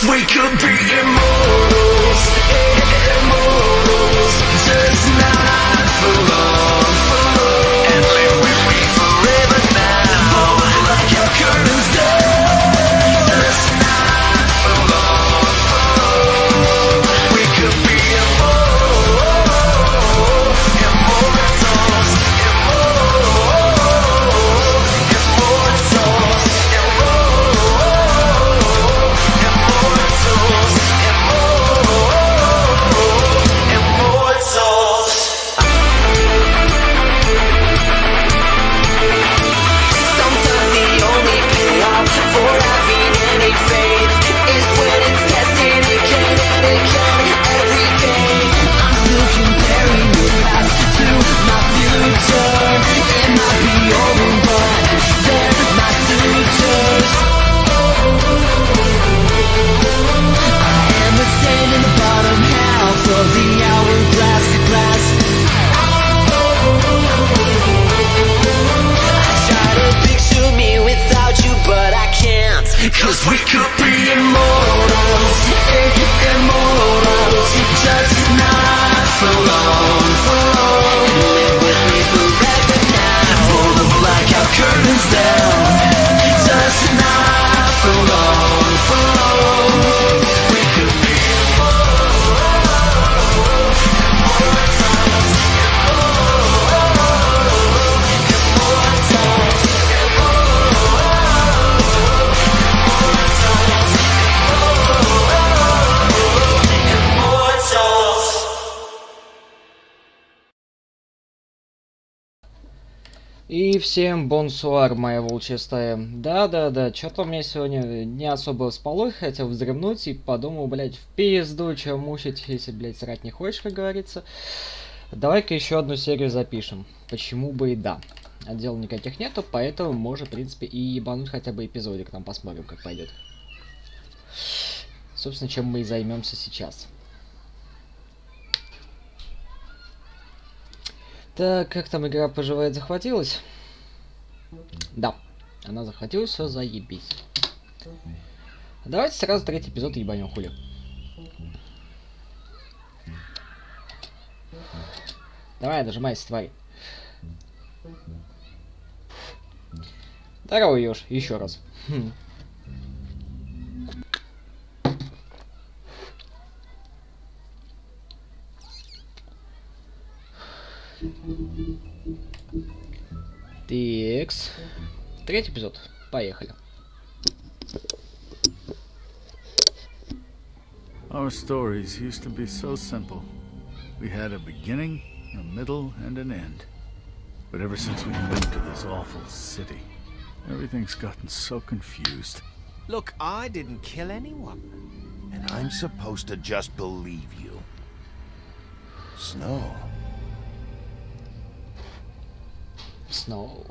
we could be immortals, immortals, just not for long, and live with me forever now. Like our curtains down, just not for long. We could be immortals, immortals, cause we could be immortals, immortals, just not for long, live with me forever now. Pull the blackout curtains down, just not for long, we could be immortals, immortals, И всем бонсуар, моя волчья стая. Да, что-то у меня сегодня не особо спалось, хотел вздремнуть и подумал, блять, в пизду, чё мучить, если, блять, срать не хочешь, как говорится. Давай-ка еще одну серию запишем. Почему бы и да. А дел никаких нету, поэтому можно, в принципе, и ебануть хотя бы эпизодик, там посмотрим, как пойдет. Собственно, чем мы и займемся сейчас. Так, как там игра поживает, захватилась? Да, она захватилась, все заебись. Давайте сразу третий эпизод ебанем, хули. Давай, нажимайся, тварь. Здорово, Ёж, еще раз. Текс. Третий эпизод. Поехали. Our stories used to be so simple. We had a beginning, a middle, and an end. But ever since we moved to this awful city, everything's gotten so confused. Look, I didn't kill anyone. And I'm supposed to just believe you. Snow. Snow.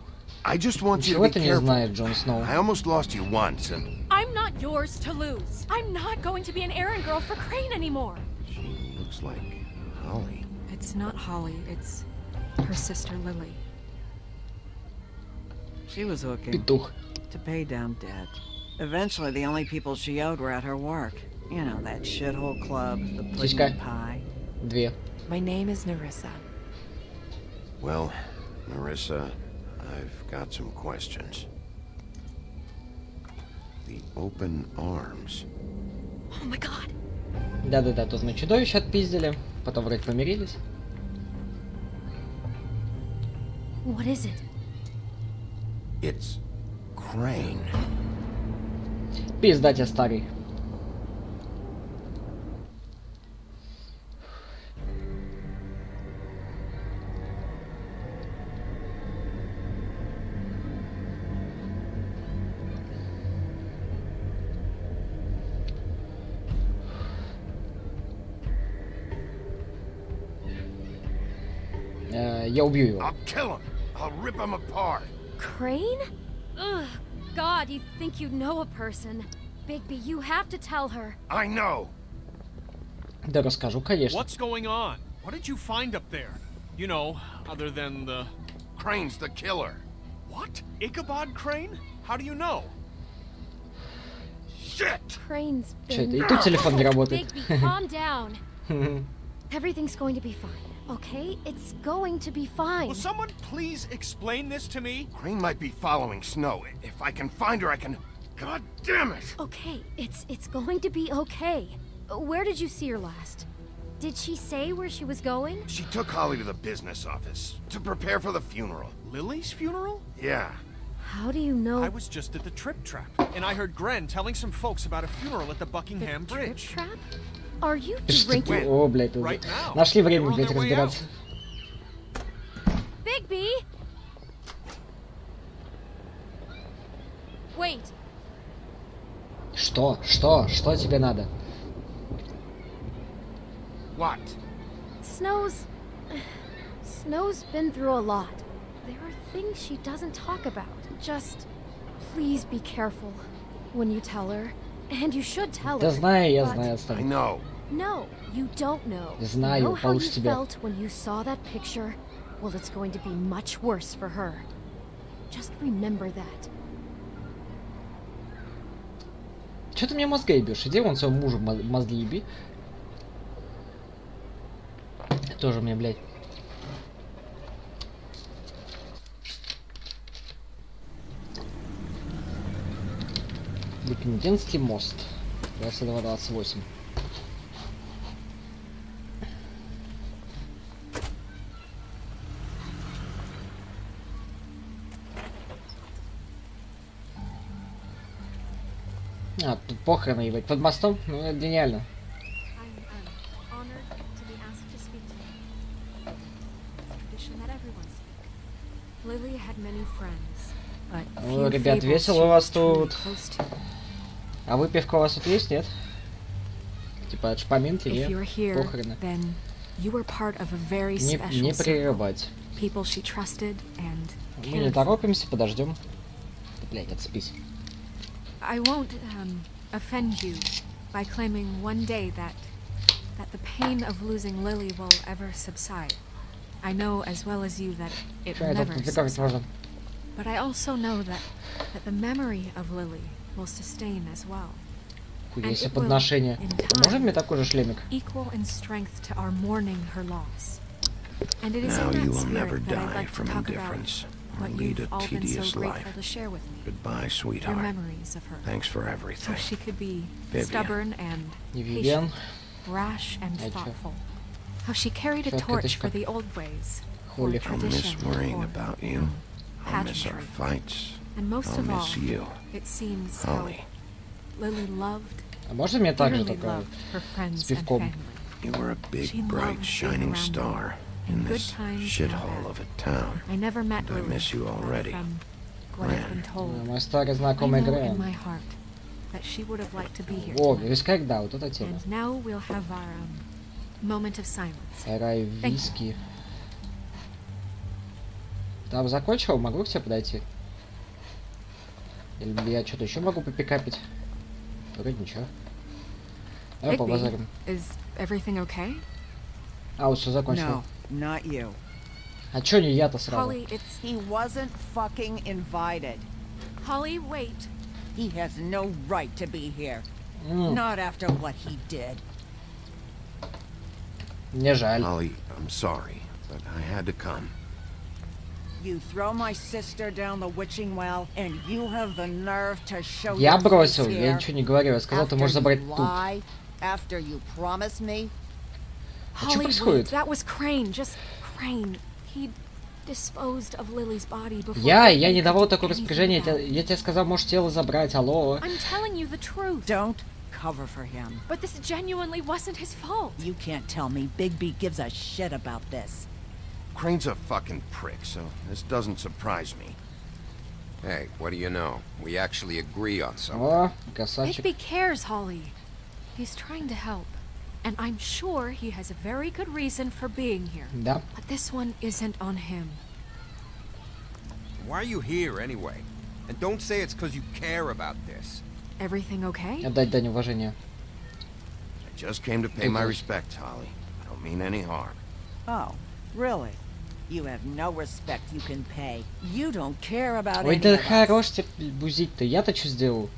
I just want you to Чего be ты не careful. знаешь, Джон Сноу? I almost lost you once, and I'm not yours to lose. I'm not going to be an errand girl for Crane anymore. she looks like Holly. It's not Holly, it's her sister Lily. She was hooking Петух. to pay down debt. Eventually, the only people she owed were at her work. You know, that shithole club, the pudding Сиська. and pie. Две. My name is Nerissa. Well, Marissa, I've got some questions. The open arms. Oh my god. Да-да-да, тут мы чудовище отпиздили. Потом вроде помирились. What is it? It's Crane. Пизда тебя, старый. Я убью его. I'll kill him. I'll rip him apart. Crane? Ugh. God, you think you know a person. Bigby, you have to tell her. I know. Да расскажу, конечно. What's going on? What did you find up there? You know, other than the... Crane's the killer. What? Ichabod Crane? How do you know? Shit! Crane's Чё это? been... И тут телефон не работает. Bigby, calm down. Everything's going to be fine, okay? It's going to be fine. Will someone please explain this to me? Crane might be following Snow. If I can find her, I can... God damn it! Okay, it's going to be okay. Where did you see her last? Did she say where she was going? She took Holly to the business office to prepare for the funeral. Lily's funeral? Yeah. How do you know? I was just at the Trip Trap, and I heard Gren telling some folks about a funeral at the Buckingham Trip Bridge. trap? Are you Что drinking? такое? О, блядь, тут Right now. нашли время, They're on блядь, their way разбираться. Bigby! Wait, Что? Что тебе надо? What? Snow's been through a lot. There are things she doesn't talk about. Just please be careful when you tell her. And you should tell Да her. знаю, я but- знаю, I оставь. know. No, you don't know. Знаю, You know how получше you тебя. felt when you saw that picture? Well, it's going to be much worse for her. Just remember that. Чё ты мне мозги ебешь? Иди вон своему мужу мозги еби. Тоже мне, блядь. Букингенский мост. 22-28. А, тут похороны, ебать. Под мостом? Ну, это гениально. I'm honored to be asked to speak to you. It's a tradition that everyone speaks. Lily had many friends, but О, few ребят, fables весело у she вас was truly тут. close to. А выпивка у вас тут есть, нет? Типа от шпаминки, If нет? you're here, Похороны. then you were part of a very Не special circle. прерывать. People she trusted and Мы не cared for. торопимся, подождем. Да, блядь, отцепись. I won't offend you by claiming one day that the pain of losing Lily will ever subside. I know as well as you that it will Чё, это never прикольно subside. можно. But I also know that the memory of Lily will sustain as well. Хуй, если it will, подношение. in Можно time, мне такой же шлемик? Equal in strength to our mourning her loss. And it is Now in you that will spirit never that I'd die like to from talk indifference about or what lead you've a all been tedious so grateful life. to share with me. Goodbye, Your sweetheart. memories of her. Thanks for How everything. she could be Vivian. stubborn and Не Вивиан. patient, rash and Hey, Joe. thoughtful. How she carried a Joe, torch Kadishka. for the old ways, for Holy. I'll miss tradition, worrying for about you. I'll miss our pageantry. fights. And most I'll of all, miss you, it seems Holly. how Lily loved, А можно мне так же, dearly только loved her friends с and пивком? family. You were a big, She bright, loved shining being around star in in good this times and shithole bad. of a town. I never met And I Lily, miss you but already. from what I've been Да, told, мой старый I знакомый know in Грэм. my heart that she would have liked to be here О, tonight. вискарь, да, вот эта тема. And now we'll have our moment of silence. Рай виски. Там закончил? Могу к тебе подойти? Или я что-то еще могу попикапить? Вроде ничего. Давай Bigby, побазарим. is everything okay? А, вот все закончил. No, not you. А чё не я-то сразу? Holly, it's... He wasn't fucking invited. Holly, wait. He has no right to be here. М, Not after what he did. Мне жаль. Holly, I'm sorry, but I had to come. You throw my sister down the witching well, and you have the nerve to show Я your face бросил, я here ничего не говорил. Я сказал, ты after можешь you забрать тут. lie, after you promised me. А чё Holly, wait. происходит? That was Crane. Just Crane. He disposed of Lily's body before... Я Bigby не could давал do такое anything распоряжение. about it. Я тебе сказал, можешь тело забрать. Алло. I'm telling you the truth. Don't cover for him. But this genuinely wasn't his fault. You can't tell me Bigby gives a shit about this. Crane's a fucking prick, so this doesn't surprise me. Hey, what do you know? We actually agree on something. О, красавчик. Bigby cares, Holly. He's trying to help. And I'm sure he has a very good reason for being here. Да. But this one isn't on him. Why are you here anyway? And don't say it's because you care about this. Everything okay? Отдать дань уважения. I just came to pay my respects, Holly. I don't mean any harm. Oh, really? You have no respect you can pay. You don't care about Ой, any да of us. хорош тебе бузить-то. Я-то что сделал?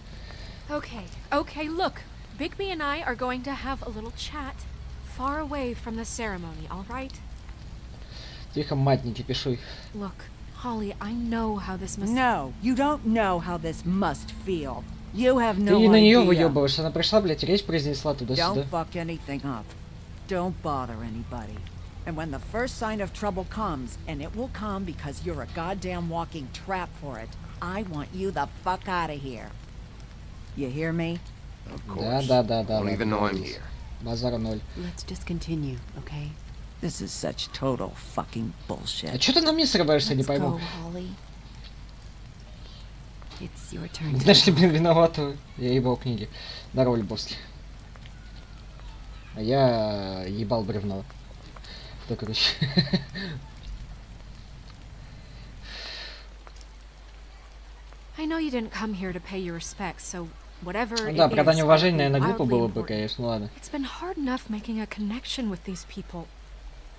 Okay, look. Bigby and I are going to have a little chat far away from the ceremony, all right? Тихо, мать, не кипишуй. Look, Holly, I know how this must... No, you don't know how this must feel. You have Ты no на нее idea. выебываешь, она пришла, блядь, речь произнесла туда-сюда. Don't fuck anything up. Don't bother anybody. And when the first sign of trouble comes, and it will come because you're a goddamn walking trap for it, I want you the fuck out of here. You hear me? Of Да, course. да, да, да. Don't even know I'm договорились. here. Базара ноль. Let's just continue, okay? This is such total fucking А bullshit. чё ты на мне срываешься, не Let's пойму. go, Holly. It's your turn to Нашли, блин, виноватого. Я ебал книги. На роль после. А я ебал бревно. Да, короче. I know you didn't come here to pay your respects, so whatever Ну it да, is, продание уважения, I'll be наверное, глупо wildly было бы, important. конечно, ладно. It's been hard enough making a connection with these people.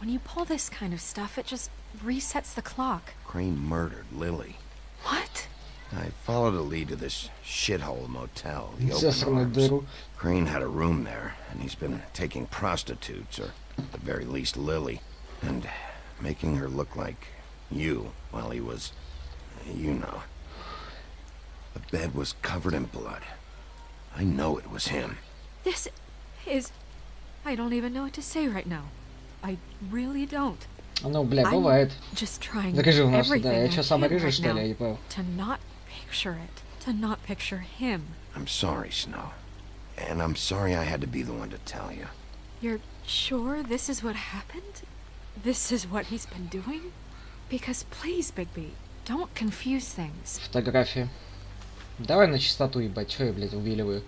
When you pull this kind of stuff, it just resets the clock. Crane murdered Lily. What? I followed a lead to this shithole motel, the Open Засранную Arms. дыру. Crane had a room there, and he's been taking prostitutes, or at the very least Lily, and making her look like you while he was, you know. The bed was covered in blood. I know it was him. This is... I don't even know what to say right now. I really don't. Ну, бля, I'm бывает. just trying Закажи у нас everything сюда. Я I чё, самый can рыжий, right что ли? now Я не понял. to not picture it, to not picture him. I'm sorry, Snow. And I'm sorry I had to be the one to tell you. You're sure this is what happened? This is what he's been doing? Because please, Bigby, don't confuse things. Фотографии. Давай на чистоту, ебать. Чё я, блядь, увиливаю?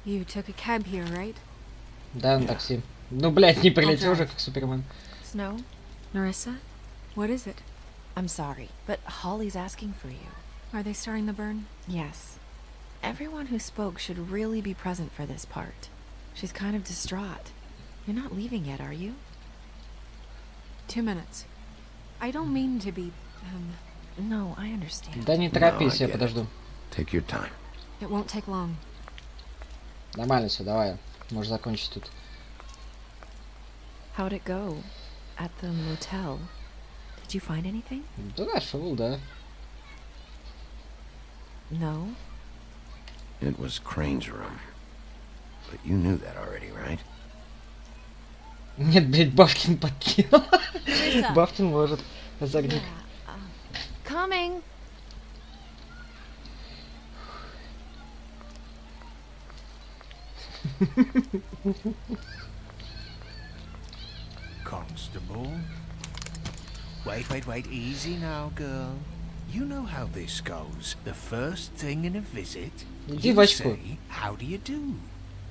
You took a cab here, right? Да, на такси. Ну, блядь, не прилетел же, как Супермен. Snow, Narissa? What is it? I'm sorry, but Holly's asking for you. Are they starting the burn? Yes. Everyone who spoke should really be present for this part. She's kind of distraught. You're not leaving yet, are you? 2 minutes. I don't mean to be, No, I understand. Да не No, I торопись, я get it. подожду. Take your time. it won't take long. Нормально все, давай. Можешь закончить тут. How'd it go? At the motel? Did you find anything? Да нашел, да. No? It was Crane's room. But you knew that already, right? Нет, блядь, Бабкин подкинул. Бабкин может. Озорник. coming. Constable? Wait, easy now, girl. You know how this goes. The first thing in a visit, Иди you в очко. say, how do you do?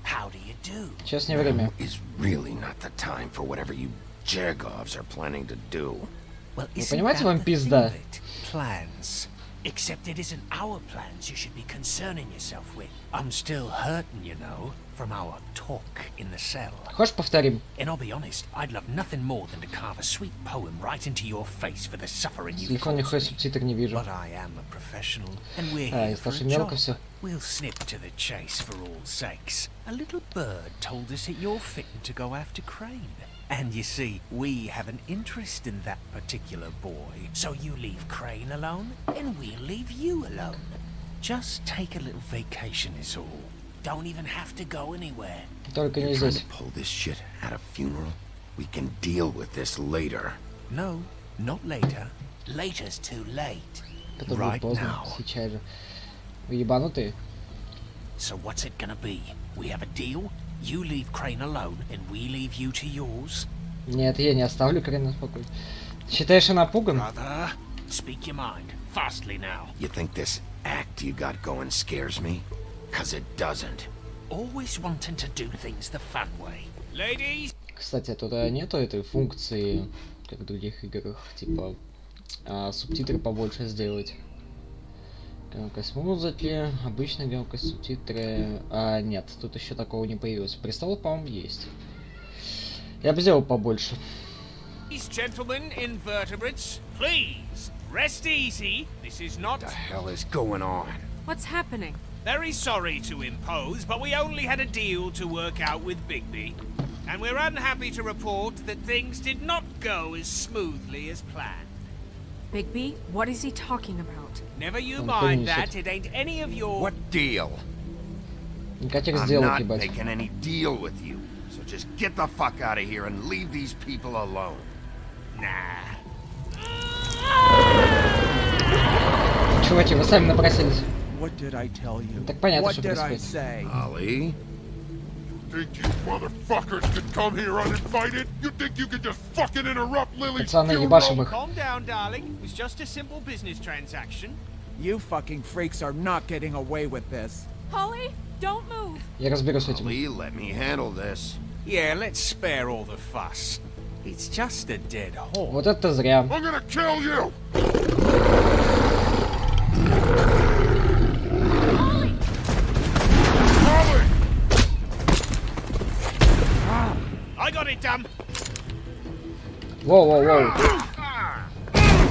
How do you do? Сейчас не время. Now is really not the time for whatever you Jergovs are planning to do. Well, Вы isn't понимаете, that вам the пизда? thing of it? Plans. Except it isn't our plans you should be concerning yourself with. I'm still hurting, you know, from our talk in the cell. Хочешь повторим? And I'll be honest, I'd love nothing more than to carve a sweet poem right into your face for the suffering you've Телефон caused нихуя me. субтитр не вижу. But I am a professional, and we're А, here из for a нашей мелко job. все. We'll snip to the chase for all sakes. A little bird told us that you're fitting to go after Crane. And you see, we have an interest in that particular boy. So you leave Crane alone, and we'll leave you alone. Just take a little vacation is all. Don't even have to go anywhere. Только не You're trying здесь. to pull this shit at a funeral? We can deal with this later. No, not later. Later's too late. Это будет Right поздно. now. Сейчас же. Вы ебанутые? So what's it gonna be? We have a deal? You leave Crane alone, and we leave you to yours? Нет, я не оставлю Крена в покое. Считаешь, я напуган? Brother, speak your mind. Fastly now. You think this act you got going scares me? 'Cause it doesn't. Always wanting to do things the fun way. Ladies! Кстати, тут нету этой функции, как в других играх, типа субтитры побольше сделать. Громкость музыки, обычная громкость, субтитры. А нет, тут еще такого не появилось. Престол, по-моему, есть. Я бы сделал побольше. These gentlemen, invertebrates, please Rest easy. This is not... What the hell is going on? What's happening? Very sorry to impose, but we only had a deal to work out with Bigby. And we're unhappy to report that things did not go as smoothly as planned. Bigby? What is he talking about? Never you Он mind принесет. that, it ain't any of your... What deal? Никаких I'm сделок, not ебать. making any deal with you. So just get the fuck out of here and leave these people alone. Nah. Чуваки, вы сами напросились. What did I tell you? Так понятно, What что did I происходит. say? Ollie? Think you motherfuckers could come here uninvited? You think you could just fucking interrupt Lily's Пацаны, funeral? ебашим их. Calm down, darling. It was just a simple business transaction. You fucking freaks are not getting away with this. Holly, don't move. Я разберусь с этим. Ollie, let me handle this. Yeah, let's spare all the fuss. It's just a dead horse. Вот это зря. I'm gonna kill you! Ollie! I got it done. Воу-воу-воу.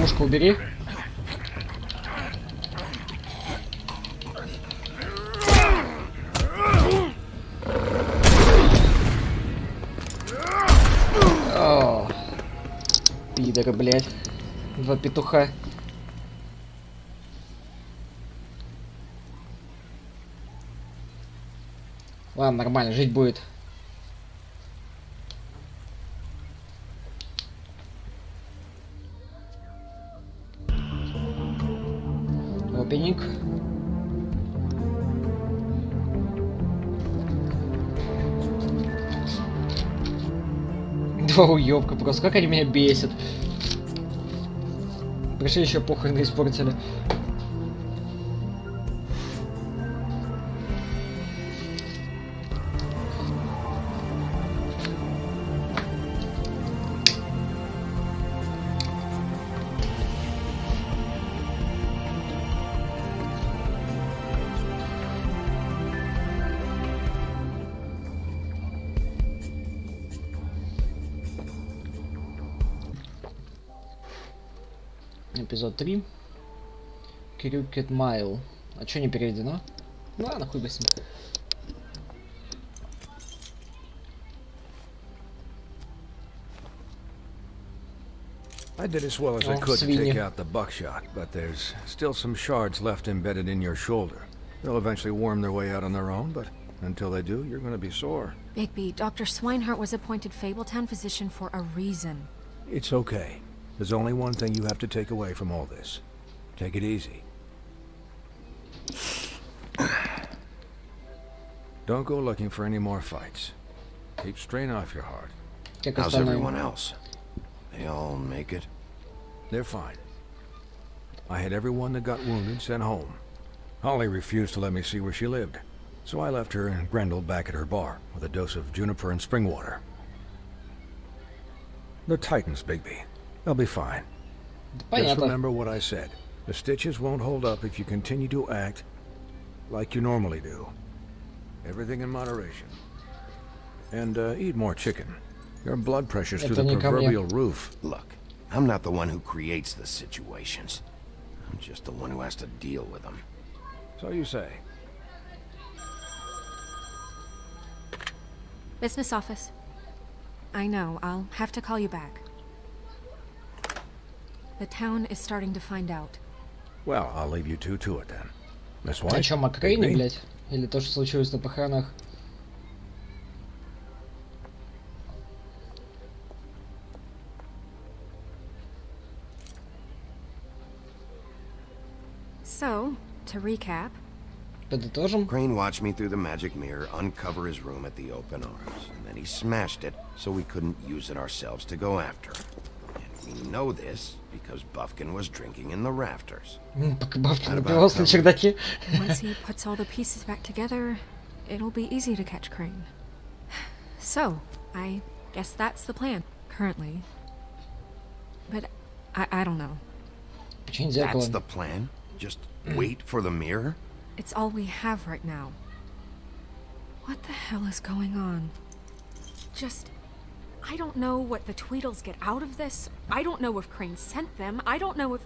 Пушку убери. О, пидоры, блядь. Два петуха. Ладно, нормально, жить будет. Опенинг. Два уёбка просто, как они меня бесят. Пришли еще похороны испортили. Эпизод 3. Крюкет Майл. А чё не переведено? Ну ладно, хуй бы с ним. I did as well as I Oh, could to свиньи. take out the buckshot, but there's still some shards left embedded in your shoulder. They'll eventually worm their way out on their own, but until they do, you're gonna be sore. Bigby, Dr. Swinehart was appointed Fabletown physician for a reason. It's okay. There's only one thing you have to take away from all this. Take it easy. Don't go looking for any more fights. Keep strain off your heart. Как How's остальные. everyone else? They all make it? They're fine. I had everyone that got wounded sent home. Holly refused to let me see where she lived, so I left her and Grendel back at her bar with a dose of juniper and spring water. They're Titans, Bigby. They'll be fine. Just Понятно. remember what I said. The stitches won't hold up if you continue to act like you normally do. Everything in moderation. And eat more chicken. Your blood pressure's through Это the не ко мне. proverbial roof. Look, I'm not the one who creates the situations. I'm just the one who has to deal with them. So you say. Business office. I know, I'll have to call you back. The town is starting to find out. Well, I'll leave you two to it then. Miss А White? чё, Макрейни, Bigby? блядь? Или то, что случилось на похоронах? So, to recap, Подытожим. Crane watched me through the magic mirror uncover his room at the open arms, and then he smashed it so we couldn't use it ourselves to go after him. And we know this because Buffkin was drinking in the rafters. Пока Бабкин What about напивался на cover? чердаке. once he puts all the pieces back together, it'll be easy to catch Crane. So, I guess that's the plan, currently. But I don't know. Починить зеркало. That's the plan? Just wait for the mirror? It's all we have right now. What the hell is going on? I don't know what the Tweedles get out of this. I don't know if Crane sent them. I don't know if...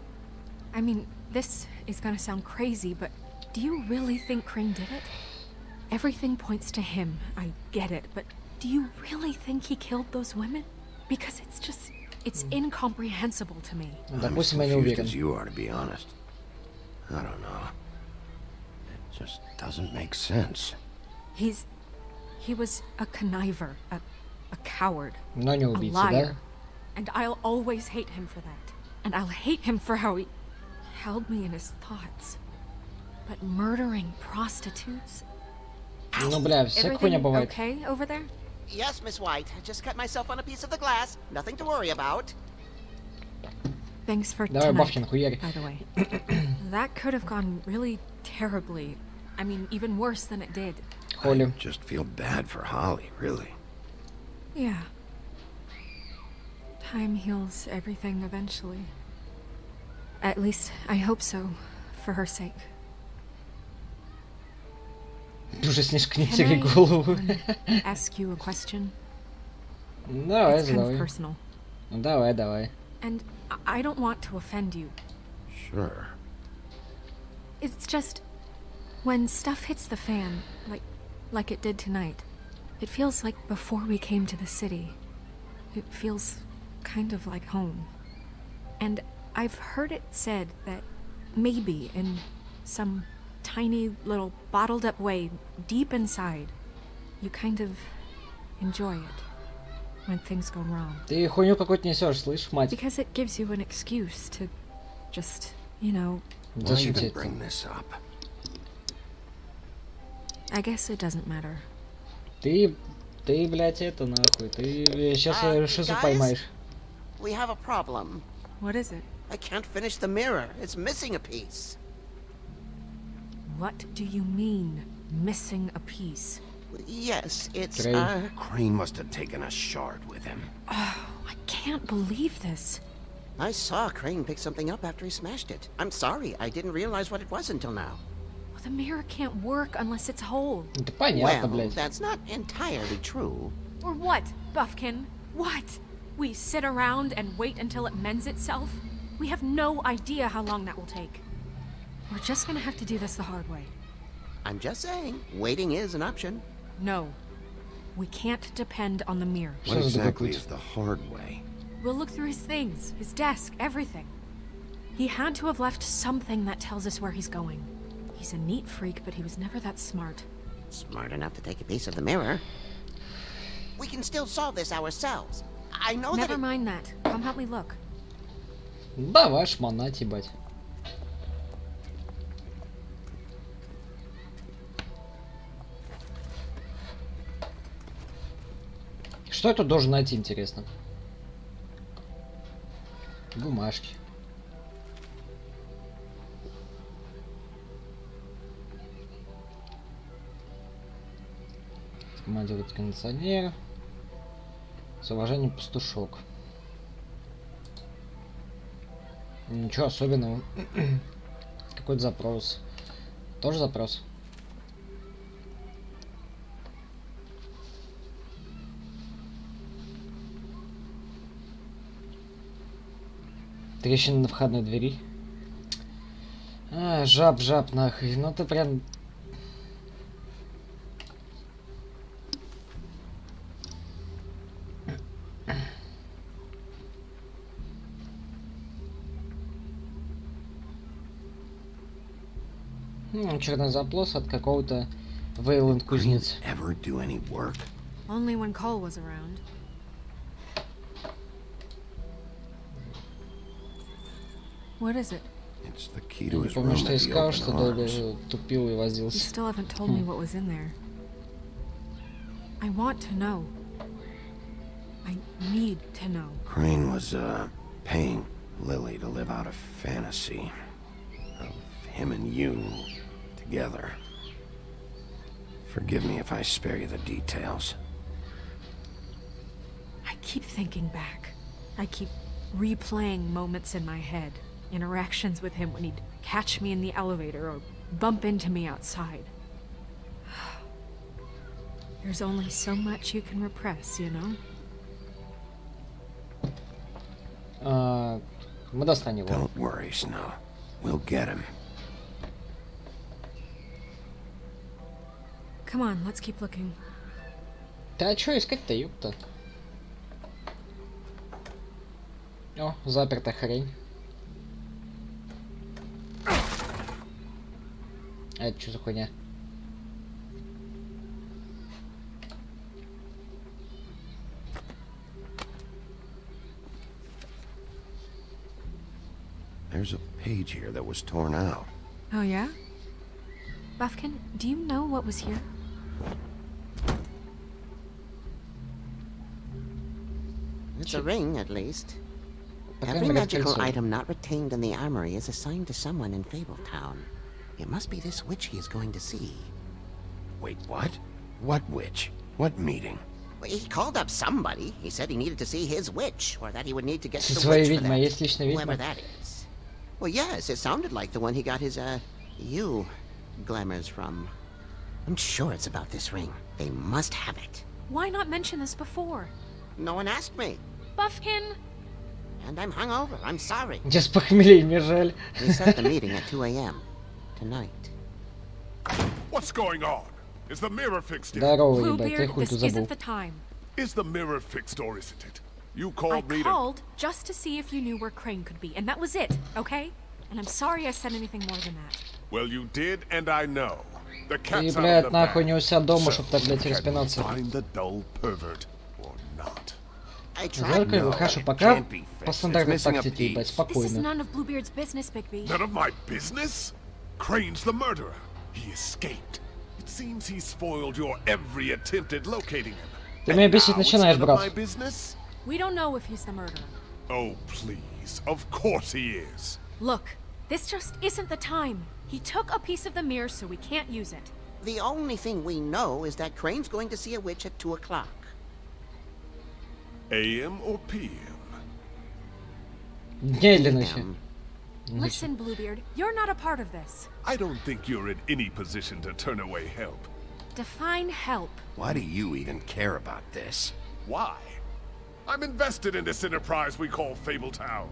I mean, this is gonna sound crazy, but do you really think Crane did it? Everything points to him, I get it, but do you really think he killed those women? Because it's incomprehensible to me. I'm as confused as you are, to be honest. I don't know. It just doesn't make sense. He was a conniver, a coward, Но не a убийца, liar. да? And I'll always hate him for that. And I'll hate him for how he held me in his thoughts. But murdering prostitutes? Ну, бля, всякая хуйня Everything бывает. okay over there? Yes, Miss White. I just cut myself on a piece of the glass. Nothing to worry about. Thanks for Давай, tonight, Бабкин, хуярь. by the way. That could have gone really terribly. I mean, even worse than it did. Холли. I just feel bad for Holly, really. Yeah. Time heals everything eventually. At least, I hope so, for her sake. Уже Снежка не Can теряй I, голову. ask you a question? Давай, It's kind of давай. personal. Давай, давай. And I don't want to offend you. Sure. It's just when stuff hits the fan, like it did tonight, it feels like before we came to the city. It feels kind of like home. And I've heard it said that maybe in some tiny little bottled up way deep inside, you kind of enjoy it when things go wrong. Ты хуйню какую-то несешь, слышь, мать? Because it gives you an excuse to just, you know... Why even bring this up? I guess it doesn't matter. Ты, блядь, это нахуй. Ты сейчас шизу guys? поймаешь. We have a problem. What is it? I can't finish the mirror. It's missing a piece. What do you mean, missing a piece? Yes, it's, Crane must have taken a shard with him. Oh, I can't believe this. I saw Crane pick something up after he smashed it. I'm sorry, I didn't realize what it was until now. Well, the mirror can't work unless it's whole. Да понятно, Well, блядь. that's not entirely true. Or what, Buffkin? What? We sit around and wait until it mends itself? We have no idea how long that will take. We're just gonna have to do this the hard way. I'm just saying, waiting is an option. No. We can't depend on the mirror. What exactly is the hard way? We'll look through his things, his desk, everything. He had to have left something that tells us where he's going. He's a neat freak, but he was never that smart. Smart enough to take a piece of the mirror. We can still solve this ourselves. I know Never that mind that. Come help me look. Давай шмонать, ебать. Что я тут должен найти, интересно? Бумажки. Командировать кондиционер. С уважением, пастушок. Ничего особенного. Какой-то запрос. Тоже запрос. Трещина на входной двери. Жаб, нахуй. Ну ты прям... черный запрос от какого-то Вейланд кузнец. Ever do any work? Only when Cole was around. What is it? It's the key to his Помню, room что я at the сказал, open что долго arms. тупил и You возился. still haven't told me what was in there. I want to know. I need to know. Crane was, paying Lily to live out a fantasy of him and you together. Forgive me if I spare you the details. I keep thinking back. I keep replaying moments in my head. Interactions with him when he'd catch me in the elevator or bump into me outside. There's only so much you can repress, you know? Мы достанем его. Don't worry, Snow. We'll get him. Come on, let's keep looking. Да чё искать-то, ёпта? О, заперта хрень. А это что за хуйня? There's a page here that was torn out. Oh, yeah? Buffkin, do you know what was here? It's a ring, at least. Пока Every мы magical рефлексируем. item not retained in the armory is assigned to someone in Fabletown. It must be this witch he is going to see. Wait, what? What witch? What meeting? Well, he called up somebody. He said he needed to see his witch, or that he would need to get to the Своя witch for ведьма, that. есть личная Whoever ведьма. that is. Well, yes, it sounded like the one he got his, you glamours from. I'm sure it's about this ring. They must have it. Why not mention this before? No one asked me. Buffkin! And I'm hungover. I'm sorry. Я с похмелья, мне жаль. We set the meeting at 2 a.m. tonight. What's going on? Is the mirror fixed yet? Здорово, ебать, ты Bluebeard, хуй this тут забыл. isn't the time. Is the mirror fixed or isn't it? You I called me to... called just to see if you knew where Crane could be, and that was it, okay? And I'm sorry I said anything more than that. Well, you did, and I know. The Ты, cat's out of блядь, the нахуй не bag. у себя дома, чтоб так, So, блядь, can распинаться. we find the dull pervert or not? I tried. Жалко его, No, хорошо, it пока can't be по fixed. стандартной It's missing a тактике, ебать, piece. This is спокойно. none of Bluebeard's business, Bigby. None of my business? Crane's the murderer. He escaped. It seems he spoiled your every attempt at locating him. Ты меня And бесить now it's начинаешь, none of my брат. business? We don't know if he's the murderer. Oh, please. Of course he is. Look, this just isn't the time. He took a piece of the mirror, so we can't use it. The only thing we know is that Crane's going to see a witch at 2 o'clock. AM or PM? Медленно все. Listen, Bluebeard, you're not a part of this. I don't think you're in any position to turn away help. Define help. Why do you even care about this? Why? I'm invested in this enterprise we call Fabletown.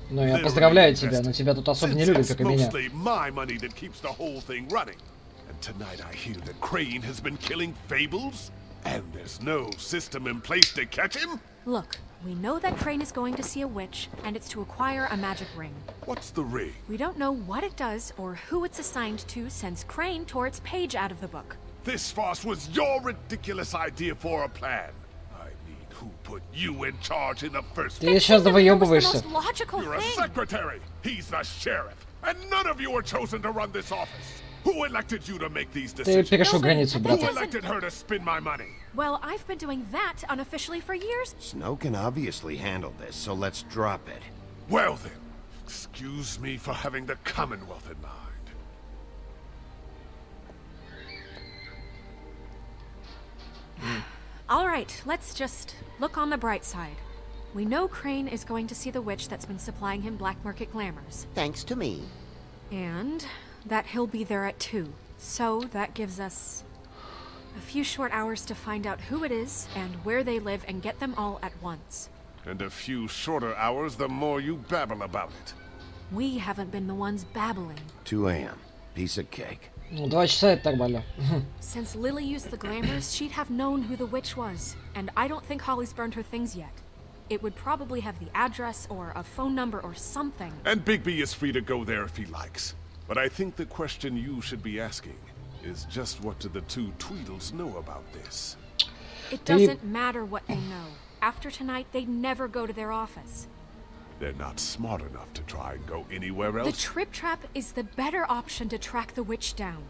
Ну, я поздравляю тебя, но тебя тут особо не Since любят, it's как и меня. mostly my money that keeps the whole thing running. And tonight I hear that Crane has been killing fables, and there's no system in place to catch him? Look, we know that Crane is going to see a witch, and it's to acquire a magic ring. What's the ring? We don't know what it does or who it's assigned to since Crane tore its page out of the book. This farce was your ridiculous idea for a plan. I mean, who put you in charge in the first Ты сейчас довоебываешься. Logical You're a thing. secretary. He's the sheriff. And none of you were chosen to run this office. Who elected you to make these Ты decisions? перешел границу, Who брат. elected her to spend my money? Well, I've been doing that unofficially for years. Snow can obviously handle this, so let's drop it. Well then, excuse me for having the Commonwealth in mind. All right, let's just look on the bright side. We know Crane is going to see the witch that's been supplying him black market glamours. Thanks to me. And that he'll be there at 2. So that gives us a few short hours to find out who it is and where they live and get them all at once. And a few shorter hours, the more you babble about it. We haven't been the ones babbling. 2 a.m. Piece of cake. Ну, 2 часа это нормально. Since Lily used the glamours, she'd have known who the witch was. And I don't think Holly's burned her things yet. It would probably have the address or a phone number or something. And Bigby is free to go there if he likes. But I think the question you should be asking is just what do the two Tweedles know about this? It doesn't matter what they know. After tonight, they'd never go to their office. They're not smart enough to try and go anywhere The else. Trip Trap is the better option to track the witch down.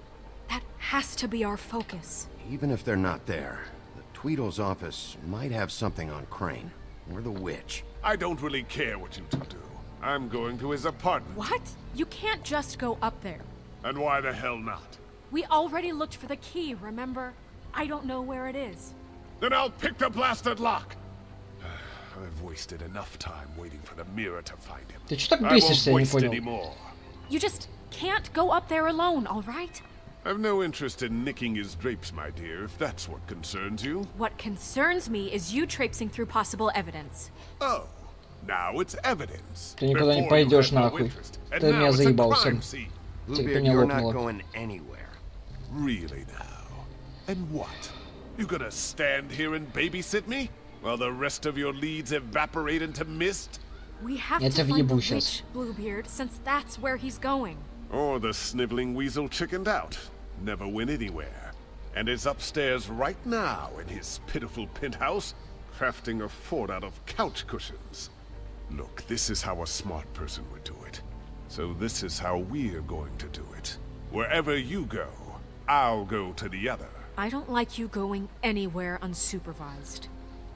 That has to be our focus. Even if they're not there, the Tweedle's office might have something on Crane. Or the witch. I don't really care what you two do. I'm going to his apartment. What? You can't just go up there. And why the hell not? We already looked for the key, remember? I don't know where it is. Then I'll pick the blasted lock. I've wasted enough time waiting for the mirror to find him. Ты чё так I won't бесишься, я не waste понял. any more. You just can't go up there alone, all right? I've no interest in nicking his drapes, my dear, if that's what concerns you. What concerns me is you traipsing through possible evidence. Oh, Now it's evidence. Ты никуда не Before you пойдешь had no нахуй. interest, and Ты now меня it's a заебался. crime scene. Терпение you're not лопнуло. going anywhere. Really now? And what? You gonna stand here and babysit me? While the rest of your leads evaporate into mist? We have Я to тебя find the въебу щас. witch, Bluebeard, since that's where he's going. Or the sniveling weasel chickened out. Never went anywhere. And is upstairs right now in his pitiful penthouse, crafting a fort out of couch cushions. Look, this is how a smart person would do it. So this is how we're going to do it. Wherever you go, I'll go to the other. I don't like you going anywhere unsupervised.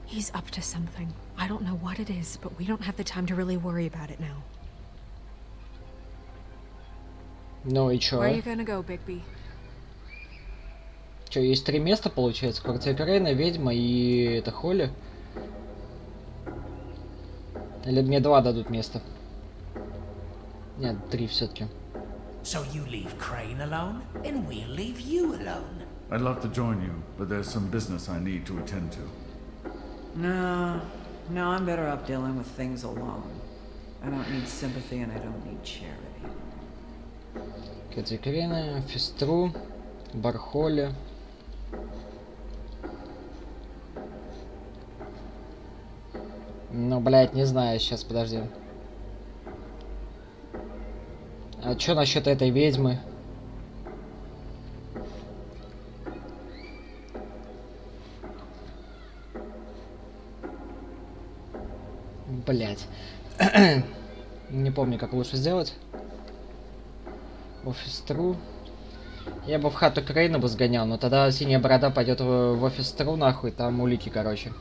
He's up to something. I don't know what it is, but we don't have the time to really worry about it now. Ну и чё? Where are you gonna go, Bigby? Чё, есть 3 места, получается? Квартира Крейна, ведьма и это Холли? Или мне 2 дадут место? Нет, 3 все-таки. So you leave Crane alone, and we'll leave you alone. I'd love to join you, but there's some business I need to attend to. No, I'm better off dealing with things alone. I don't need sympathy and I don't need charity. Квартира Крейна, Фестру, Бархоли. Ну, блядь, не знаю, сейчас, подожди. А чё насчет этой ведьмы? Блядь. Не помню, как лучше сделать. Офис Тру. Я бы в хату Крейна бы сгонял, но тогда синяя борода пойдет в офис Тру нахуй, там улики, короче.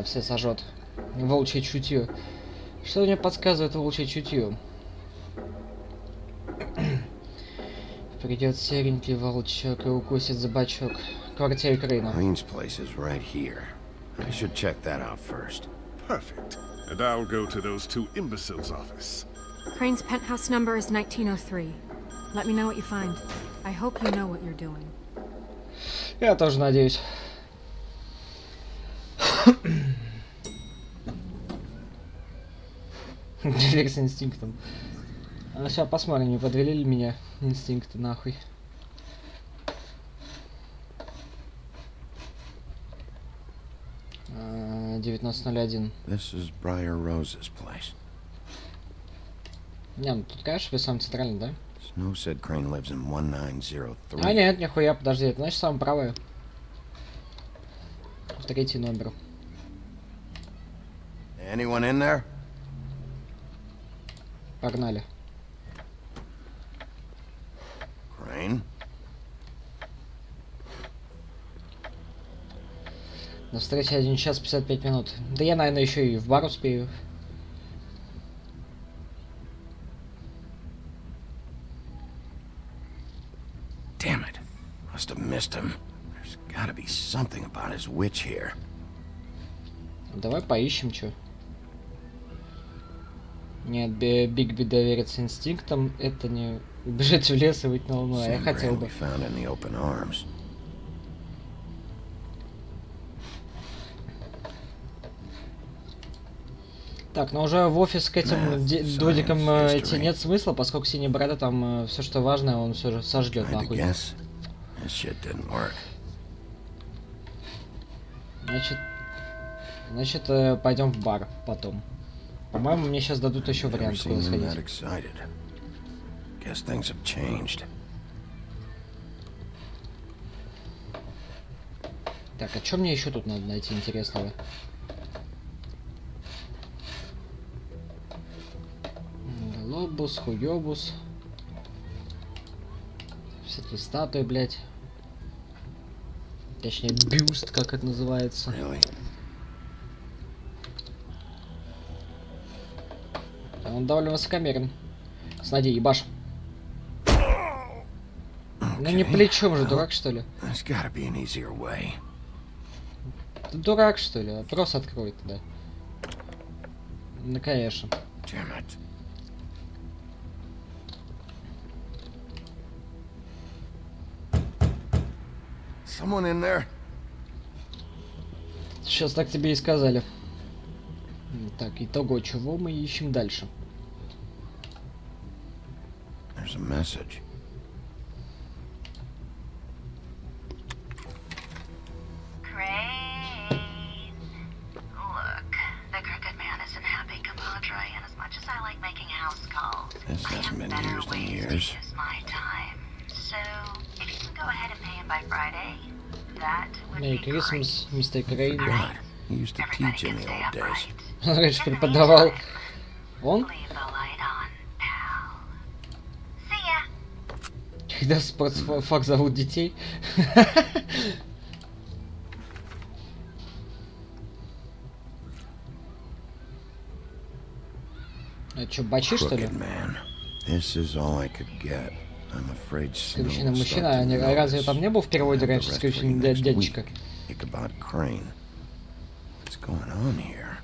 Все сожжет. Волчье чутье. Что мне подсказывает волчье чутье? Придёт серенький волчок и укусит за бочок. Квартира Крейна. Green's place is right here. I should check that out first. Perfect. And I'll go to those 2 imbeciles' office. Crane's penthouse number is 1903. Let me know what you find. I hope you know what you're doing. Я тоже надеюсь. Дверь с инстинктом. Сейчас посмотрим, не подвели ли меня инстинкты нахуй. А, 19:01. This is Briar Rose's place. Не, ну тут, конечно, самый центральный, да? Snow said Crane lives in 1903. А нет, нихуя, подожди, это значит самое правое. 3-й номер. Anyone in there? Погнали. Crane? На встрече 1 час 55 минут. Да я, наверное, еще и в бар успею. Damn it. Must have missed him. There's gotta be something about his witch here. Давай поищем, чё. Нет, Бигби довериться инстинктам, это не убежать в лес и выйти на луну, а я хотел бы. Так, но уже в офис к этим додикам идти нет смысла, поскольку синий борода там все, что важное, он все же сожжет нахуй. Значит, пойдем в бар потом. По-моему, мне сейчас дадут еще вариант, куда сходить. Так, а что мне еще тут надо найти интересного? Лобус, хуёбус. Всякие статуи, блядь. Точнее, бюст, как это называется. Он довольно высокомерен. Смотри, ебаш. Ну не плечом же, дурак что ли? Ты дурак что ли? Вопрос открой тогда. Ну конечно. Сейчас так тебе и сказали. Так, итого, чего мы ищем дальше? There's a message. This hasn't been used in years. Merry Christmas, мистер Крейн. God, he used to teach in the old days. Раньше преподавал. Он? Когда спортфак зовут детей. А чё, бачи, что ли? Crooked man. This is all I could get. I'm afraid snow Скрюченный will мужчина, start to а разве notice. там не был в переводе Have the раньше rest for you скрюченный next дядечка? week. Ichabod Crane. What's going on here?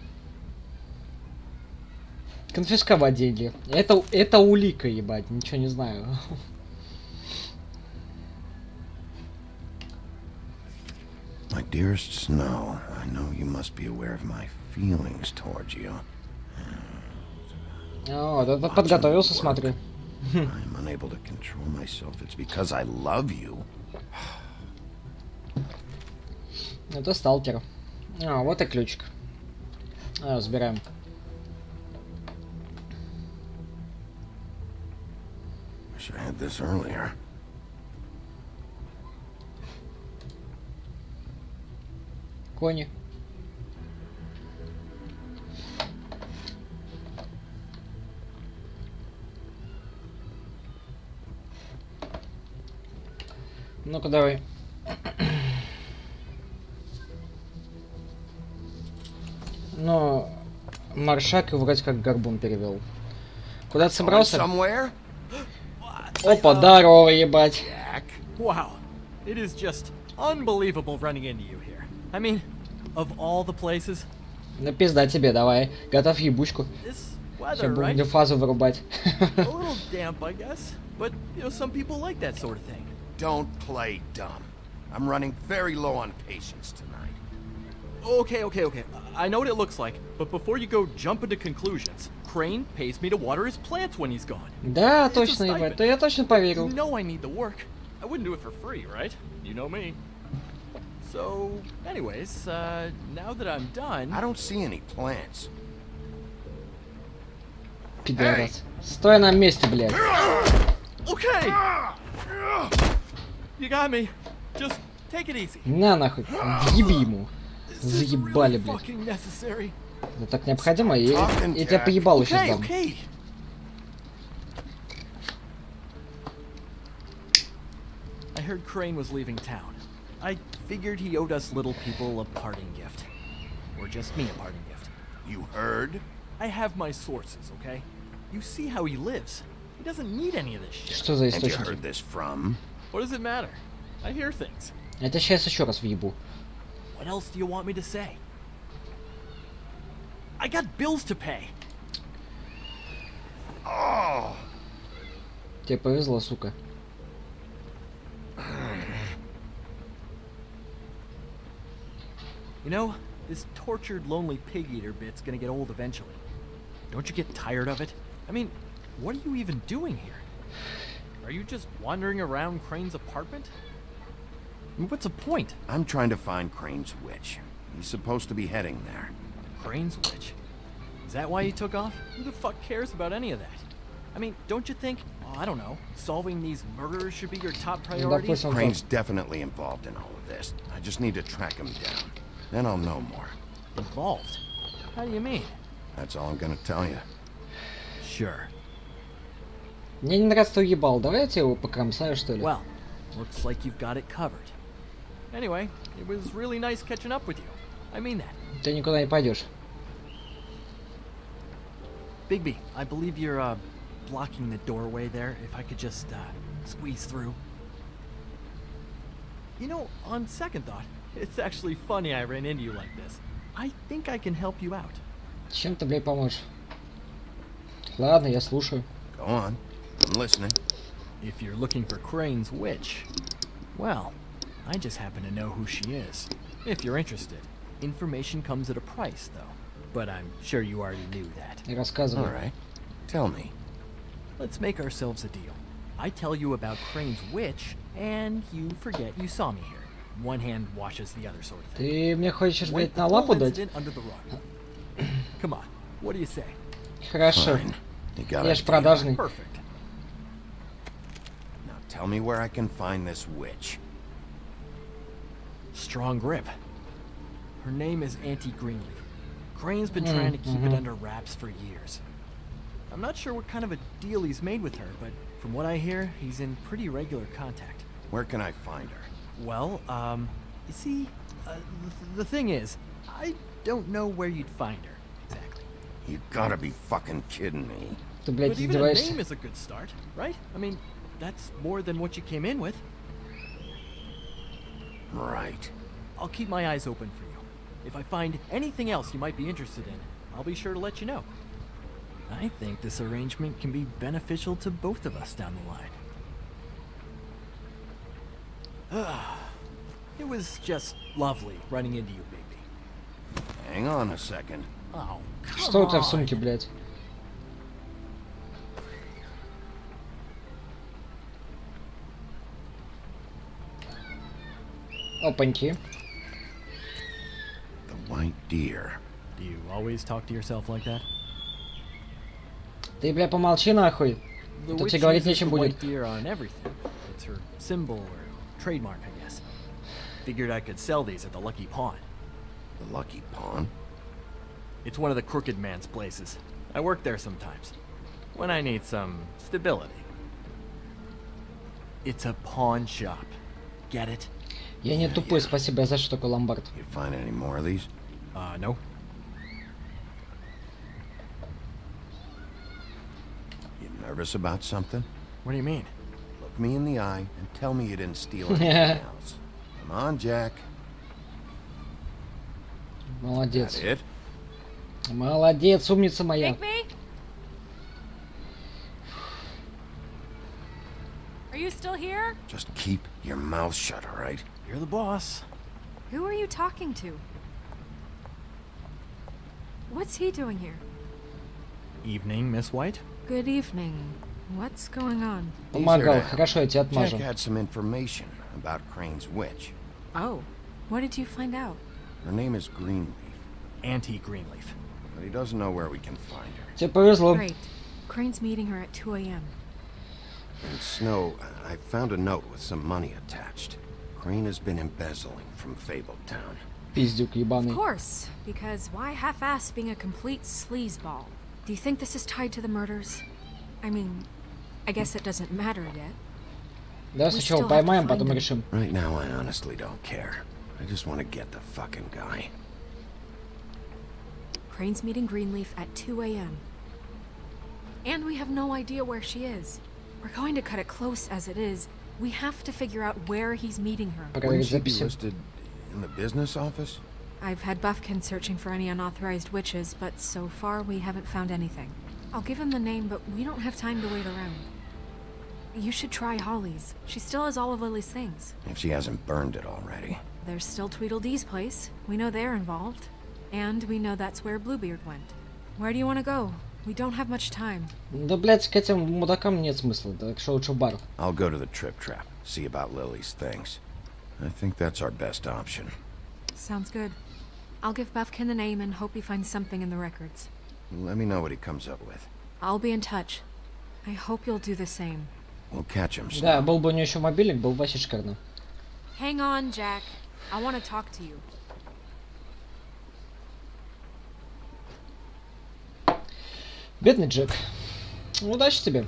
Конфисковать деньги. Это улика, ебать, ничего не знаю. My dearest Snow, I know you must be aware of my feelings towards you. Вот, это подготовился, смотри. I'm unable to control myself. It's because I love you. Это сталкер. А, вот и ключик. Разбираем. Wish I had this earlier. Кони. Ну-ка, давай. Ну, Маршак вроде как горбун перевел. Куда ты собрался? Опа, здорово, ебать. Wow, it is just unbelievable running into you here. I mean, of all the places. Ну пизда тебе, давай. Готовь ебучку. This Сейчас weather, right? будем фазу вырубать. A little damp, I guess. But, you know, some people like that sort of thing. Don't play dumb. I'm running very low on patience tonight. Okay. I know what it looks like, but before you go jump into conclusions, Crane pays me to water his plants when he's gone. Да, It's a точно, ебать. stipend. То я точно поверил. You know I need the work. I wouldn't do it for free, right? You know me. So, anyways, now that I'm done... I don't see any plants. Пидорас. Стой на месте, блядь. Okay! You got me. Just take it easy. На нахуй. Въеби ему. Заебали, блядь. Fucking necessary. Это так необходимо. Я тебя поебалу сейчас дам. Okay. I heard Crane was leaving town. I figured he owed us little people a parting gift. Or just me a parting gift. You heard? I have my sources, okay? You see how he lives. He doesn't need any of this shit. Что за And you источники? heard this from? What does it matter? I hear things. Это сейчас еще раз въебу. What else do you want me to say? I got bills to pay. Oh! Тебе повезло, сука. You know, this tortured, lonely pig-eater bit's gonna get old eventually. Don't you get tired of it? I mean, what are you even doing here? Are you just wandering around Crane's apartment? I mean, what's the point? I'm trying to find Crane's witch. He's supposed to be heading there. Crane's witch? Is that why you took off? Who the fuck cares about any of that? I mean, don't you think, oh, I don't know, solving these murders should be your top priority? Допустим, Crane's definitely involved in all of this. I just need to track him down. Then I'll know more. Involved? How do you mean? That's all I'm gonna tell you. Sure. Мне не нравится, что уебал. Давайте его покромсаю, что ли? Well, looks like you've got it covered. Anyway, it was really nice catching up with you. I mean that. Ты никуда не пойдешь. Bigby, I believe you're, blocking the doorway there. If I could just, squeeze through. You know, on second thought, it's actually funny I ran into you like this. I think I can help you out. Чем ты, блядь, поможешь? Ладно, я слушаю. Go on. I'm listening. If you're looking for Crane's witch, well, I just happen to know who she is. If you're interested. Information comes at a price, though. but I'm sure you already knew that. И рассказывай. All right. Tell me. Let's make ourselves a deal. I tell you about Crane's witch, and you forget you saw me here. One hand washes the other, sort of thing. Ты мне хочешь, Wipe блядь, the на whole лапу дать? incident under the rug. Come on, what do you say? Хорошо. Fine. You got Я a ж deal. продажный. Perfect. Now tell me where I can find this witch. Strong grip. Her name is Auntie Greenleaf. Crane's been trying to keep it under wraps for years. I'm not sure what kind of a deal he's made with her, but from what I hear, he's in pretty regular contact. Where can I find her? Well, you see, the thing is, I don't know where you'd find her, exactly. You gotta be fucking kidding me. Ты, блядь, But even a издеваешься? name is a good start, right? I mean, that's more than what you came in with. Right. I'll keep my eyes open for you. If I find anything else you might be interested in, I'll be sure to let you know. I think this arrangement can be beneficial to both of us down the line. It was just lovely running into you, baby. Hang on a second. Oh, Что у come тебя в on. сумке, блядь? Опаньки. The white deer. Do you always talk to yourself like that? Ты, бля, помолчи нахуй. The А то witch тебе говорить uses нечем the будет. white deer on everything. It's her symbol or trademark, I guess. Figured I could sell these at the Lucky Pawn. The Lucky Pawn? It's one of the crooked man's places. I work there sometimes. When I need some stability. It's a pawn shop. Get it? Я не тупой, спасибо. Я знаю, что такое ломбард. You find any more of these? No. You nervous about something? What do you mean? Look me in the eye and tell me you didn't steal anything else. Come on, Jack. Молодец. That it? Молодец, умница моя. Bigby? Are you still here? Just keep your mouth shut, all right? You're the boss. Who are you talking to? What's he doing here? Evening, Miss White. Good evening. What's going on? Помогал. These are Хорошо, я тебя Jack отмажу. had some information about Crane's witch. Oh, what did you find out? Her name is Greenleaf, Auntie Greenleaf. but he doesn't know where we can find her. Тебе повезло. Great. Crane's meeting her at 2 a.m. And Snow, I found a note with some money attached. Crane has been embezzling from Fabletown. Пиздюк ебаный. Of course, because why half-ass being a complete sleazeball? Do you think this is tied to the murders? I mean, I guess it doesn't matter yet. Давай сначала поймаем, потом решим. Right now, I honestly don't care. I just want to get the fucking guy. Crane's meeting Greenleaf at 2 a.m. And we have no idea where she is. We're going to cut it close as it is. We have to figure out where he's meeting her. Wouldn't she be listed in the business office? I've had Buffkin searching for any unauthorized witches, but so far we haven't found anything. I'll give him the name, but we don't have time to wait around. You should try Holly's. She still has all of Lily's things. If she hasn't burned it already. There's still Tweedledee's place. We know they're involved. And we know that's where Bluebeard went. Where do you want to go? We don't have much time. Да, блядь, к этим мудакам нет смысла. Так что лучше в бар. I'll go to the Trip Trap, see about Lily's things. I think that's our best option. Sounds good. I'll give Buffkin the name and hope he finds something in the records. Let me know what he comes up with. I'll be in touch. I hope you'll do the same. We'll catch him soon. Да, был бы у нее еще мобильник, был бы вообще шикарно. Hang on, Jack. I want to talk to you. Бедный Джек. Удачи тебе.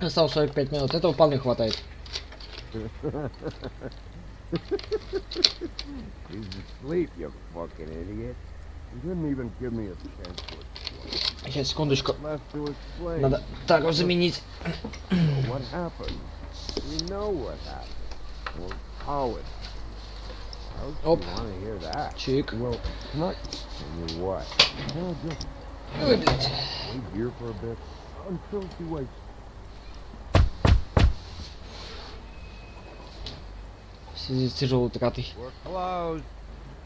Осталось 45 минут. Этого вполне хватает. He's asleep, you fucking idiot. You didn't even give me a chance to explain. Сейчас, секундочку. Left to explain. Надо так заменить. What happened? We know what happened. Well, how it happened. How Оп. do you want to hear that? Чик. Well, tonight. And you what? Well, just Ой, блядь. wait here for a bit until she wakes. с тяжелой утратой. We're closed.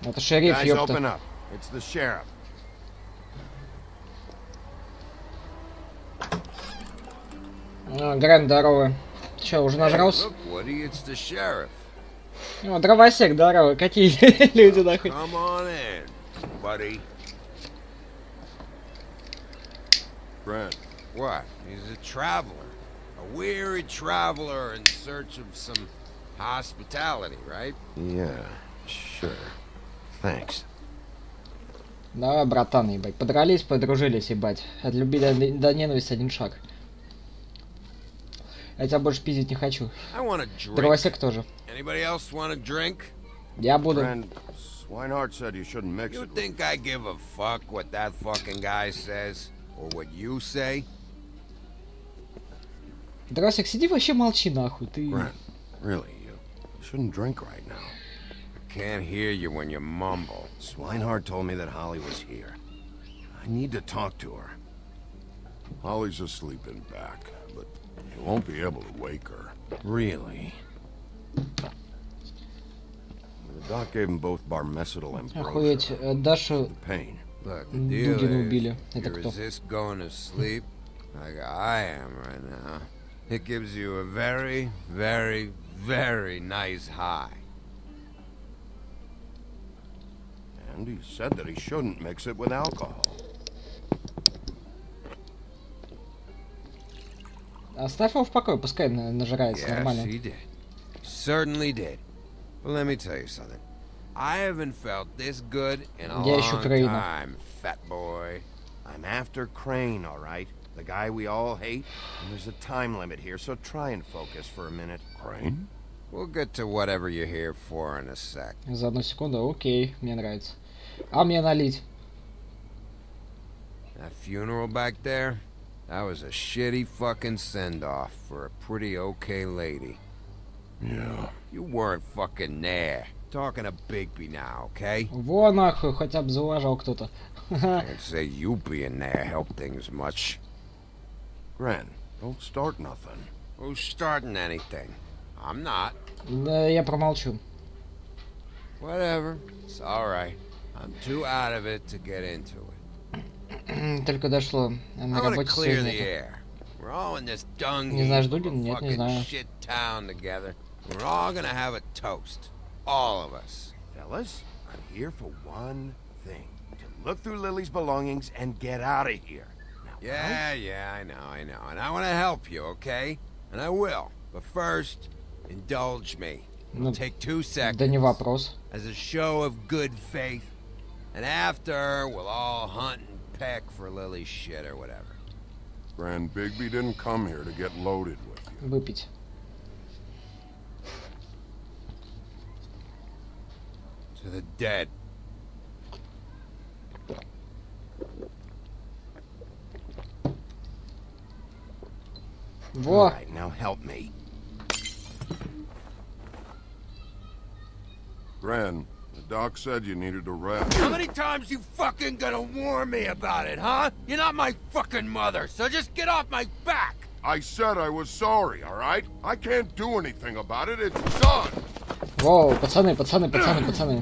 Это шериф, Guys, open ёпта. up. It's the sheriff. Грэнд, здорово. Чё, уже нажрался? Look, Woody, it's the sheriff. О, дровосек, здорово. Какие люди нахуй. Come on in, buddy. Brent. What? He's a traveler. A weary traveler in search of some hospitality, right? Yeah, sure. Thanks. Давай, братан, ебать. Подрались, подружились, ебать. От любви до ненависти один шаг. Я тебя больше пиздить не хочу. I want a drink. Дровосек тоже. Anybody else want a drink? Я буду. Brent, Swinehart said you shouldn't mix You it. think I give a fuck what that fucking guy says? Or what you say? Дровосек, сиди вообще молчи, нахуй. Ты... Brent, really, you shouldn't drink right now. I can't hear you when you mumble. Swinehart told me that Holly was here. I need to talk to her. Holly's asleep in back, but you won't be able to wake her. Really? The doc gave him both barmecidal and Охуеть, Дашу pain. Look, the deal Дудина is, убили. you Это кто? resist going to sleep like I am right now. It gives you a very, very, very nice high. And he said that he shouldn't mix it with alcohol. Оставь его в покое, пускай нажирается, Yes, нормально. he did. Certainly did. But let me tell you something. I haven't felt this good in a Я ищу long Крейна. time, fat boy. I'm after Crane, all right? The guy we all hate. And there's a time limit here, so try and focus for a minute. Crane? We'll get to whatever you're here for in a sec. За одну секунду, окей, мне нравится. А мне налить? That funeral back there, that was a shitty fucking send-off for a pretty okay lady. Yeah. You weren't fucking there. Talking to Bigby now, okay? Во нахуй, хотя бы зауважал кто-то. Can't say you being there helped things much. Gren, don't start nothing. Who's starting anything? I'm not. Да, я промолчу. Whatever. It's alright. I'm too out of it to get into it. Только дошло. I На want to работе clear сегодня the нет. air. We're all in this dung Не heap знаешь of a Дудина? Нет, не fucking знаю. shit town together. We're all gonna have a toast. All of us. Fellas, I'm here for one thing. To look through Lily's belongings and get out of here. Now, Yeah, I know. And I want to help you, okay? And I will. But first, indulge me. Ну, It'll take 2 seconds. да не вопрос. As a show of good faith. And after, we'll all hunt and peck for Lily's shit or whatever. Grand Bigby didn't come here to get loaded with you. Выпить. To the dead. Во! All right, now help me. Gran, the doc said you needed a rest. How many times you fucking gonna warn me about it, huh? You're not my fucking mother, so just get off my back! I said I was sorry, all right? I can't do anything about it. It's done. Воу, пацаны.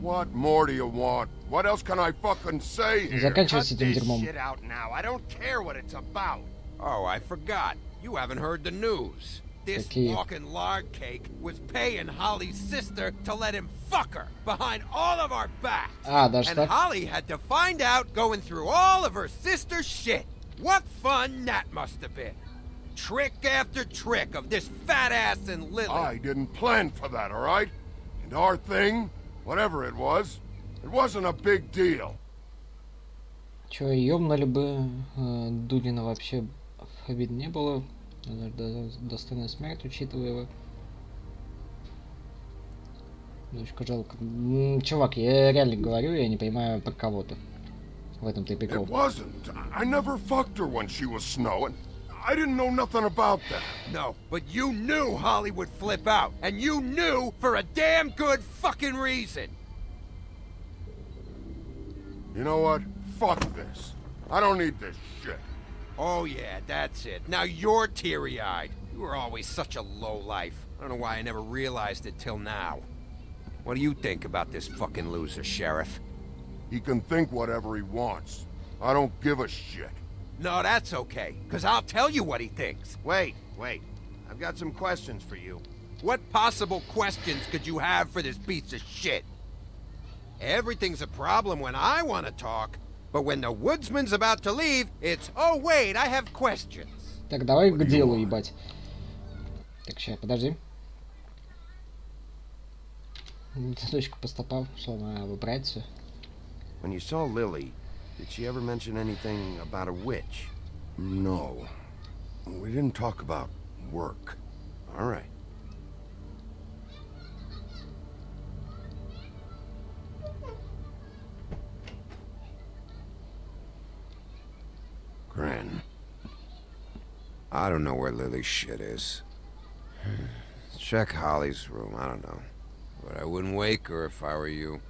What more do you want? What else can I fucking say here? Заканчивай с Cut этим this дерьмом. shit out now. I don't care what it's about. Oh, I forgot. You haven't heard the news. This Какие? walking lard cake was paying Holly's sister to let him fuck her behind all of our backs. А, даже And так? Holly had to find out going through all of her sister's shit. What fun that must have been. Trick after trick of this fat ass and Lily. I didn't plan for that, all right? And our thing, whatever it wasn't a big deal. Чё, ёбнули бы Дудина вообще обид не было. Достойная смерть, учитывая его. Дочка жалко. Чувак, я реально говорю, я не понимаю, про кого ты. В этом-то и прикол. It wasn't. I never fucked her when she was snowing. I didn't know nothing about that. No, but you knew Holly would flip out. And you knew for a damn good fucking reason. You know what? Fuck this. I don't need this shit. Oh yeah, that's it. Now you're teary-eyed. You were always such a lowlife. I don't know why I never realized it till now. What do you think about this fucking loser, Sheriff? He can think whatever he wants. I don't give a shit. No, that's okay, because I'll tell you what he thinks. Wait. I've got some questions for you. What possible questions could you have for this piece of shit? Everything's a problem when I want to talk, but when the woodsman's about to leave, it's, oh wait, I have questions. Так, давай к делу, ебать. Так, сейчас, подожди. Точку поступал, что надо выбрать все. When you saw Lily, did she ever mention anything about a witch? No. We didn't talk about work. All right. Gran. I don't know where Lily's shit is. Check Holly's room, I don't know. But I wouldn't wake her if I were you.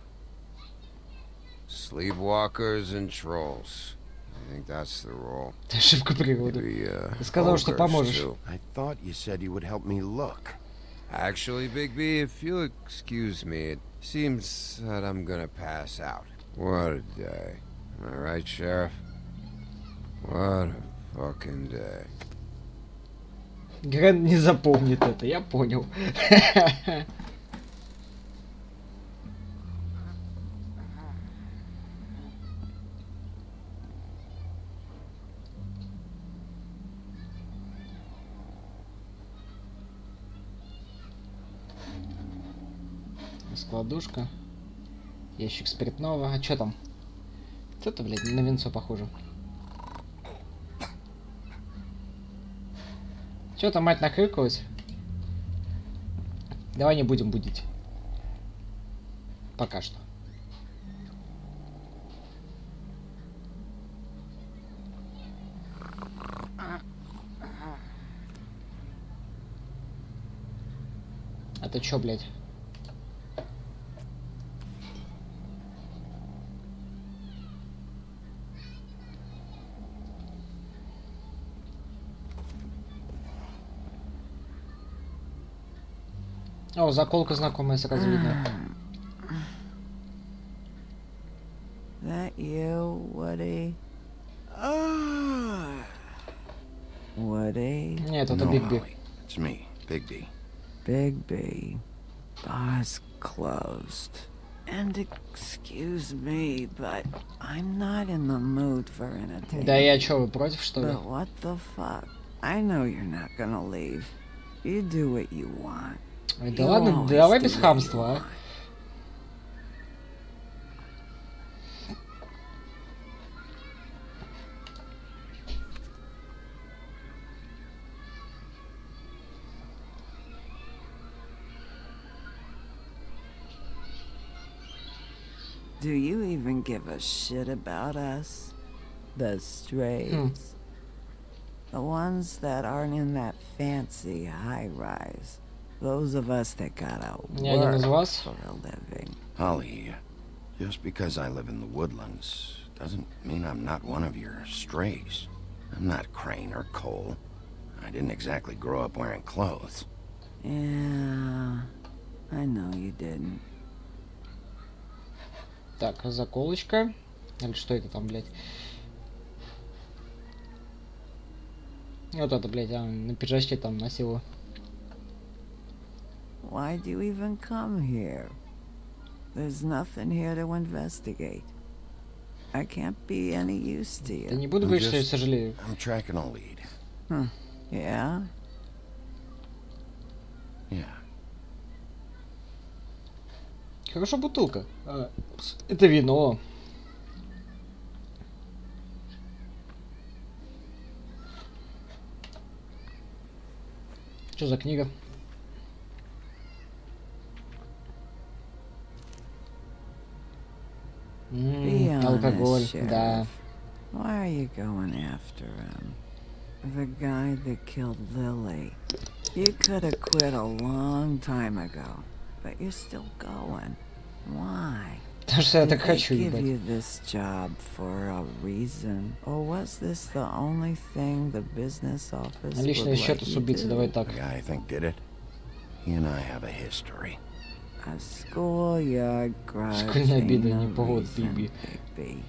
Sleepwalkers and trolls. I think that's the role. Ошибка привода. Ты сказал, что поможешь. I thought you said you would help me look. Actually, Bigby, if you'll excuse me, it seems that I'm gonna pass out. What a day. Am I right, Sheriff? What a fucking day. Грен не запомнит это, я понял. Складушка. Ящик спиртного. А чё там? Что-то, блядь, на винцо похоже. Чё там мать нахрюкалась? Давай не будем будить. Пока что. А ты чё, блядь? О, заколка знакомая, сразу видно. That you, Woody? Woody? Нет, это No, Бигби. Holly. It's me, Bigby. Bigby. Bar's closed. And excuse me, but I'm not in the mood for entertainment. Да я чё, вы против, что ли? But what the fuck? I know you're not gonna leave. You do what you want. Ой, да ладно, давай без хамства, а. Do you even give a shit about us? The strays? The ones that aren't in that fancy high-rise. Those of us that gotta work for a living. Holly, just because I live in the woodlands doesn't mean I'm not one of your strays. I'm not Crane or Cole. I didn't exactly grow up wearing clothes. Yeah, I know you didn't. Так, заколочка. Или что это там, блядь? Вот это, блядь, на пиджачке там носила. Why do you even come here? There's nothing here to investigate. I can't be any use to you. Да не буду говорить, что я сожалею. I'm tracking a lead. Yeah? Yeah. Хорошо, бутылка. Это вино. Что за книга? Алкоголь, да. Why are you going after him? The guy that killed Lily. You could have quit a long time ago, but you're still going. Why? Потому что я Did так they хочу, give ебать. you this job for a reason, or was this the only thing the business office would Личные let счеты с you убийцей, do? давай так. The guy I think did it. He and I have a history. A schoolyard grudge Школьные обиды, ain't не a повод, reason, Биби. Bigby.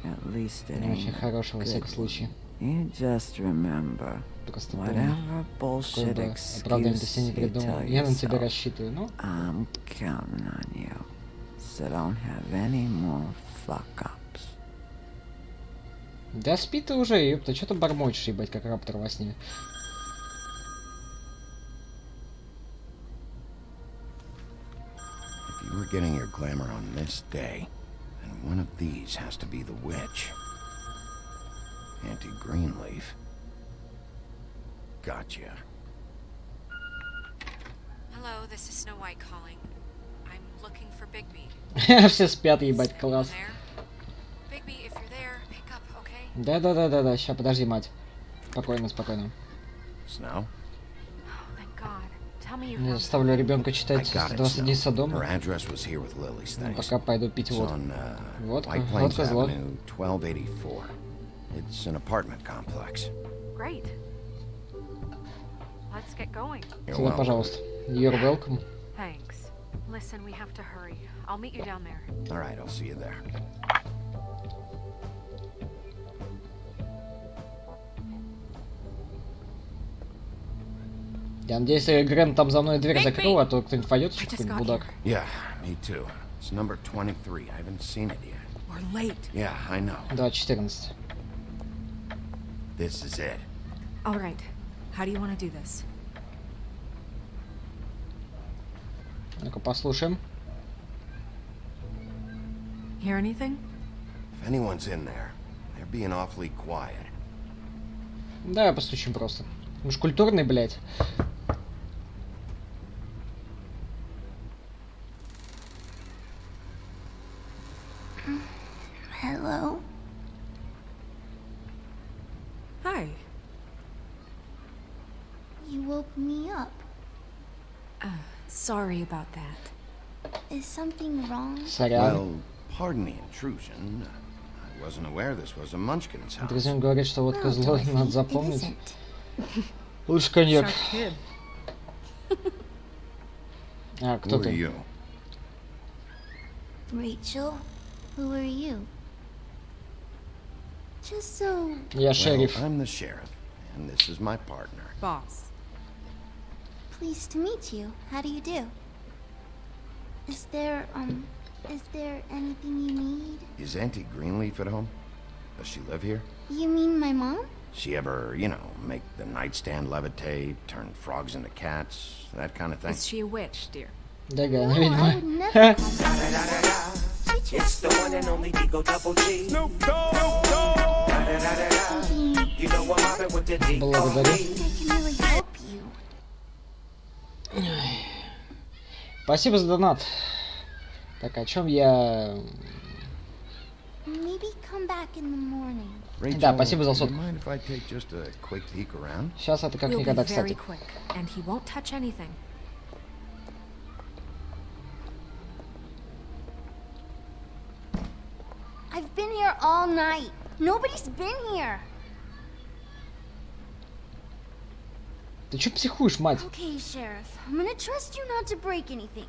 At least it Очень ain't a хороший, во good всяком one. случае. You just remember, Просто помни. whatever Какое bullshit бы оправдание ты себе не excuse you придумал. tell Я на тебя yourself, рассчитываю, ну? I'm counting on you. So don't have any more fuck-ups. Да спи ты уже, ёпта, что ты бормочешь, ебать, как раптор во сне. If you were getting your glamour on this day, then one of these has to be the witch. Auntie Greenleaf. Gotcha. Hello, this is Snow White calling. I'm looking for Bigby. Все спят, ебать, класс. Bigby, if you're there, pick up, okay? Да, ща, подожди, мать. Спокойно, спокойно. Snow? Thank God. Tell me you Я found заставлю ребенка I читать got it, 20 дней Snow. Her Содома. address was here with Lily's Ну, things. пока пойду пить It's водку. on Водка, White Plains водка зло. Avenue, 1284. It's an apartment complex. Great. Let's get going. You're Сюда, welcome. пожалуйста. You're welcome. Thanks. Listen, we have to hurry. I'll meet you down there. All right, I'll see you there. Я надеюсь, Грэм там за мной дверь закрыл, а то кто-нибудь войдет, какой-нибудь будак. Yeah, me too. It's number 23. I haven't seen it yet. We're late. Yeah, I know. 2:14. This is it. All right. How do you want to do this? Ну-ка, послушаем. Hear anything? If anyone's in there, they're being awfully quiet. Да, постучим просто. Уж культурный, блядь. Hello? Hi. You woke me up. Sorry about that. Is something wrong? Well, pardon the intrusion. I wasn't aware this was a Munchkin's house. Друзьям говорит, что водка зло, Dorothy, надо it запомнить. isn't. Лучше коньяк. Sharp kid. А, кто Who are ты? you? Rachel, who are you? Just so... Я шериф. Well, I'm the sheriff, and this is my partner. Boss. Pleased to meet you. How do you do? Is there anything you need? Is Auntie Greenleaf at home? Does she live here? You mean my mom? She ever, you know, make the nightstand levitate, turn frogs into cats, that kind of thing? Is she a witch, dear? Да, No, не I видно. would never call It's the one and only Digo Double G. Snoop Dogg. You know I'm mobbing with the Благодарю. I can really help you. Спасибо за донат. Так, о чем я... Maybe come back in the morning. Rachel, Да, спасибо за do you сотку. mind if I take just a quick peek around? Сейчас это как We'll be никогда, very кстати. quick, and he won't touch anything. I've been here all night. Nobody's been here. Ты чё психуешь, мать? Okay, Sheriff. I'm gonna trust you not to break anything.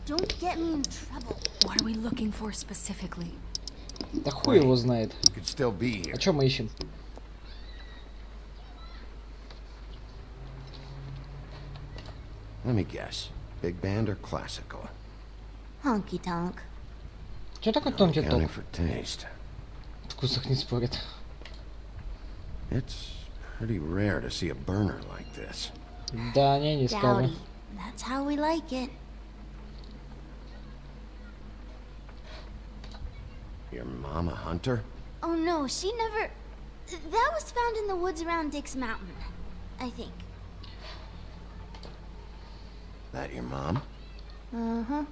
Don't get me in trouble. What are we looking for specifically? Да хуй его знает. You could still be here. А чё мы ищем? Let me guess. Big band or classical? Honky tonk. Чё такой No тонкий accounting ток? for taste. В вкусах не спорят. It's pretty rare to see a burner like this. Да, не скажу. Dowdy. That's how we like it. Your mom a hunter? Oh no, she never... That was found in the woods around Dick's Mountain, I think. That your mom? Uh-huh.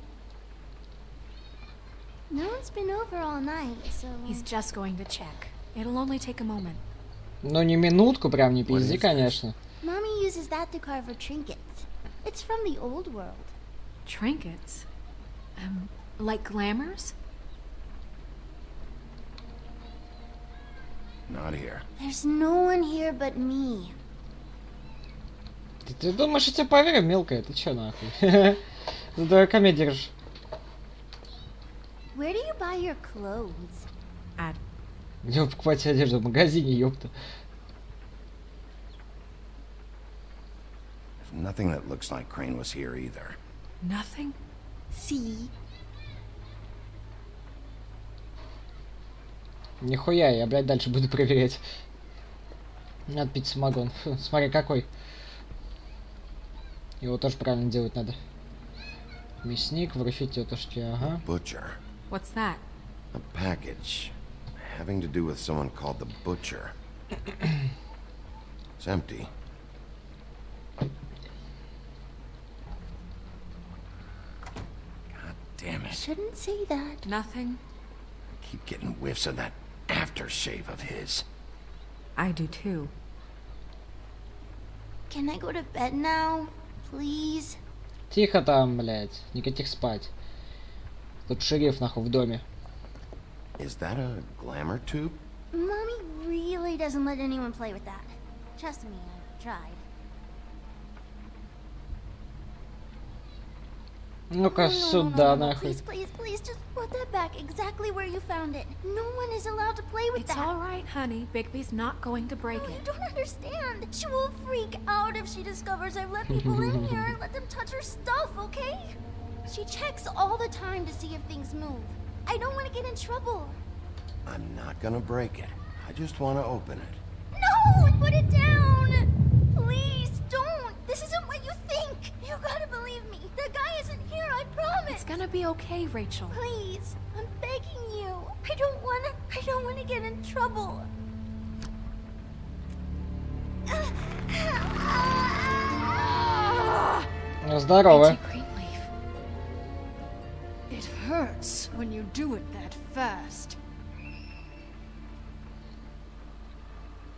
No one's been over all night, so... He's just going to check. It'll only take a moment. Ну не минутку, прям не What пизди, is this? конечно. Mommy uses that to carve her trinkets. It's from the old world. Trinkets? Like glamours? Not here. There's no one here but me. Ты думаешь, я тебе поверю, мелкая? Ты чё нахуй? За дураками держишь. Where do you buy your clothes? Где вы покупаете одежду? В магазине, ёпта. Nothing that looks like Crane was here either. Nothing? See? Нихуя, я, блядь, дальше буду проверять. Надо пить самогон. Фу, смотри, какой. Его тоже правильно делать надо. Мясник, вручить тетушке, ага. Butcher. What's that? A package. Having to do with someone called the Butcher. It's empty. God damn it. Shouldn't say that. Nothing? Keep getting whiffs of that aftershave of his. I do too. Can I go to bed now? Please? Тихо там, блядь. Никаких спать. Тут шериф, нахуй, в доме. Is that a glamour tube? Mommy really doesn't let anyone play with that. Trust me, I've tried. Ну-ка, сюда, нахуй. Please, just put that back exactly where you found it. No one is allowed to play with It's that. alright, honey. Bigby's not going to break You it. don't understand. She will freak out if she discovers I've let people in here and let them touch her stuff, okay? She checks all the time to see if things move. I don't want to get in trouble. I'm not gonna break it. I just want to open it. No! Put it down! Please, don't! This isn't what you think! You gotta believe me. The guy isn't here, I promise! It's gonna be okay, Rachel. Please, I'm begging you. I don't wanna get in trouble. Здорово. It hurts when you do it that fast.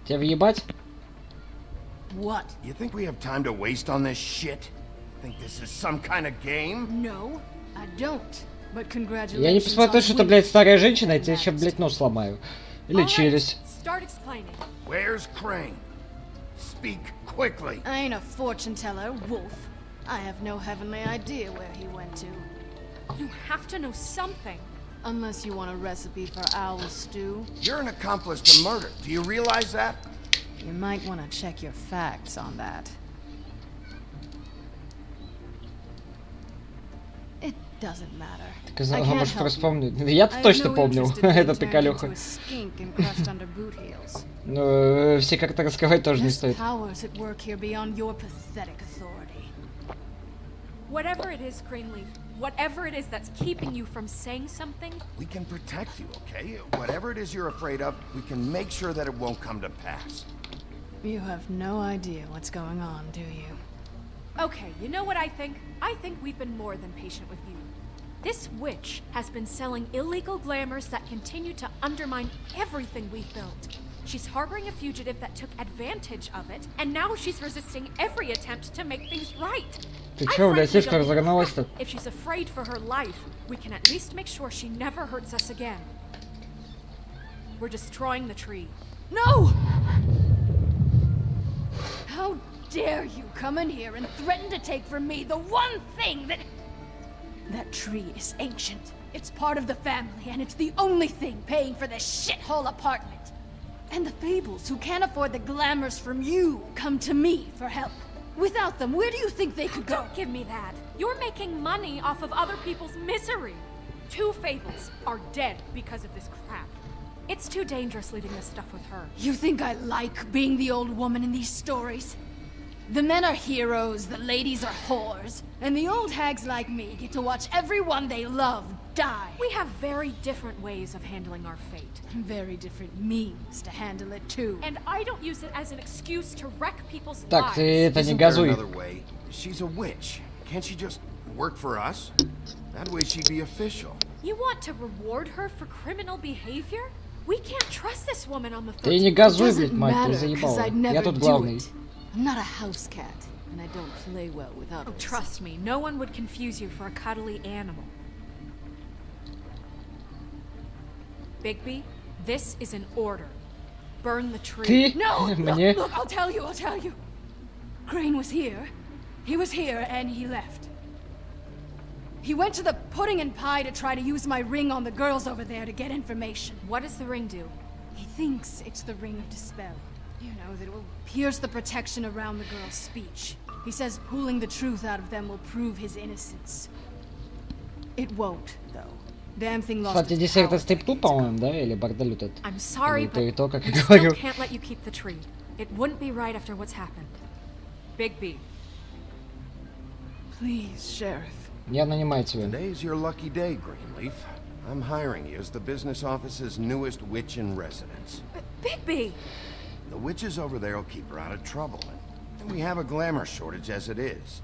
Тебя въебать? What? You think we have time to waste on this shit? Think this is some kind of game? No, I don't. But congratulations. Я не посмотрю, что ты, блядь, старая женщина, я тебе сейчас, блядь, нос сломаю. Или челюсть. Start explaining. Where's Crane? Speak quickly. I ain't a fortune teller, Wolf. I have no heavenly idea where he went to. You have to know something. Unless you want a recipe for owl stew. You're an accomplice to murder. Do you realize that? You might want to check your facts on that. It doesn't matter. Сказала, может, вспомнить. Я-то точно помнил этот приколюха. Но все как-то рассказать тоже не стоит. Whatever it is, Greenleaf, whatever it is that's keeping you from saying something, we can protect you, okay? Whatever it is you're afraid of, we can make sure that it won't come to pass. You have no idea what's going on, do you? Okay, you know what I think? I think we've been more than patient with you. This witch has been selling illegal glamours that continue to undermine everything we've built. She's harboring a fugitive that took advantage of it, and now she's resisting every attempt to make things right. Ты чё, блядь, слишком разогналась-то? If she's afraid for her life, we can at least make sure she never hurts us again. We're destroying the tree. No! How dare you come in here and threaten to take from me the one thing that... That tree is ancient. It's part of the family, and it's the only thing paying for this shithole apartment. And the Fables, who can't afford the glamours from you, come to me for help. Without them, where do you think they could go? Don't give me that. You're making money off of other people's misery. 2 Fables are dead because of this crap. It's too dangerous leaving this stuff with her. You think I like being the old woman in these stories? The men are heroes, the ladies are whores, and the old hags like me get to watch everyone they love die. We have very different ways of handling our fate. Very different means to handle it too. And I don't use it as an excuse to wreck people's Так, lives. ты это не Isn't there газуй. another way? She's a witch. Can't she just work for us? That way she'd be official. You want to reward her for criminal behavior? We can't trust this woman on the Ты не газуй, блядь, мать, ты заебала. Я тут главный. I'm not a house cat, and I don't play well with others. Oh, trust me, no one would confuse you for a cuddly animal. Bigby, this is an order. Burn the tree. Ты No! мне... Look, I'll tell you. Crane was here. He was here and he left. He went to the pudding and pie to try to use my ring on the girls over there to get information. What does the ring do? He thinks it's the ring of dispel. You know, that it will pierce the protection around the girl's speech. He says pulling the truth out of them will prove his innocence. It won't, though. Damn thing lost Кстати, its десерт power. это стрип-клуб, по-моему, да? Или бордель вот этот? I'm sorry, Или but то, как я we говорю. still can't let you keep the tree. It wouldn't be right after what's happened. Bigby. Please, Sheriff. Я нанимаю тебя. Today's your lucky day, Greenleaf. I'm hiring you as the business office's newest witch in residence. Bigby! The witches over there will keep her out of trouble, and we have a glamour shortage as it is.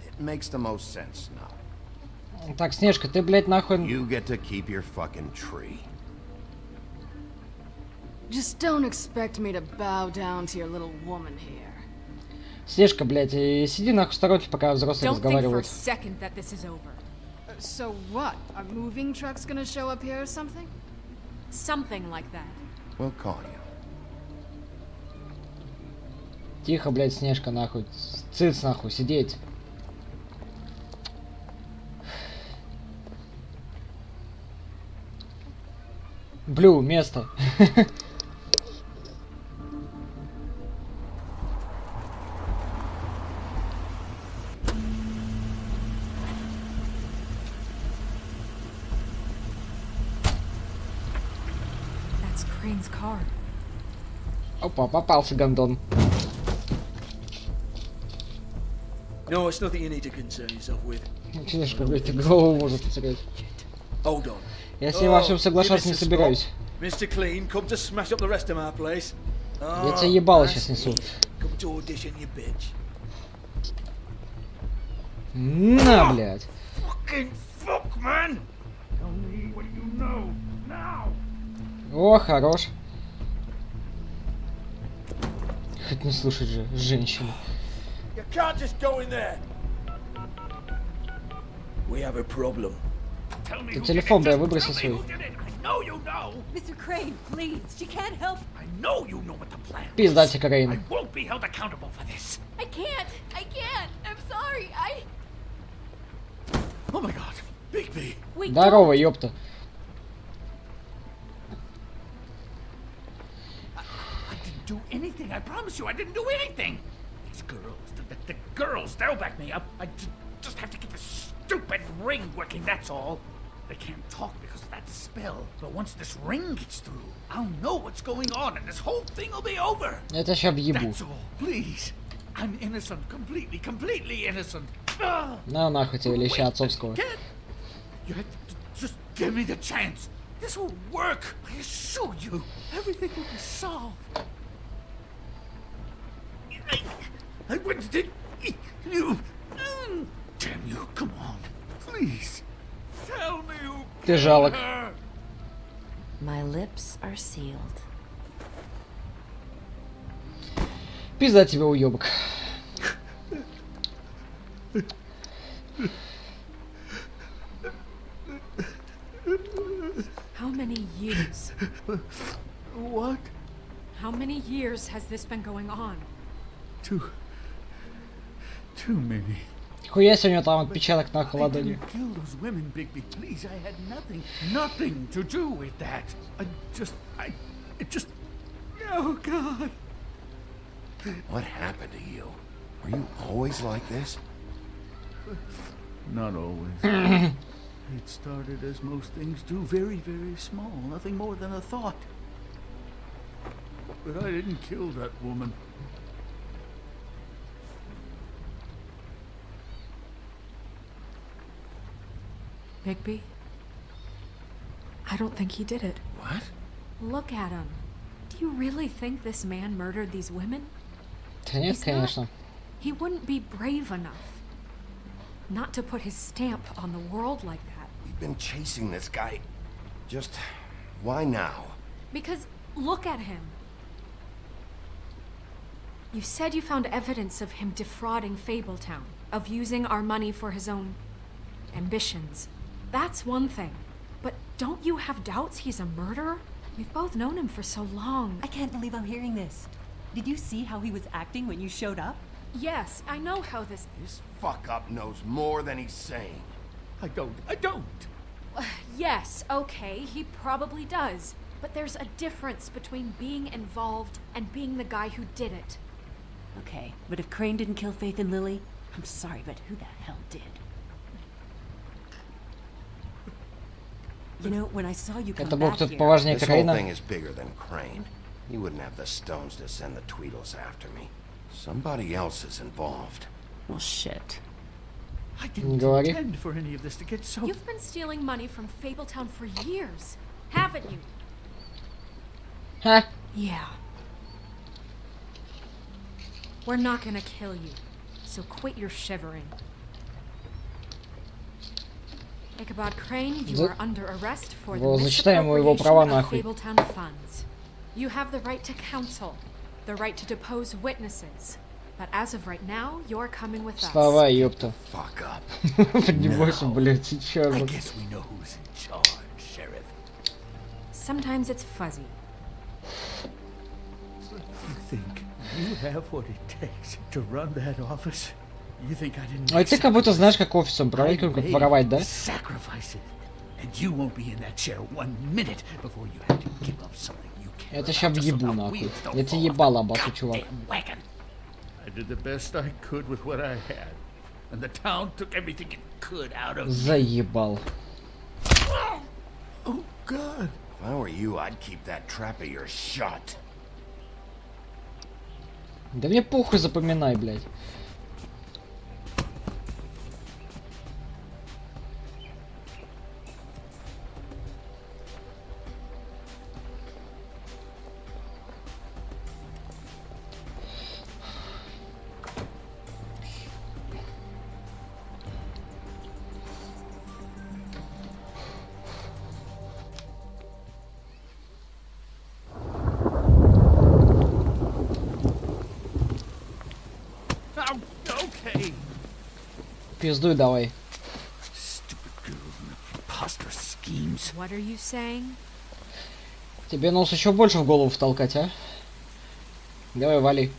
It makes the most sense now. Так, Снежка, ты, блядь, нахуй... You get to keep your fucking tree. Just don't expect me to bow down to your little woman here. Снежка, блядь, и сиди нахуй в сторонке, пока взрослые Don't think for a разговаривают. second that this is over. So what? Are moving trucks gonna show up here or something? Something like that. We'll call you. Тихо, блядь, Снежка, нахуй. Цыц, нахуй, сидеть. Блю, место. That's Crane's car. Опа, попался гондон. No, it's nothing you need to concern yourself with. Снежка, блядь, ты голову может потерять. Hold on. Я с ним во всем соглашаться не собираюсь. Mr. Clean, come to smash up the rest of my place. Я тебе ебало сейчас несу. Come to audition, you bitch. На, блядь. Fucking fuck, man! Tell me what you know now. О, хорош. Хоть не слушать же женщину. You can't just go in there. We have a problem. Ты телефон, бля, выброси свой. know you know. Mr. Crane, please. She can't help. I know you know what the plan is. Пиздате, Крейн. I won't be held accountable for this. I can't. I'm sorry. Oh my god. Bigby. Здорово, ёпта. I didn't do anything. I promise you, I didn't do anything. These girls, the girls, they'll back me up. I just have to get this stupid ring working, that's all. They can't talk because of that spell. But once this ring gets through, I'll know what's going on and this whole thing will be over. Я тебя ща въебу. That's all. Please. I'm innocent. Completely innocent. На нахуй тебе леща отцовского. You have to just give me the chance. This will work. I assure you. Everything will be solved. I wouldn't did you. Damn you. Come on. Please. Tell me who Ты жалок. My lips are sealed. Пизда тебе, уёбок. How many years? What? How many years has this been going on? Too many. Хуя сегодня там отпечаток на I холодильник. didn't kill those women, Bigby. Please, I had nothing to do with that. It just. Oh God. What happened to you? Were you always like this? Not always. It started as most things do, very, very small, nothing more than a thought. But I didn't kill that woman. Bigby? I don't think he did it. What? Look at him. Do you really think this man murdered these women? Да нет, He's конечно. not. He wouldn't be brave enough. Not to put his stamp on the world like that. We've been chasing this guy. Just why now? Because look at him. You said you found evidence of him defrauding Fabletown, of using our money for his own ambitions. That's one thing. But Don't you have doubts he's a murderer? We've both known him for so long. I can't believe I'm hearing this. Did you see how he was acting when you showed up? Yes, I know how this... This fuck-up knows more than he's saying. I don't. Yes, okay, he probably does. But there's a difference between being involved and being the guy who did it. Okay, but if Crane didn't kill Faith and Lily, I'm sorry, but who the hell did? You know, when I saw you come Это был back кто-то here... поважнее This whole Крейна. thing is bigger than Crane. He wouldn't have the stones to send the Tweedles after me. Somebody else is involved. Well, shit. I didn't Говори. intend for any of this to get so... You've been stealing money from Fabletown for years, haven't you? Ха. Yeah. We're not gonna kill you, so quit your shivering. Ichabod Crane, you are under arrest for the Зачитаем его права misappropriation of нахуй. Fabletown funds. You have the right to counsel, the right to depose witnesses. But as of right now, you're coming with us. Вставай, ёпта. Fuck up. Поднимайся, блядь, ещё I раз. guess we know who's in charge, Sheriff. Sometimes it's fuzzy. You think you have what it takes to run that office? You think I didn't... А ты как будто знаешь, как офисом править, как воровать, да? Sacrifice it. And you won't be in that chair 1 minute before you have to give up something you care Это about ща just so въебу the нахуй. wheels don't Я тебе fall ебало off обосу, the чувак. goddamn wagon. I did the best I could with what I had. And the town took everything it could out of me. Заебал. Oh, God. If I were you, I'd keep that trap of yours shut. Да мне похуй, запоминай, блядь. Okay. Пиздуй давай. Stupid girls and their preposterous schemes. What are you saying? Тебе нос еще больше в голову втолкать, а? Давай, вали.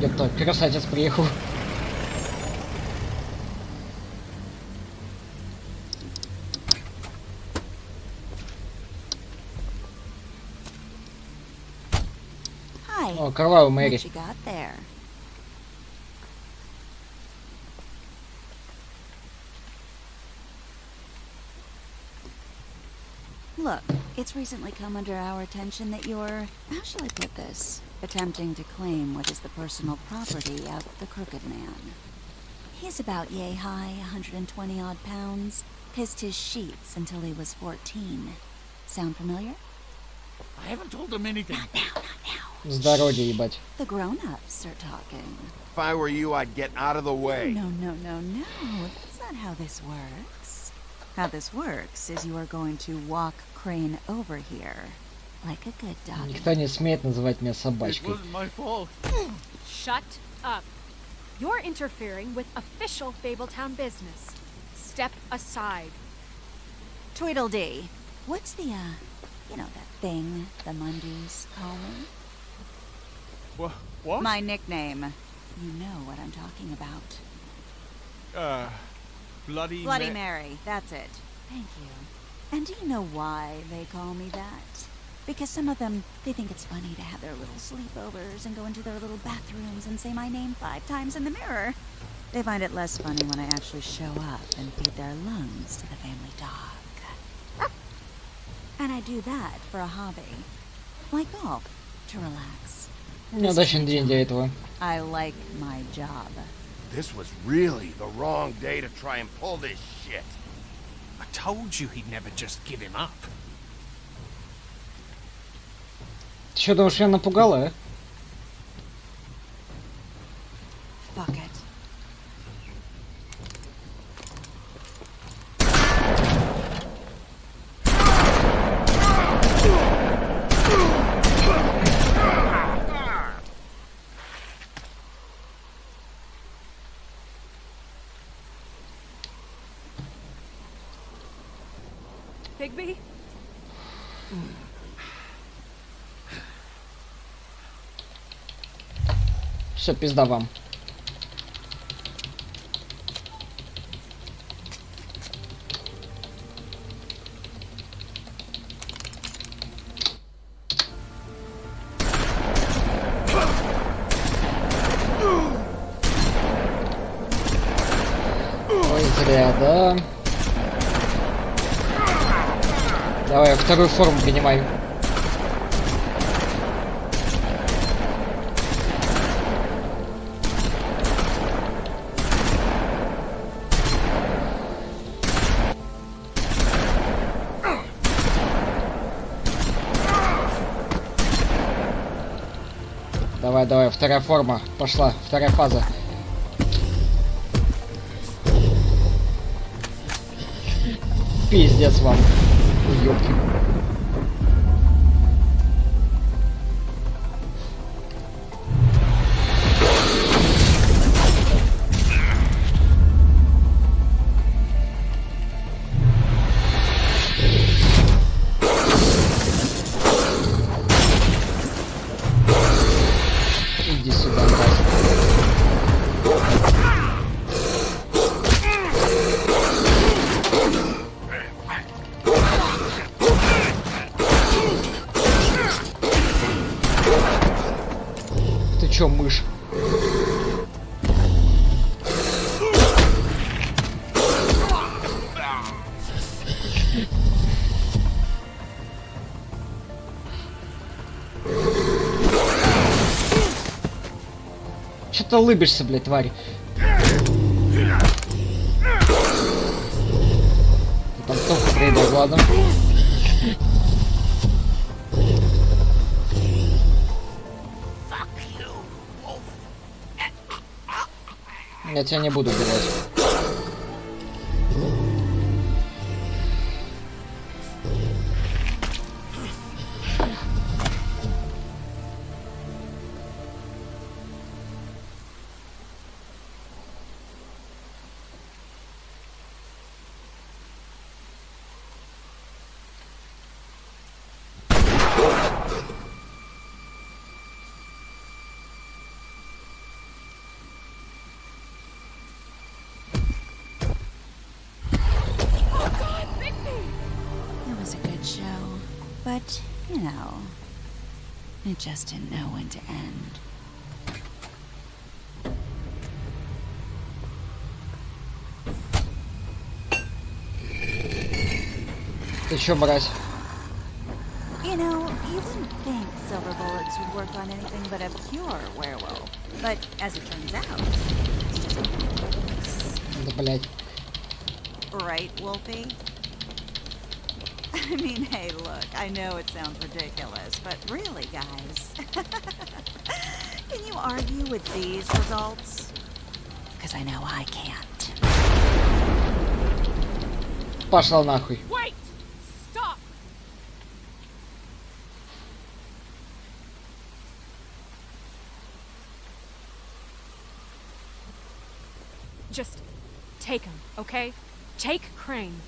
Ёпта, красавец приехал. Hi. О, кровавый Мэри. What you got there? Look, it's recently come under our attention that you're, how shall I put this, attempting to claim what is the personal property of the Crooked Man. He's about yay high, 120 odd pounds, pissed his sheets until he was 14. Sound familiar? I haven't told him anything. Not now. Здоровье, ебать. The grown-ups are talking. If I were you, I'd get out of the way. No. That's not how this works. How this works is you are going to walk Crane over here. Like a good dog. Никто не смеет называть меня It собачкой. wasn't my fault. Shut up. You're interfering with official Fabletown business. Step aside. Tweedledee. What's the, you know, that thing the Mundies call me? What? My nickname. You know what I'm talking about. Bloody Mary, that's it. Thank you. And do you know why they call me that? Because some of them, they think it's funny to have their little sleepovers and go into their little bathrooms and say my name 5 times in the mirror. They find it less funny when I actually show up and feed their lungs to the family dog. And I do that for a hobby. Like golf, to relax. Неудачный день для этого. I like my job. This was really the wrong day to try and pull this shit. I told you he'd never just give him up. Ты что, думаешь, меня напугала, а? Fuck it. Bigby? Все, пизда вам. Ой, зря, да? Давай, вторую форму принимай. Давай, давай, вторая форма. Пошла, вторая фаза. Пиздец вам. Ёпки. Иди сюда, мразь. Ты чё, мышь? Чё ты улыбишься, блядь, тварь? Там кто придет, ладно? Я тебя не буду убивать. It was a good show, but, you know, it just didn't know when to end. Ты чё, мразь? You know, you wouldn't think silver bullets would work on anything but a pure werewolf. But as it turns out, it's just Да, блядь. right, Wolfie? I mean, hey, look, I know it sounds ridiculous, but really, guys, can you argue with these results? Because I know I can't. Пошла нахуй. Wait! Stop! Just take him, okay? Take Crane.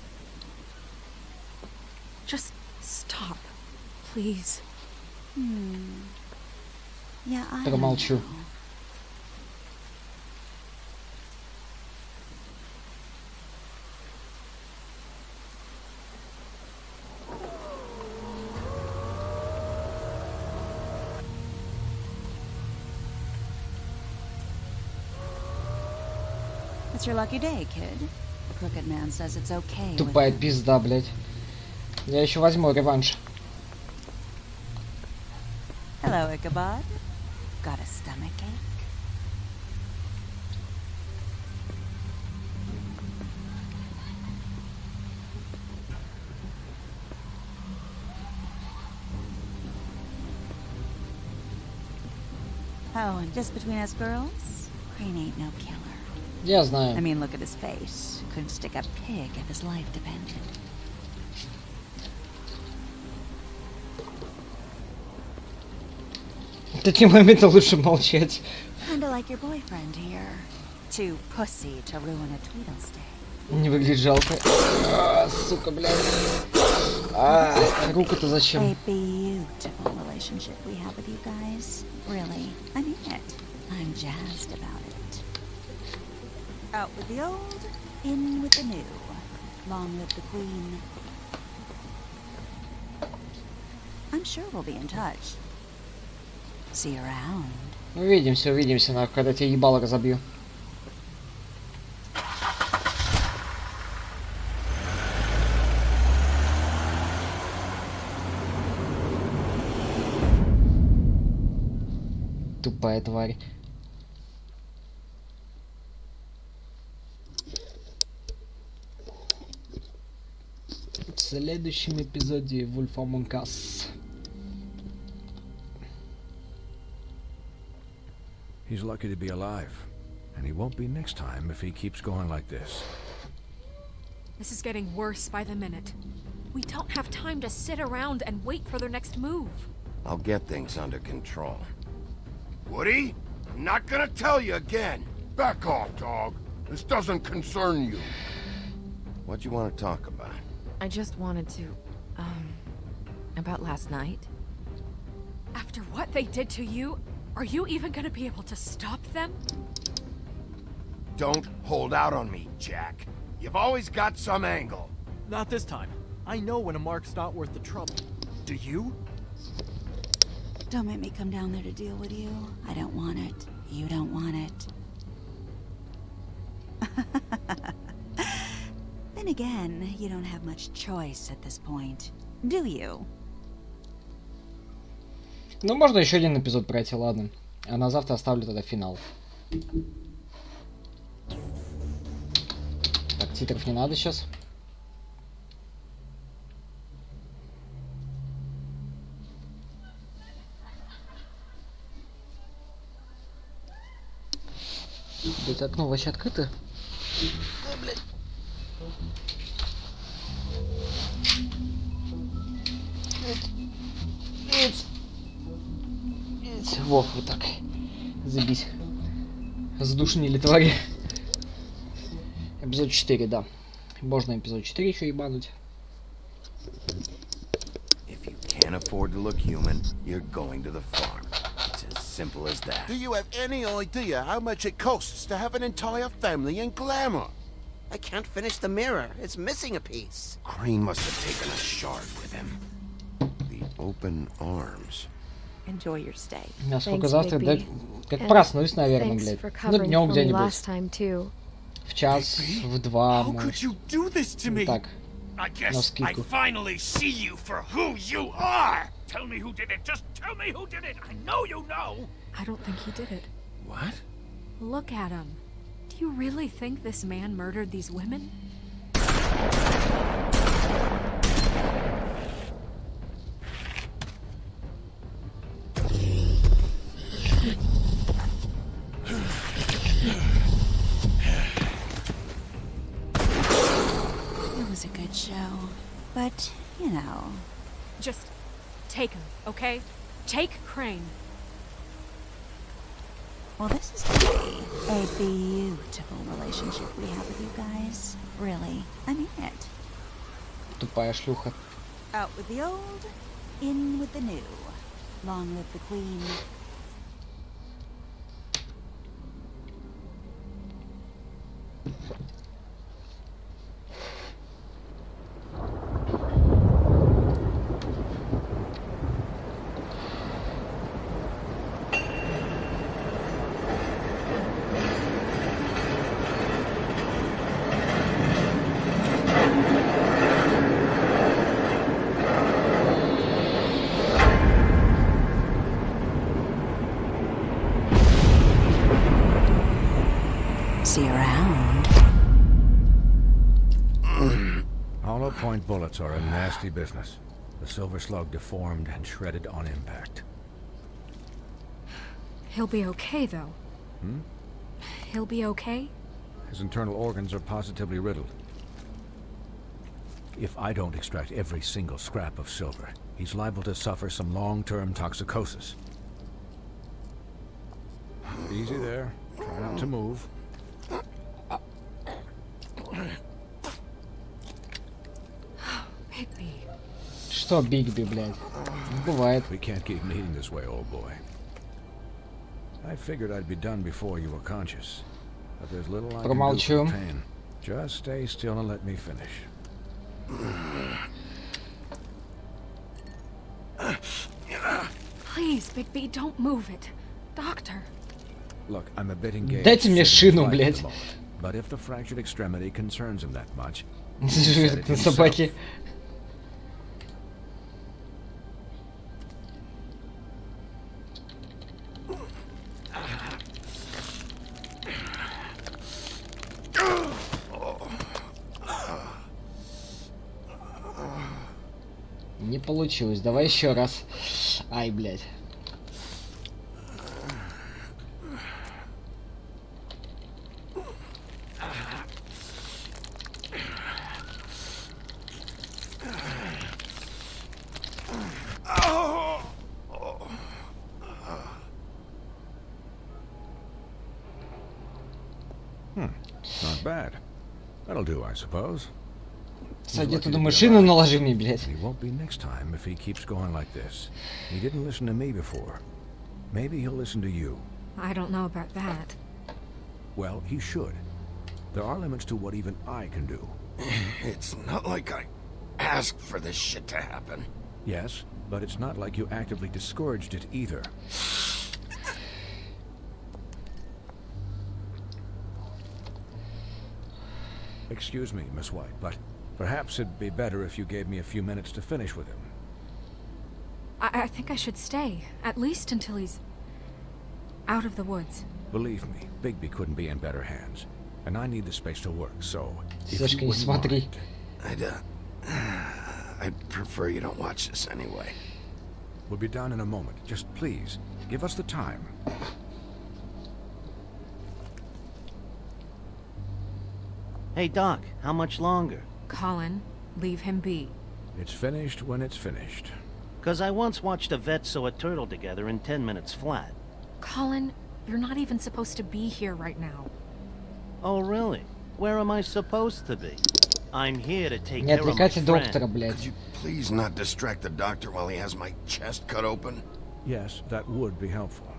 Just stop, please. Yeah, I Промолчу. It's your lucky day, kid. The Crooked Man says it's okay with Тупая him. пизда, блядь. Я еще возьму реванш. Hello, Ichabod. Got a stomachache? Oh, and just between us girls, Crane ain't no killer. Я знаю. I mean, look at his face. Couldn't stick a pig if his life depended. В такие моменты лучше молчать. Kinda like your boyfriend here. Too pussy to ruin a Tweedle stay. Не выглядит жалко. Сука, блядь. Руку-то зачем? A beautiful relationship we have with you guys. Really, I mean it. I'm jazzed about it. Out with the old, in with the new. Long live the queen. I'm sure we'll be in touch. See you around. Увидимся, нахуй, когда тебе ебало разобью. Тупая тварь. В следующем эпизоде Wolf Among Us. He's lucky to be alive, and he won't be next time if he keeps going like this. This is getting worse by the minute. We don't have time to sit around and wait for their next move. I'll get things under control. Woody, I'm not gonna tell you again. Back off, dog. This doesn't concern you. What do you want to talk about? I just wanted to, about last night. After what they did to you, are you even gonna be able to stop them? Don't hold out on me, Jack. You've always got some angle. Not this time. I know when a mark's not worth the trouble. Do you? Don't make me come down there to deal with you. I don't want it. You don't want it. Then again, you don't have much choice at this point, do you? Ну, можно еще один эпизод пройти, ладно. А на завтра оставлю тогда финал. Так, титров не надо сейчас. Блять, окно вообще открыто? Ой, блядь. Во, вот так. Забись. Сдушнили твари. Эпизод 4, да. Можно эпизод 4 еще ебануть. If you can't afford to look human, you're going to the farm. It's as simple as that. Do you have any idea how much it costs to have an entire family in glamour? I can't finish the mirror. It's missing a piece. Crane must have taken a shard with him. The open arms. Enjoy your stay. Насколько завтра, да, как проснусь, наверное, блядь. Ну, днем где-нибудь. В час, в два, может. Ну, так, на скидку. Finally see you for who you are. Tell me who did it. Just tell me who did it. I know you know. I don't think he did it. What? Look at him. Do you really think this man murdered these women? It was a good show, but, you know. Just take him, okay? Take Crane. Well, this is gonna be a beautiful relationship we have with you guys. Really, I mean it. Тупая шлюха. Out with the old, in with the new. Long live the queen. See you around. Hollow point bullets are a nasty business. The silver slug deformed and shredded on impact. He'll be okay, though. Hmm? He'll be okay? His internal organs are positively riddled. If I don't extract every single scrap of silver, he's liable to suffer some long-term toxicosis. Easy there. Try not to move. Bigby. Что Бигби, блядь? Бывает. We can't keep meeting this way, old boy. I figured I'd be done before you were conscious. But there's little I can do Промолчу. for the pain. Just stay still and let me finish. Please, Bigby, don't move it. Doctor. Look, I'm a bit engaged. Дайте мне шину, at the блядь. moment, But if the fractured extremity concerns him that much, Жирные собаки. Не получилось. Давай еще раз. Ай, блядь. Not bad. That'll do, I suppose. Сади туда машину наложи мне, блядь. He won't be next time if he keeps going like this. He didn't listen to me before. Maybe he'll listen to you. I don't know about that. Well, he should. There are limits to what even I can do. It's not like I asked for this shit to happen. Yes, but it's not like you actively discouraged it either. Excuse me, Miss White, but perhaps it'd be better if you gave me a few minutes to finish with him. I think I should stay, at least until he's out of the woods. Believe me, Bigby couldn't be in better hands, and I need the space to work, so if Сашка, you не wouldn't смотри. mind, I'd prefer you don't watch this anyway. we'll be done in a moment. Just please, give us the time. Hey, Doc, how much longer? Colin, leave him be. It's finished when it's finished. 'Cause I once watched a vet sew a turtle together in 10 minutes flat. Colin, you're not even supposed to be here right now. Oh, really? Where am I supposed to be? I'm here to take Не care of my отвлекайте доктора, friend. блядь. Could you please not distract the doctor while he has my chest cut open? Yes, that would be helpful.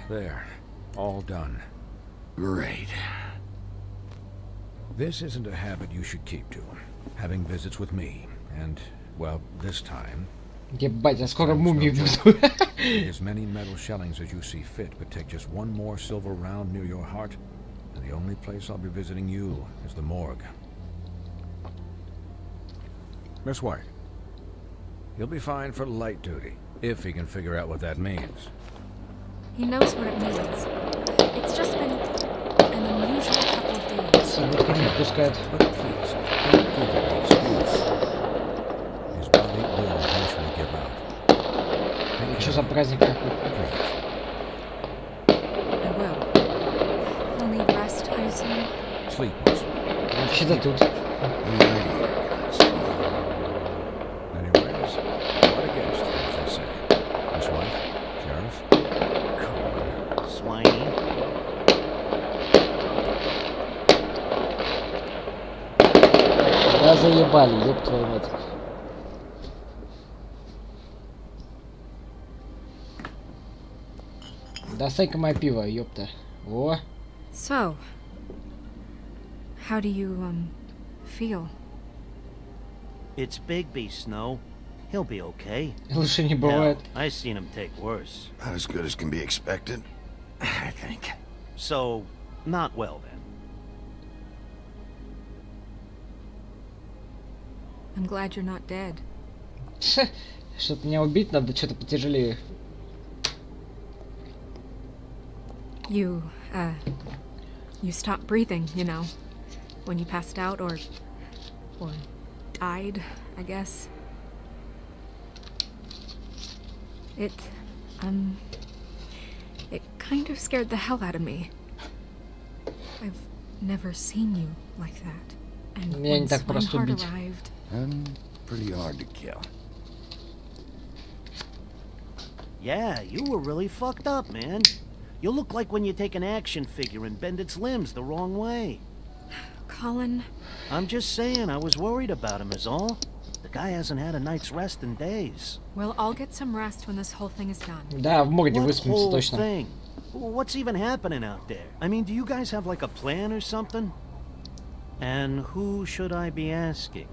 There. All done. Great. This isn't a habit you should keep to. Having visits with me. And, well, this time... Ебать, я скоро time's мумию no буду. joke. Take as many metal shellings as you see fit, but take just one more silver round near your heart, and the only place I'll be visiting you is the morgue. Miss White. He'll be fine for light duty, if he can figure out what that means. He knows what it means. It's just been an unusual couple of days. Садитка не отпускает. But please, don't give him the excuse. His body will eventually give out. Take Что care за of him, праздник такой? please. I will. He'll need rest, I assume. Sleep, Marshal. Вообще-то тут. Anyways, what against, as they say. Miss White, Sheriff, Colin. Swiney. Да заебали, ёб твою мать. Достань-ка мое пиво, ёпта. О, So, how do you, feel? It's Bigby, Snow. He'll be okay. лучше не Hell, бывает. I seen him take worse. About as good as can be expected, I think. So, not well then. I'm glad you're not dead. Что-то меня убить надо, что-то потяжелее. You stopped breathing, you know, when you passed out or died, I guess. It kind of scared the hell out of me. I've never seen you like that. And Меня не when так просто Swinehart убить. arrived, And pretty hard to kill. Yeah, you were really fucked up, man. You look like when you take an action figure and bend its limbs the wrong way. Colin... I'm just saying, I was worried about him is all. The guy hasn't had a night's rest in days. We'll all get some rest when this whole thing is done. Да, в морде What выспимся whole точно. thing? What's even happening out there? I mean, do you guys have like a plan or something? And who should I be asking?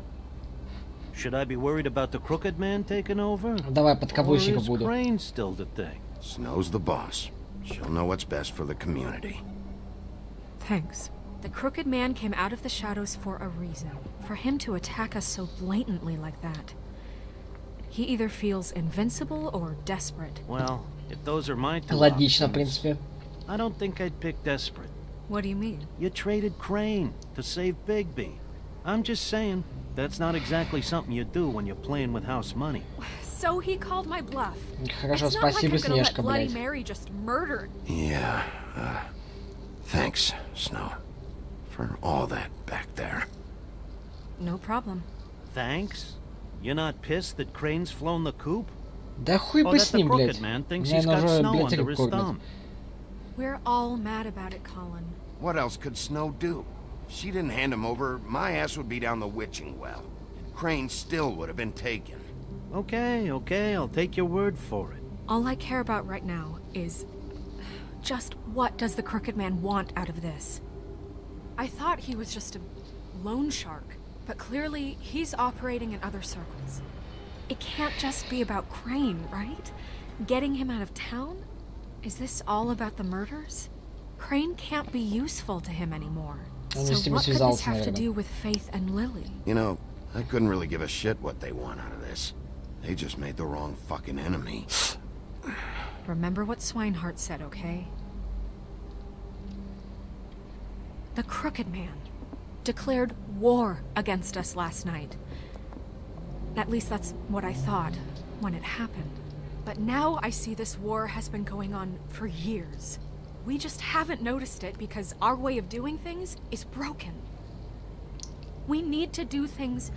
Should I be worried about the crooked man taking over? Давай подкаблучника Or is буду. Crane still the thing? Snow's the boss. She'll know what's best for the community. Thanks. The crooked man came out of the shadows for a reason. For him to attack us so blatantly like that. He either feels invincible or desperate. Well, if those are my two Логично, в options, принципе. I don't think I'd pick desperate. What do you mean? You traded Crane to save Bigby. I'm just saying, that's not exactly something you do when you're playing with house money. So he called my bluff. Хорошо, It's not like спасибо, I'm gonna let Снежка, Bloody блядь. Mary just murdered. Yeah, thanks, Snow. For all that back there. No problem. Thanks? You're not pissed that Crane's flown the coop? Да хуй Or бы that с the ним, crooked блядь. man thinks Меня he's got уже, snow блядь, under рыб his кормят. thumb? We're all mad about it, Colin. What else could Snow do? If she didn't hand him over, my ass would be down the witching well. Crane still would have been taken. Okay, I'll take your word for it. All I care about right now is just what does the crooked man want out of this? I thought he was just a loan shark, but clearly he's operating in other circles. It can't just be about Crane, right? Getting him out of town? Is this all about the murders? Crane can't be useful to him anymore. Он So с ними what could this связался, have to наверное. do with Faith and Lily? You know, I couldn't really give a shit what they want out of this. They just made the wrong fucking enemy. Remember what Swinehart said, okay? The Crooked Man declared war against us last night. At least that's what I thought when it happened. But now I see this war has been going on for years. We just haven't noticed it because our way of doing things is broken. We need to do things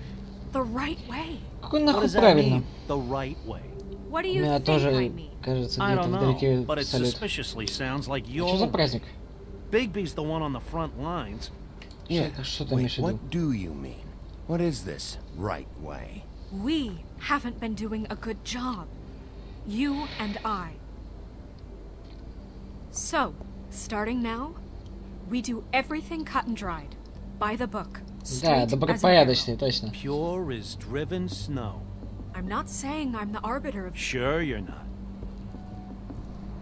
the right way. Какой What нахуй does that правильно? mean, the right way? What do У you меня think тоже, I mean? кажется, I где-то don't know, вдалеке but it салют. suspiciously sounds like Что за you're... праздник? Bigby's the one on the front lines. Что ты имеешь в виду? What do you mean? What is this right way? We haven't been doing a good job. You and I. So, starting now, we do everything cut and dried. By the book. Да, Straight as an добропорядочный, точно. Pure as driven snow. I'm not saying I'm the arbiter of... Sure you're not.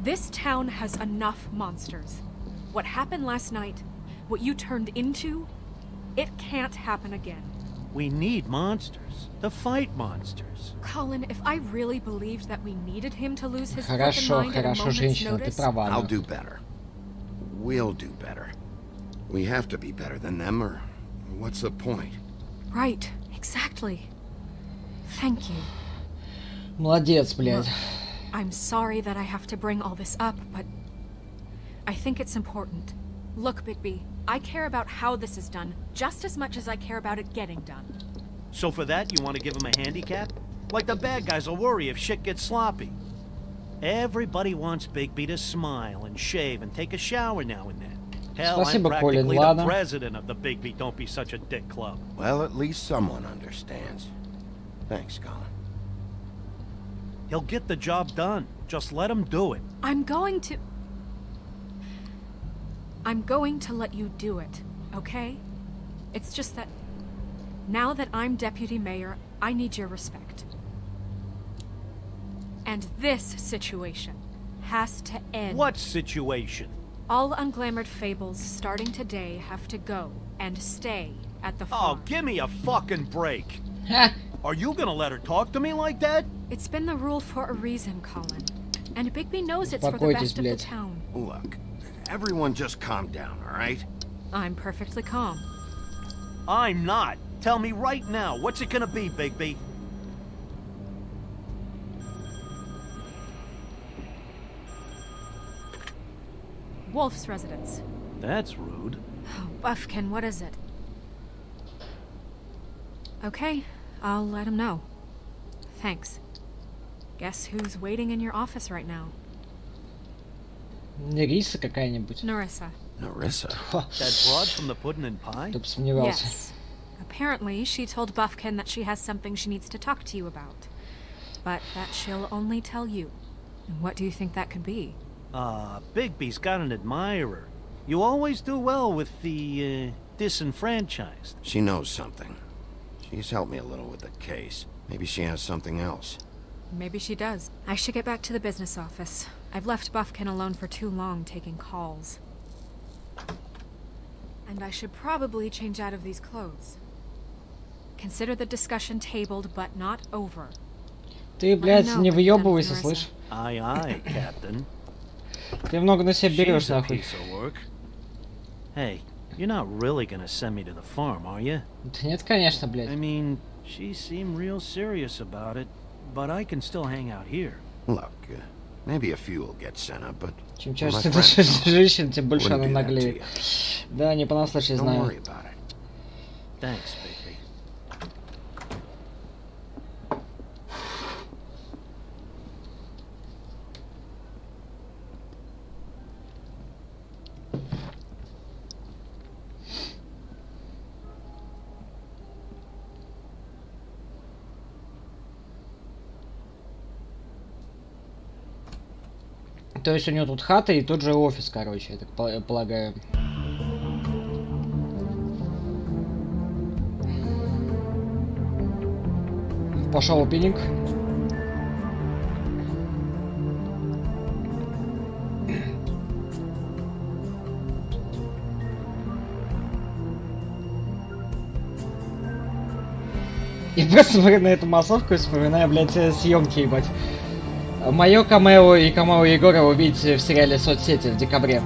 This town has enough monsters. What happened last night, what you turned into, it can't happen again. We need monsters. To fight monsters. Colin, if I really believed that we needed him to lose his fucking Хорошо, mind at a хорошо, moment's женщина, ты notice... права. I'll да. do better. We'll do better. We have to be better than them, or what's the point? Right, exactly. Thank you. Молодец, блядь. Look, I'm sorry that I have to bring all this up, but I think it's important. Look, Bigby, I care about how this is done just as much as I care about it getting done. So for that, you want to give him a handicap? Like the bad guys will worry if shit gets sloppy. Everybody wants Bigby to smile and shave and take a shower now and then. Hell, I'm Спасибо, Колин, practically the ладно. president of the Bigby Don't Be Such a Dick Club. Well, at least someone understands. Thanks, Colin. He'll get the job done. Just let him do it. I'm going to let you do it, okay? It's just that now that I'm deputy mayor, I need your respect. And this situation has to end. What situation? All unglamored fables starting today have to go and stay at the Oh, farm. give me a fucking break. Are you gonna let her talk to me like that? It's been the rule for a reason, Colin. And Bigby knows it's for the best of the town. Look, everyone just calm down, all right? I'm perfectly calm. I'm not. Tell me right now, what's it gonna be, Bigby? Wolf's residence. That's rude. Oh, Buffkin, what is it? Okay, I'll let him know. Thanks. Guess who's waiting in your office right now? Нериса какая-нибудь. Narissa. Narissa? That broad from the pudding and pie? Кто бы сомневался. Yes. Apparently, she told Buffkin that she has something she needs to talk to you about. But that she'll only tell you. And what do you think that could be? Bigby's got an admirer. You always do well with the, disenfranchised. She knows something. She's helped me a little with the case. Maybe she has something else. Maybe she does. I should get back to the business office. I've left Buffkin alone for too long taking calls. And I should probably change out of these clothes. Consider the discussion tabled, but not over. Ты, блядь, не выебывайся, слышь? Aye, aye, Captain. Ты много на себя берешь, She's a нахуй. piece of work. Hey, you're not really gonna send me to the farm, are you? Да нет, конечно, блядь. I mean, she seemed real serious about it, but I can still hang out here. Look, maybe a few will get sent up, but... Чем чаще ты слышишь женщин, тем больше она наглеет. Да, не понаслышке знаю. Thanks, Bigby. То есть у него тут хата и тут же офис, короче, я так полагаю. Пошел опенинг. И просто смотрю на эту массовку и вспоминаю, блядь, съемки, ебать. Мое камео и камео Егора увидите в сериале «Соцсети» в декабре.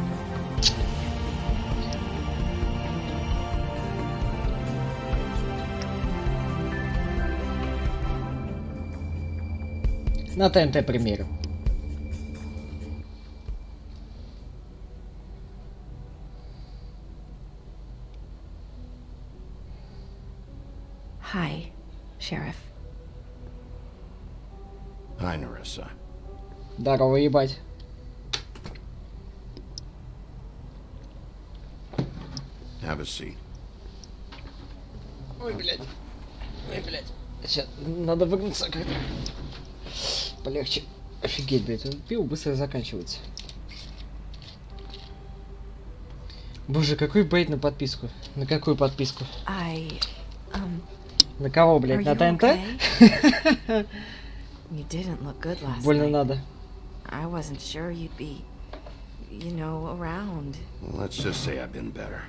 На ТНТ премьеру. Hi, Sheriff. Hi, Narissa. Здорово, ебать. Have a seat. Ой, блядь. Ой, блядь. Сейчас, надо выгнуться как-то. Полегче. Офигеть, блядь, пиво быстро заканчивается. Боже, какой бейт на подписку? На какую подписку? На кого, блядь? На ТНТ? You didn't look good last Больно night. надо. I wasn't sure you'd be, you know, around. Let's just say I've been better.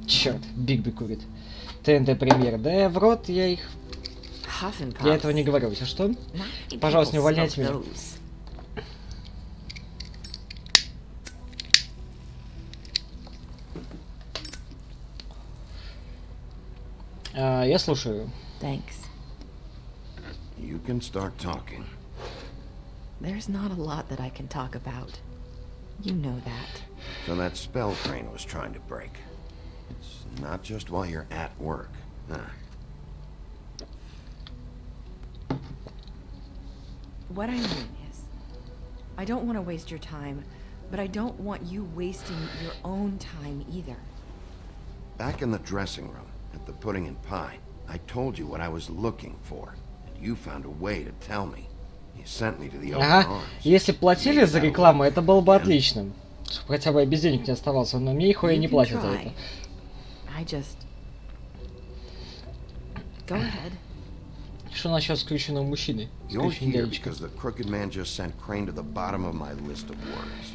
Черт, Бигби курит. ТНТ премьер. Да я в рот, я их... Я этого не говорил, если что. Пожалуйста, не увольняйте меня. Я слушаю. Thanks. You can start talking. There's not a lot that I can talk about. You know that. So that spell Crane was trying to break. It's not just while you're at work, huh? What I mean is, I don't want to waste your time, but I don't want you wasting your own time either. Back in the dressing room, at the pudding and pie, I told you what I was looking for, and you found a way to tell me. You sent me to the open Ага, arms. если платили за рекламу, это было бы отлично. Чтобы хотя бы я без денег не оставался, но мне хуя не платят за это. I just... Go ahead. Что насчет скрюченного мужчины? You're Скрюченный here дядечка. because the crooked man just sent Crane to the bottom of my list of worries.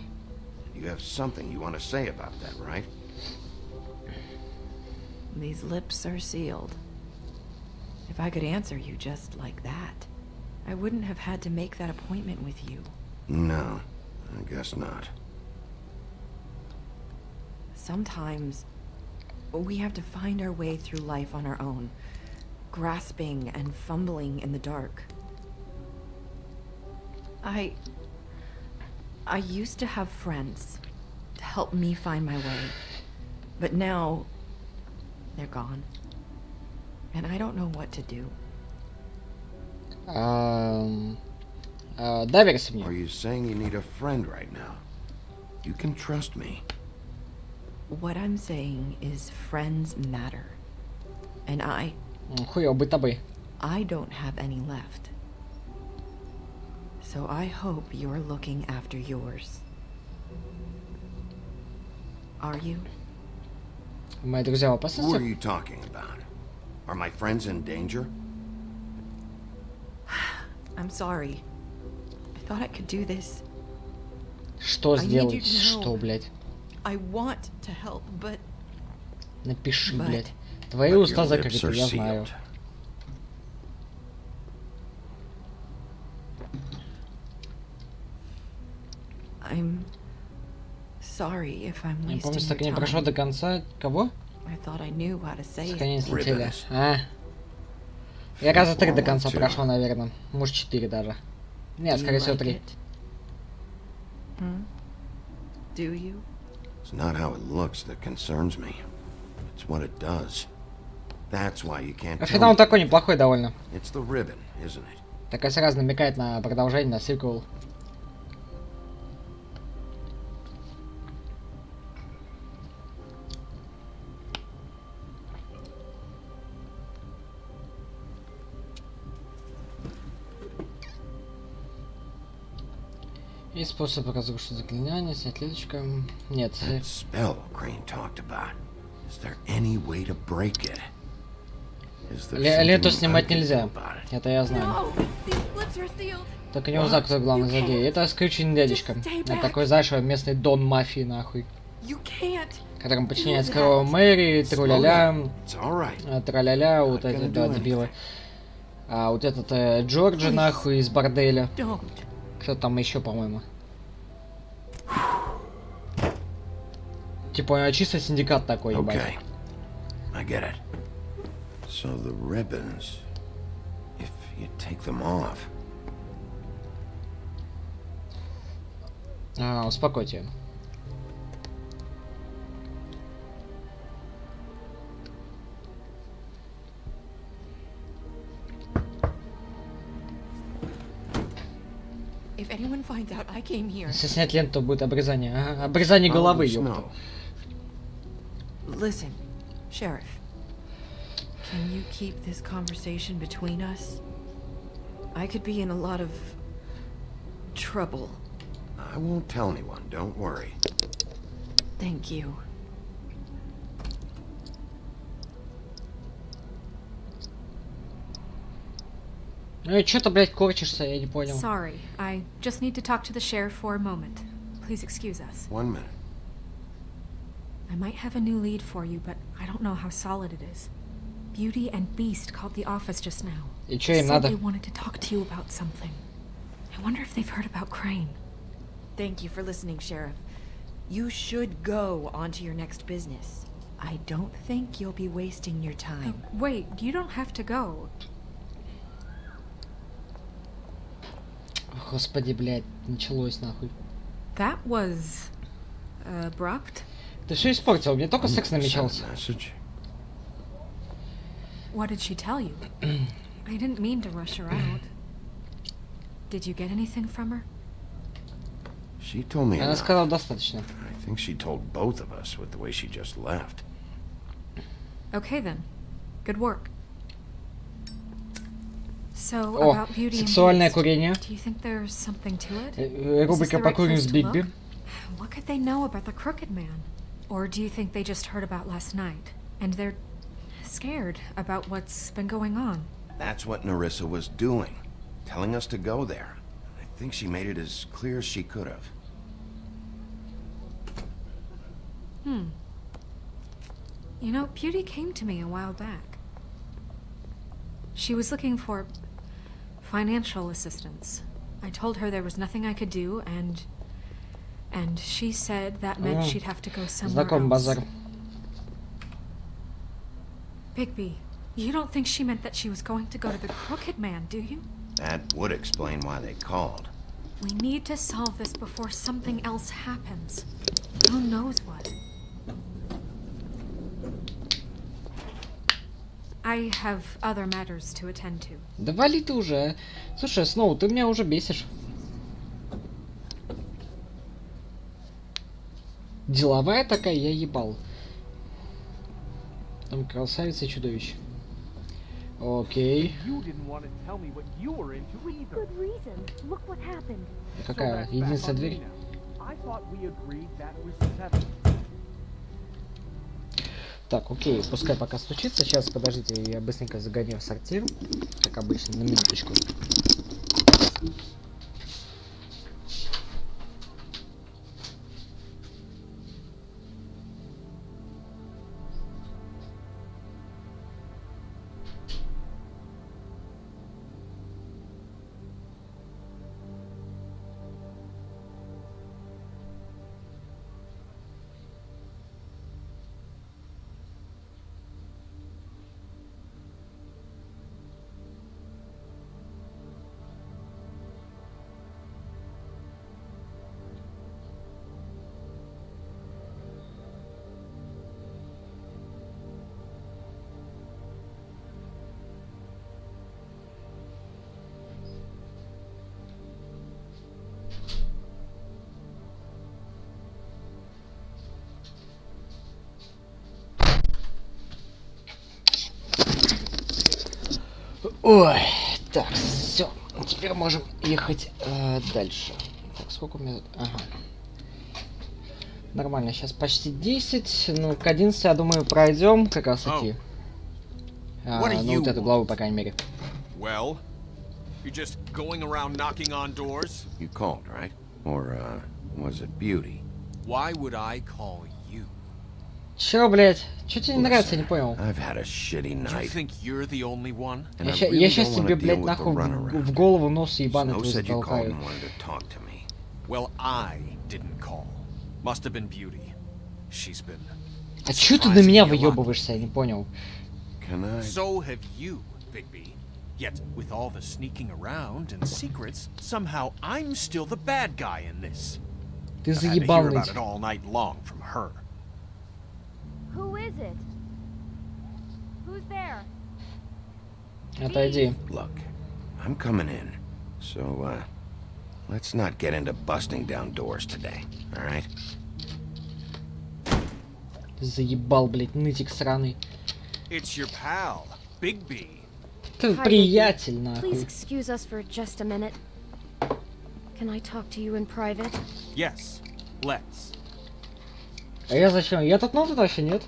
You have something you want to say about that, right? These lips are sealed. If I could answer you just like that, I wouldn't have had to make that appointment with you. No, I guess not. Sometimes we have to find our way through life on our own, grasping and fumbling in the dark. I used to have friends to help me find my way. But now they're gone. And I don't know what to do. Доверься мне. Are you saying you need a friend right now? You can trust me. What I'm saying is friends matter. And Хуёво быть тобой. I don't have any left. So I hope you're looking after yours. Are you? Мои друзья в Who are опасности? you talking about? Are my friends in danger? I'm sorry. I thought I could do this. Что I need you сделать? to know. Что, блядь? I want to help, but Напиши, But- блядь. Твои But уста your lips закрыты, are я знаю. sealed. I'm sorry if I'm Я помню, wasting так и your не прошло time. до конца. Кого? I thought I knew how to say it. Сохранение слетели. Ribbons. А. Я раза 3 до конца Two. прошел, наверное. Может 4 даже. Нет, Do скорее you всего like 3. it? Do you? It's not how it looks that concerns me. It's what it does. That's why you can't А tell финал me. такой неплохой довольно. It's the ribbon, isn't it? Такая сразу намекает на продолжение, на сиквел. И способ разрушить заклинание, снять клеточка. Нет. That spell Crane talked about. Is there any way to break it? Is there Лету something I снимать can do нельзя. about it? Это я знаю. No, these lips are sealed. Только не узнал, кто главный злодей. Это скрюченный дядечка. Это такой, знаешь, местный дон мафии, нахуй. You can't. Которым подчиняется корова Мэри, труляля, It's all right. траляля, вот эти, да, дебилы. А вот этот Джорджи, нахуй, из борделя. Don't. Кто там еще, по-моему? Типа, чисто синдикат такой, ебать. Okay. I get it. So the ribbons, if you take them off, Успокойте. If anyone finds out I came here. Если снять ленту, будет обрезание. Ага, обрезание головы, ёпта. Listen, Sheriff. Can you keep this conversation between us? I could be in a lot of trouble. I won't tell anyone, don't worry. Thank you. Ну и чё ты, блядь, корчишься, я не понял. Sorry, I just need to talk to the sheriff for a moment. Please excuse us. 1 minute. I might have a new lead for you, but I don't know how solid it is. Beauty and Beast called the office just now. И чё They им said надо? they wanted to talk to you about something. I wonder if they've heard about Crane. Thank you for listening, Sheriff. You should go on to your next business. I don't think you'll be wasting your time. Wait, you don't have to go. Господи, блядь, началось нахуй. That was abrupt. Ты все испортил, мне только секс намечался. Message? What did she tell you? I didn't mean to rush her out. Did you get anything from her? She told me Она enough. сказала достаточно. I think she told both of us with the way she just left. Okay then. Good work. So О, about Beauty and сексуальное Beast, курение. do you think there's something to it? Is this Рубрика the right «Покурим place с to Бигби». look? What could they know about the Crooked Man? Or do you think they just heard about last night and they're scared about what's been going on? That's what Narissa was doing, telling us to go there. I think she made it as clear as she could have. You know, Beauty came to me a while back. She was looking for financial assistance. I told her there was nothing I could do, and she said that meant she'd have to go somewhere Знаком else. базар. Bigby, you don't think she meant that she was going to go to the Crooked Man, do you? That would explain why they called. We need to solve this before something else happens. Who knows what? I have other matters to attend to. Да вали ты уже, а. Слушай, Сноу, ты меня уже бесишь. Деловая такая, я ебал. Там красавица и чудовище. Окей. Какая? Единственная дверь? Так, окей, пускай пока стучится. Сейчас, подождите, я быстренько загоню в сортир. Как обычно, на минуточку. Ой, так, все. Теперь можем ехать дальше. Так, сколько у меня тут? Ага. Нормально, сейчас почти 10. Ну, к 11, я думаю, пройдем как раз таки. Ну, вот эту главу, по крайней мере. Well, you're just going around knocking on doors? You called, right? Or, was it Beauty? Why would I call you? Чё, блять? Чё тебе не нравится, я не понял. I've had a shitty You night. think you're the only one? And I Я really сейчас don't wanna тебе, deal блядь, with the нахуй runaround. в голову нос ебаный Snow твой said you called затолкаю. and wanted to talk to me. Well, I didn't call. Must have been Beauty. She's been... А чё ты на меня выебываешься, я не понял. Can I... So have you, Bigby. Yet, with all the sneaking around and secrets, somehow I'm still the bad guy in this. Ты I had to hear заебал about ныть. it all night long from her. Who is it? Who's there? Отойди. Look, I'm coming in. So, let's not get into busting down doors today, alright? Ты заебал, блядь, нытик сраный. It's your pal, Bigby. Ты Hi, приятель, Please нахуй. excuse us for just a minute. Can I talk to you in private? Yes, let's. А я зачем? Я тут новый вообще нет.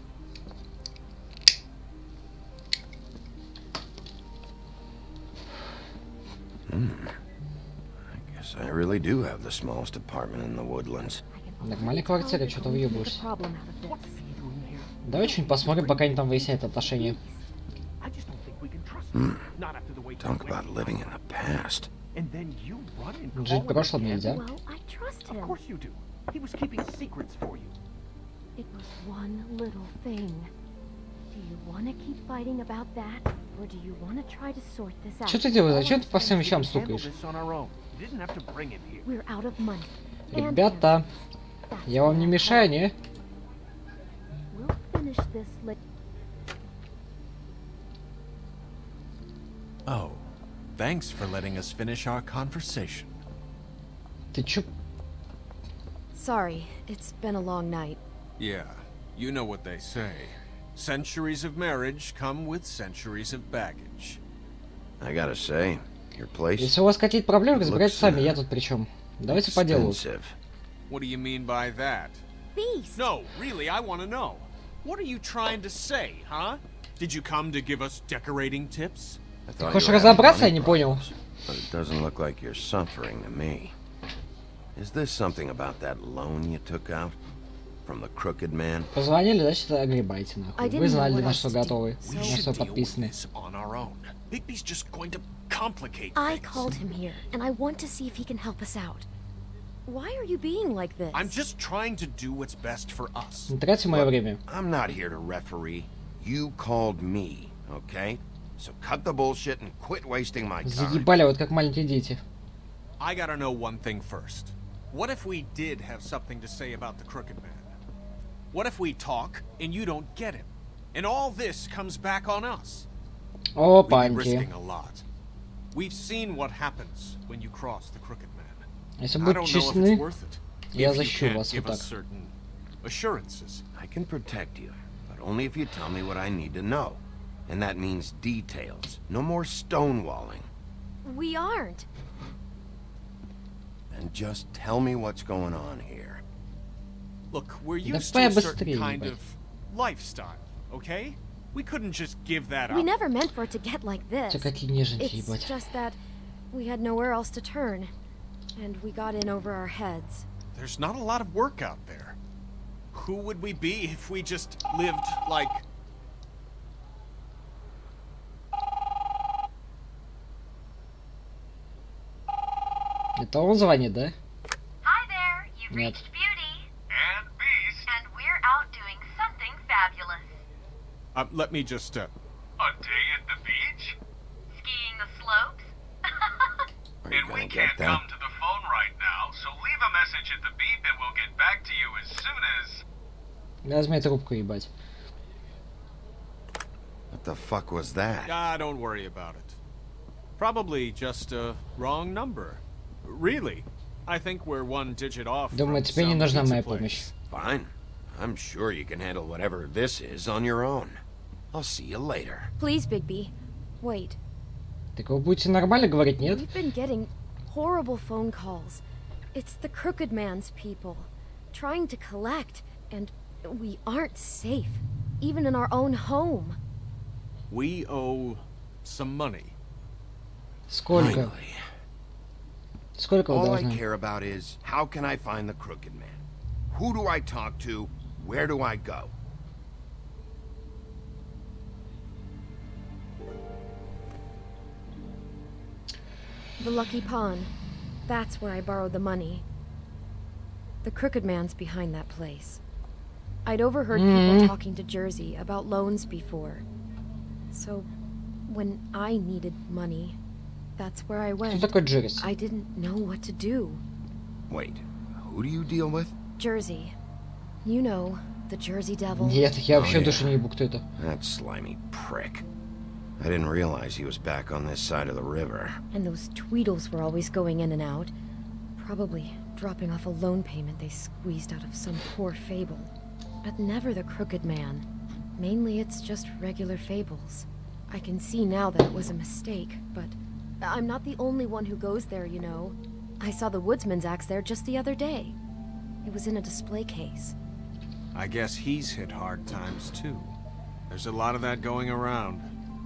I guess I really do have the smallest apartment in the woodlands. Нормальная квартира, что-то въебываешься. Давай что-нибудь посмотрим, пока они там выясняют отношения. Talk about living in the past. Жить в прошлом нельзя. Well, I trust him. Of course you do. He was keeping secrets for you. It was one little thing. Do you want to keep fighting about that, or do you want to try to sort this out? Что ты делаешь? Зачем ты по всем вещам стукаешь? We're out of money. Ребята, я вам не мешаю, не? We'll finish this later. Oh, thanks for letting us finish our conversation. Ты чё? Sorry, it's been a long night. Yeah, you know what they say. Centuries of marriage come with centuries of baggage. I gotta say, your place... Если у вас какие-то проблемы, разбирайтесь сами, я тут при чем? Давайте по делу. expensive. What do you mean by that? Beast! No, really, I want to know. What are you trying to say, huh? Did you come to give us decorating tips? I thought Хочешь you were having разобраться, я money не понял. problems, but it doesn't look like you're suffering to me. Is this something about that loan you took out? From the crooked man? Позвонили, значит, огребайте, нахуй. Вы знали, на что готовы, We на should что deal with подписаны. this on our own. Bigby's just going to complicate I things. called him here, and I want to see if he can help us out. Why are you being like this? I'm just trying to do what's best for us. Не тратьте мое время. I'm not here to referee. You called me, okay? So cut the bullshit and quit wasting my time. Заебали, вот как маленькие дети. I gotta know one thing first. What if we did have something to say about the Crooked Man? What if we talk and you don't get him? And all this comes back on us? We'd be risking a lot. We've seen what happens when you cross the Crooked Man. Если I будут don't know if честны, it's worth it. я If you защищу can't вас вот give us так. certain assurances. I can protect you, but only if you tell me what I need to know. And that means details. No more stonewalling. We aren't. And just tell me what's going on here. Look, we're Да used to a certain побыстрее, kind ебать. of lifestyle, okay? We couldn't just give that We up. never meant for it to get like this. Це какие неженки, It's ебать. just that we had nowhere else to turn. And we got in over our heads. There's not a lot of work out there. Who would we be if we just lived like... Это он звонит, да? Hi there, you've Нет. reached Beauty. And Beast. And we're out doing something fabulous. let me just, A day at the beach? Skiing the slopes? Are you gonna get that? to the phone right now, so leave a message at the beep and we'll get back to you as soon as... Возьми трубку, ебать. What the fuck was that? don't worry about it. Probably just a wrong number. Really, I think we're one digit off. Думаю, from тебе не some нужна pizza моя place. помощь. Fine. I'm sure you can handle whatever this is on your own. I'll see you later. Please, Bigby. Wait. Так вы будете нормально говорить, нет? We've been getting horrible phone calls. It's the Crooked Man's people. Trying to collect. And we aren't safe. Even in our own home. We owe some money. Сколько? Finally. Сколько вы All I должны? care about is, how can I find the Crooked Man? Who do I talk to? Where do I go? The Lucky Pawn. That's where I borrowed the money. The Crooked Man's behind that place. I'd overheard people talking to Jersey about loans before. So, when I needed money, that's where I went. Кто такой Джерси? I didn't know what to do. Wait, who do you deal with? Jersey. You know, the Jersey Devil. Нет, я вообще Oh, душу не ебу, кто это. That slimy prick. I didn't realize he was back on this side of the river. And those Tweedles were always going in and out. Probably dropping off a loan payment they squeezed out of some poor fable. But never the Crooked Man. Mainly it's just regular fables. I can see now that it was a mistake, but I'm not the only one who goes there, you know. I saw the Woodsman's axe there just the other day. It was in a display case. I guess he's hit hard times too. There's a lot of that going around.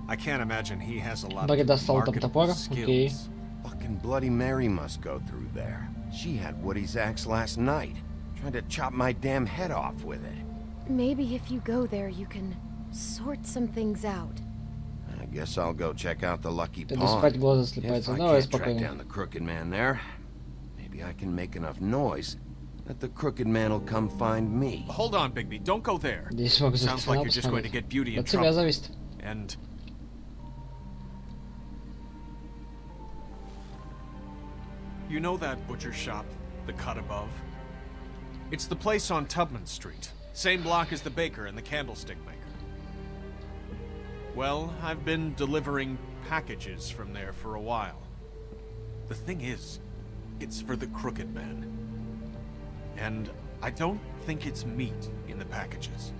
I can't imagine he has a lot Барри of достал там marketable топор, окей. skills. Fucking Bloody Mary must go through there. She had Woody's axe last night. Tried to chop my damn head off with it. Maybe if you go there, you can sort some things out. I guess I'll go check out the Lucky Ты Pawn. спать глаза If слепаются. I Давай can't track спокойно. down the Crooked Man there, maybe I can make enough noise that the Crooked Man will come find me. Hold on, Bigby. Don't go there. Здесь могу за Sounds like финал you're just going to посмотреть. get Beauty in От тебя trouble. зависит. And you know that butcher shop, the cut above? It's the place on Tubman Street. Same block as the baker and the candlestick maker. Well, I've been delivering packages from there for a while. The thing is, it's for the Crooked Man. And I don't think it's meat in the packages.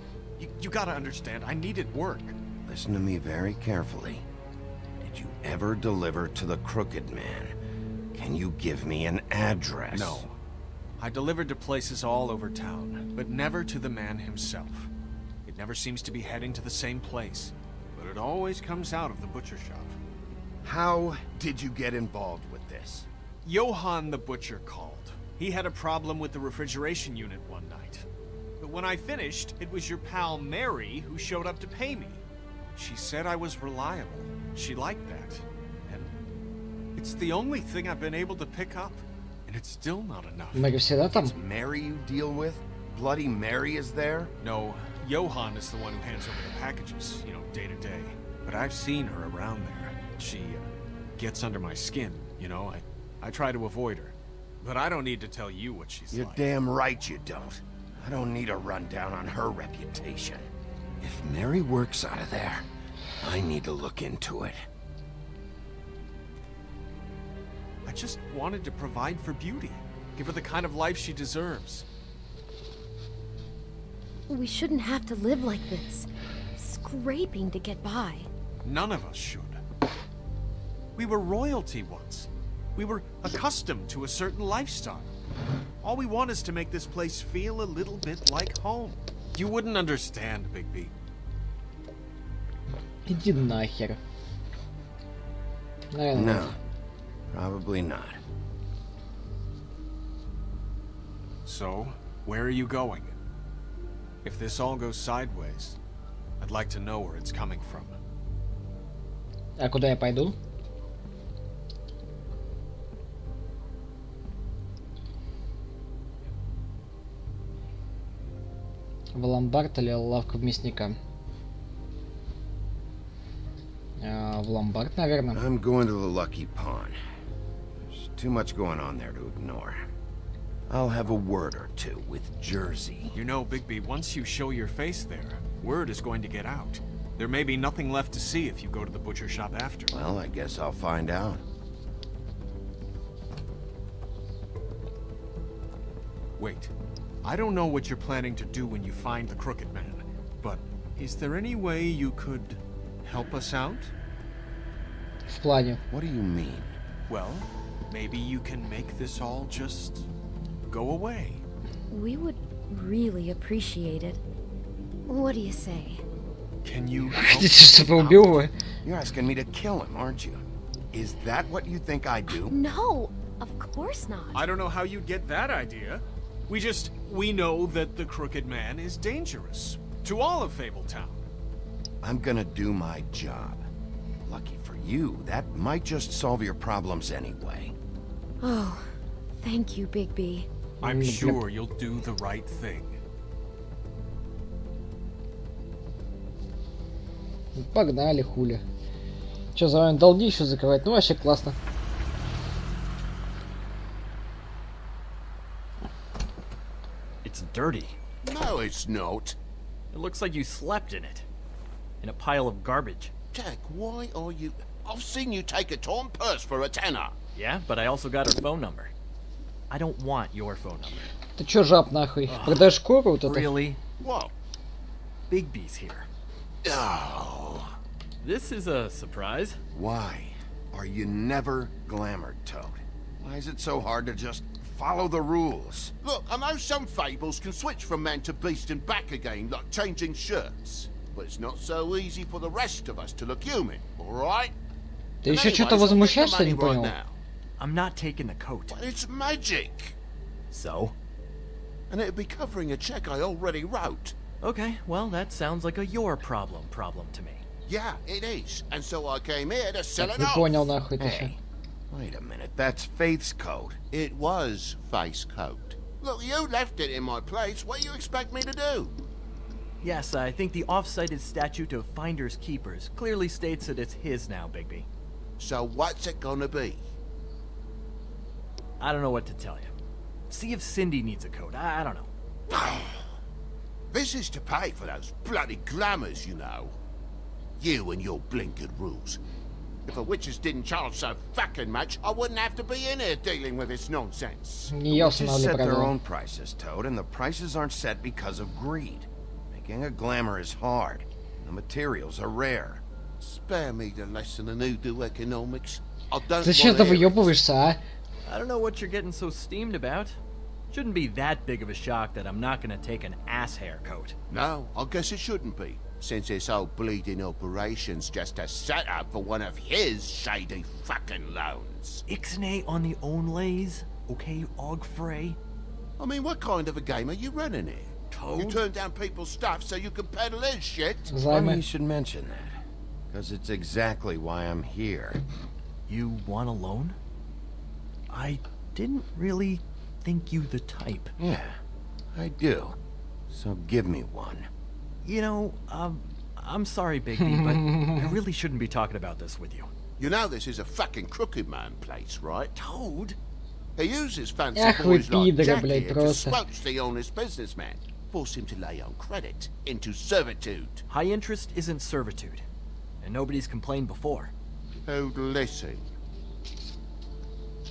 You gotta understand, I needed work. Listen to me very carefully. Did you ever deliver to the Crooked Man? Can you give me an address? No. I delivered to places all over town, but never to the man himself. It never seems to be heading to the same place, but it always comes out of the butcher shop. How did you get involved with this? Johann the butcher called. He had a problem with the refrigeration unit one night. But when I finished, it was your pal Mary who showed up to pay me. She said I was reliable. She liked that. And it's the only thing I've been able to pick up. And it's still not enough. Мэри всегда там? It's Mary you deal with? Bloody Mary is there? No, Johann is the one who hands over the packages, day to day. But I've seen her around there. She gets under my skin, I try to avoid her. But I don't need to tell you what she's You're like. damn right you don't. I don't need a rundown on her reputation. If Mary works out of there, I need to look into it. I just wanted to provide for Beauty. Give her the kind of life she deserves. We shouldn't have to live like this, scraping to get by. None of us should. We were royalty once. We were accustomed to a certain lifestyle. All we want is to make this place feel a little bit like home. You wouldn't understand, Bigby. Иди нахер. Наверное. No, probably not. So, where are you going? If this all goes sideways, I'd like to know where it's coming from. А куда я пойду? В ломбард или лавку мясника? В ломбард, наверное. I'm going to the Lucky Pawn. There's too much going on there to ignore. I'll have a word or two with Jersey. You know, Bigby, once you show your face there, word is going to get out. There may be nothing left to see if you go to the butcher shop after. Well, I guess I'll find out. Wait. I don't know what you're planning to do when you find the Crooked Man, but is there any way you could help us out? В плане. What do you mean? Well, maybe you can make this all just go away. We would really appreciate it. What do you say? Can you Хотите, чтобы убил его? You're asking me to kill him, aren't you? Is that what you think I do? No, of course not. I don't know how you'd get that idea. We know that the Crooked Man is dangerous to all of Fabletown. I'm gonna do my job. Lucky for you, that might just solve your problems anyway. Oh, thank you, Bigby. I'm sure you'll do the right thing. Погнали, хули. Че, за вами долги еще закрывать? Ну, вообще классно. It's dirty. No, it's not. It looks like you slept in it. In a pile of garbage. Jack, why are you... I've seen you take a torn purse for a tenner. Yeah, but I also got her phone number. I don't want your phone number. Ты чё, жаб, нахуй? Продашь шкуру вот это? Really? What? Bigby's here. Oh. This is a surprise. Why are you never glamored, Toad? Why is it so hard to just follow the rules? Look, I know some fables can switch from man to beast and back again, like changing shirts. But it's not so easy for the rest of us to look human, alright? Ты еще что-то возмущаешься, не понял? I'm not taking the coat. But it's magic. So? And it'd be covering a check I already wrote. Okay, well, that sounds like a your problem to me. Yeah, it is. And so I came here to sell it Не off. понял, нахуй ты Hey, wait a minute, that's Faith's coat. It was face coat. Look, you left it in my place. What do you expect me to do? Yes, I think the off-cited statute of Finders Keepers clearly states that it's his now, Bigby. So what's it gonna be? I don't know what to tell you. See if Cindy needs a coat. I don't know. This is to pay for those bloody glamours, you know. You and your blinkered rules. If the witches didn't charge so fucking much, I wouldn't have to be in here dealing with this nonsense. Не я Witches устанавливаю set their правила. own prices, Toad, and the prices aren't set because of greed. Making a glamour is hard. The materials are rare. Spare me the lesson in hoodoo economics. I don't Зачем ты wanna hear it. выебываешься, а? I don't know what you're getting so steamed about. Shouldn't be that big of a shock that I'm not gonna take an ass hair coat. No, I guess it shouldn't be, since this whole bleeding operation's just a setup for one of his shady fucking loans. Ixnay on the onlays, okay, Ogfrey? I mean, what kind of a game are you running here? You turn down people's stuff so you can peddle his shit? Funny you should mention that, because it's exactly why I'm here. You want a loan? I didn't really think you the type. Yeah, I do. So give me one. You know, I'm sorry, Bigby, but I really shouldn't be talking about this with you. You know this is a fucking crooked man place, right? Toad? He uses fancy Ах вы boys like пидоры, Jack блядь, here to просто. squelch the honest businessman. Force him to lay on credit into servitude. High interest isn't servitude. And nobody's complained before. Who'd listen?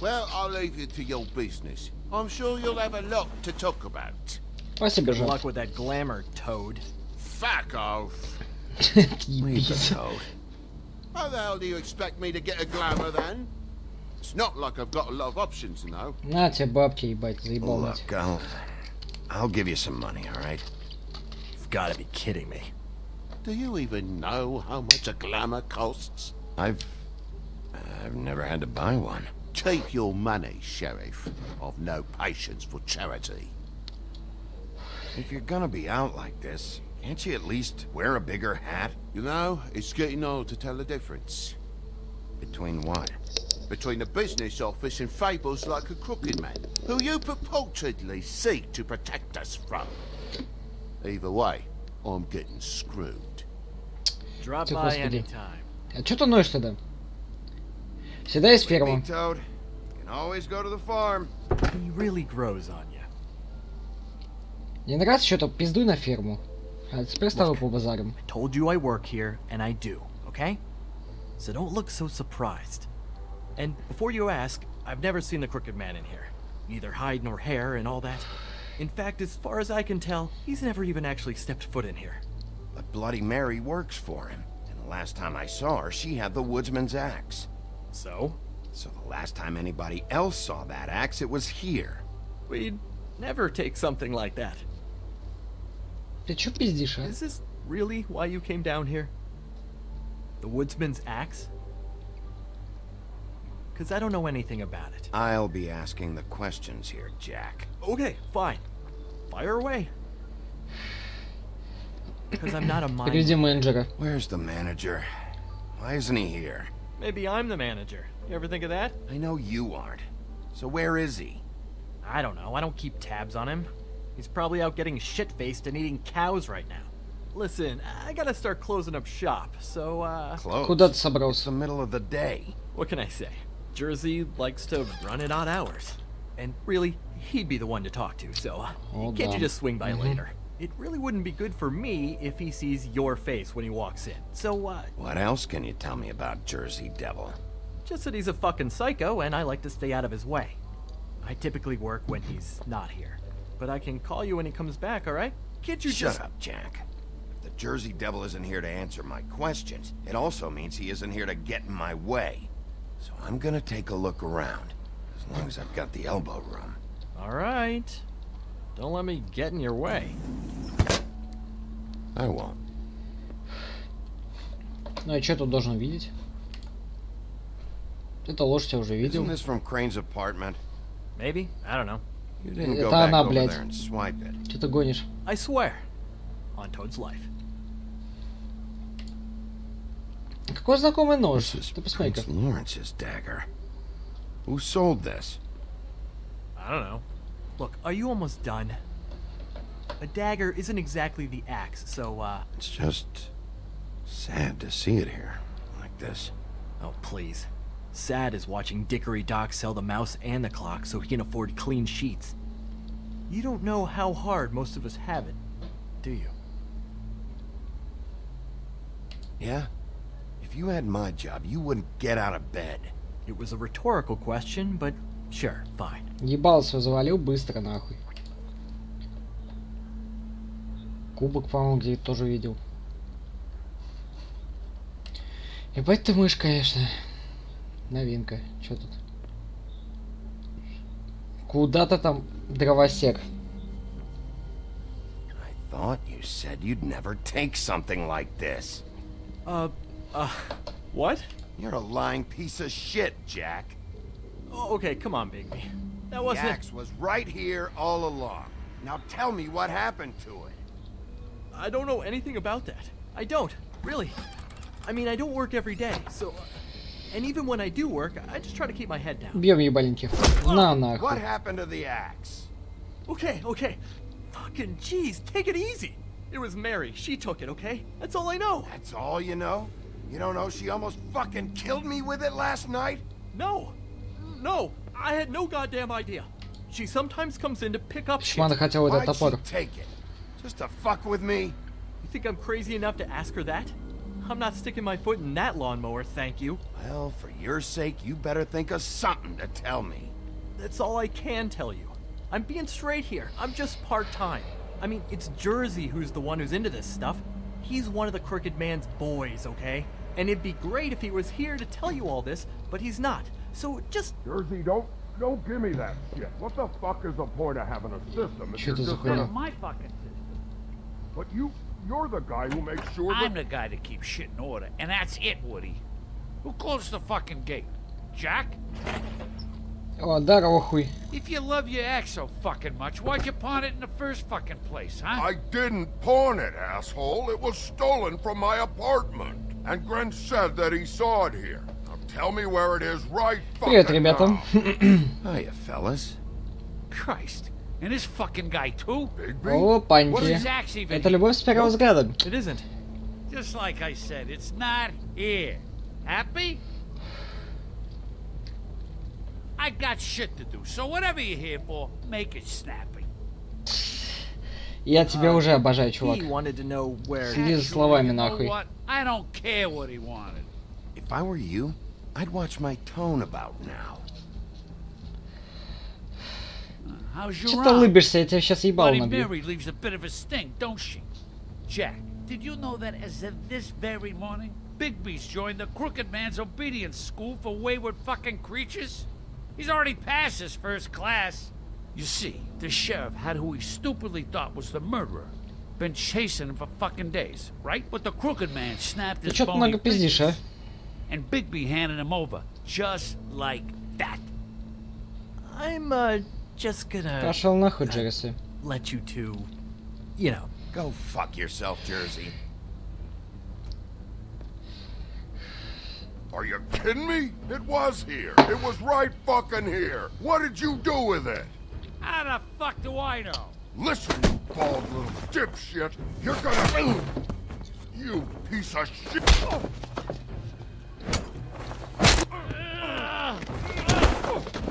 Well, I'll leave you to your business. I'm sure you'll have a lot to talk about. Спасибо, Good Жак. luck with that glamour, Toad. Fuck off. Leave the Toad. How the hell do you expect me to get a glamour then? It's not like I've got a lot of options, you know. На тебе бабки, ебать, заебал. мать. Look, I'll give you some money, all right? You've got to be kidding me. Do you even know how much a glamour costs? I've never had to buy one. Keep your money, Sheriff. I've no patience for charity. If you're gonna be out like this, can't you at least wear a bigger hat? You know, it's getting old to tell the difference. Between what? Between the business office and fables like a crooked man, who you purportedly seek to protect us from. Either way, I'm getting screwed. Drop Ты, by господи. anytime. А чё ты ноешь тогда? Всегда есть ферма. Big Toad, can always go to the farm. He really grows on you. Не нравится что-то, пиздуй на ферму. А теперь с тобой по базарам. I told you I work here, and I do, okay? So don't look so surprised. And before you ask, I've never seen the Crooked Man in here. Neither hide nor hair and all that. In fact, as far as I can tell, he's never even actually stepped foot in here. But Bloody Mary works for him. And the last time I saw her, she had the woodsman's axe. So? So the last time anybody else saw that axe, it was here. We'd never take something like that. Ты чё пиздишь, а? Is this really why you came down here? The woodsman's axe? Because I don't know anything about it. I'll be asking the questions here, Jack. Okay, fine. Fire away. Because I'm not a mind. Переведи менеджера. Where's the manager? Why isn't he here? Maybe I'm the manager. You ever think of that? I know you aren't. So where is he? I don't know. I don't keep tabs on him. He's probably out getting shit-faced and eating cows right now. Listen, I gotta start closing up shop, so, Close. Куда ты It's собрался? the middle of the day. what can I say? Jersey likes to run at odd hours. And really, he'd be the one to talk to, so, Hold can't on. you just swing by later? It really wouldn't be good for me if he sees your face when he walks in. So, What else can you tell me about Jersey Devil? just that he's a fucking psycho and I like to stay out of his way. I typically work when he's not here. But I can call you when he comes back, alright? Can't you Shut just... up, Jack. If the Jersey Devil isn't here to answer my questions, it also means he isn't here to get in my way. So I'm gonna take a look around, as long as I've got the elbow room. Alright. Don't let me get in your way. I won't. Ну и что тут должен видеть? Это лошадь я уже видел. Isn't this from Crane's apartment? Maybe? I don't know. You didn't go Это back она, over блядь. there and swipe it. Что ты гонишь? I swear. On Toad's life. Какой знакомый нож? This is Ты посмотри Prince как. Lawrence's dagger. Who sold this? I don't know. Look, are you almost done? A dagger isn't exactly the axe, so, It's just sad to see it here, like this. Oh, please. Sad is watching Dickory Doc sell the mouse and the clock so he can afford clean sheets. You don't know how hard most of us have it, do you? Yeah? If you had my job, you wouldn't get out of bed. It was a rhetorical question, but sure, fine. Ебал свой завалил быстро нахуй. Кубок, по-моему, где-то тоже видел. Ебать ты мышь, конечно. Новинка. Чё тут? Куда-то там дровосек. I thought you said you'd never take something like this. What? You're a lying piece of shit, Jack. Oh, okay, come on, Bigby. That The wasn't... axe was right here all along. Now tell me what happened to it. I don't know anything about that. I don't, really. I mean, I don't work every day, so... and even when I do work, I just try to keep my head down. Бьем ебаленьких. На нахуй. What happened to the axe? Okay, okay. Fucking jeez, take it easy. It was Mary. She took it, okay? That's all I know. That's all you know? You don't know she almost fucking killed me with it last night? No, I had no goddamn idea. She sometimes comes in to pick up shit. Почему она хотела этот Why'd топор? she take it? Just to fuck with me? You think I'm crazy enough to ask her that? I'm not sticking my foot in that lawnmower, thank you. Well, for your sake, you better think of something to tell me. That's all I can tell you. I'm being straight here. I'm just part-time. I mean, it's Jersey who's the one who's into this stuff. He's one of the Crooked Man's boys, okay? And it'd be great if he was here to tell you all this, but he's not. So just... Jersey, don't give me that shit. What the fuck is the point of having a system if you're just gonna... My fucking system. But you're the guy who makes sure that... I'm the guy that keeps shit in order, and that's it, Woody. Who closed the fucking gate? Jack? О, здорово, хуй. If you love your ex so fucking much, why'd you pawn it in the first fucking place, huh? I didn't pawn it, asshole. It was stolen from my apartment. And Gren said that he saw it here. Now tell me where it is right Привет, fucking ребята. now. Hiya, fellas. Christ. And this fucking guy too? Опаньки. Это любовь с первого взгляда. It isn't. Just like I said, it's not here. Happy? I got shit to do, so whatever you're here for, make it snappy. Я тебя уже обожаю, чувак. He wanted to know where... Следи за словами, You know нахуй. what? I don't care what he wanted. If I were you, I'd watch my tone about now. How's your Что ты aunt? улыбишься, я тебя сейчас ебал Bloody набью. Mary leaves a bit of a stink, don't she? Jack, did you know that as of this very morning, Bigby's joined the Crooked Man's obedience school for wayward fucking creatures? He's already passed his first class. You see, the sheriff had who he stupidly thought was the murderer. Been chasing him for fucking days, right? But the Crooked Man snapped Ты his чё-то bony много пиздишь, а? fingers, and Bigby handed him over, just like that. I'm, just gonna... Пошел нахуй, Джерси. Let you two... You know. Go fuck yourself, Jersey. Are you kidding me? It was here. It was right fucking here. What did you do with it? How the fuck do I know? Listen, you bald little dipshit. You're gonna... You piece of shit.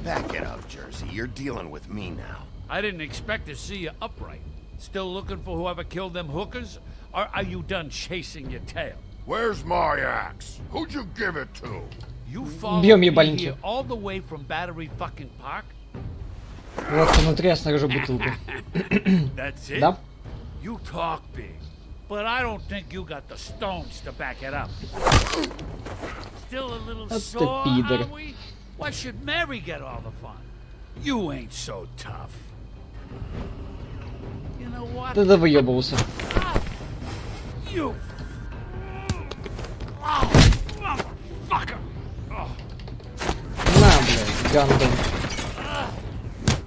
Back it up, Jersey. You're dealing with me now. I didn't expect to see you upright. Still looking for whoever killed them hookers? Or are you done chasing your tail? Where's my axe? Who'd you give it to? You followed Бьем me ебальники. here all the way from Battery fucking Park? Вот внутри, а снаружи бутылка. That's it? Да? You talk big, but I don't think you got the stones to back it up. Still a little Вот sore, ты пидор. are we? Why should Mary get all the fun? You ain't so tough. You know what? Ты довыебывался. You... Oh, motherfucker! Oh. На, блядь, гандон.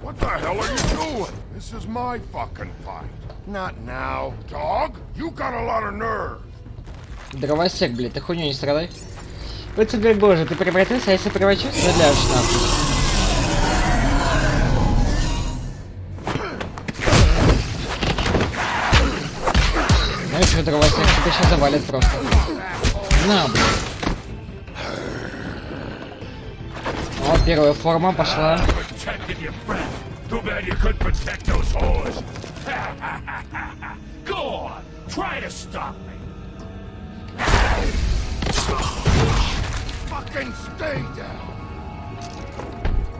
What the hell are you doing? This is my fucking fight. Not now. Dog, you got a lot of nerve. Дровосек, блядь, ты хуйню не страдай. Вот тебе, боже, ты превратился, а если превращусь, стреляешь нахуй. Знаешь, что дровосек тебя сейчас завалит просто. На, блядь. О, первая форма пошла. Too bad you couldn't protect those whores. Go on, try to stop me. Fucking stay down.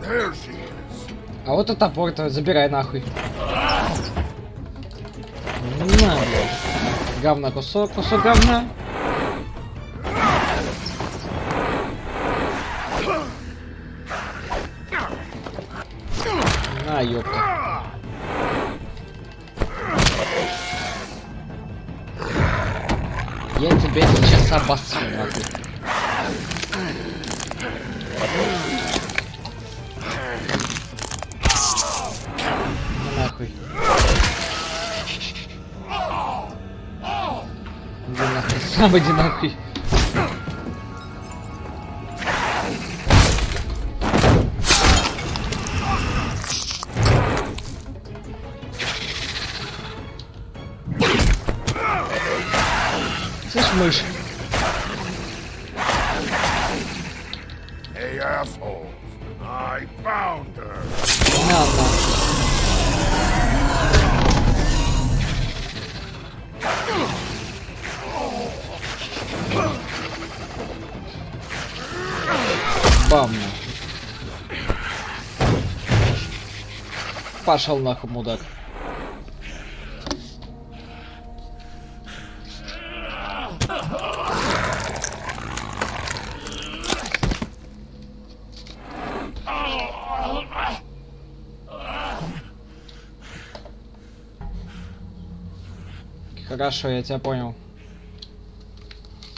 There she is. А вот и топор-то, забирай нахуй. На, блядь. Говна кусок, кусок говна. На, ёпта. Я тебя сейчас обоссу, нахуй. Нахуй. Иди нахуй, сам иди нахуй. Слышь, мышь. assholes. I found her. Бам. Пошел нахуй, мудак. Хорошо, я тебя понял.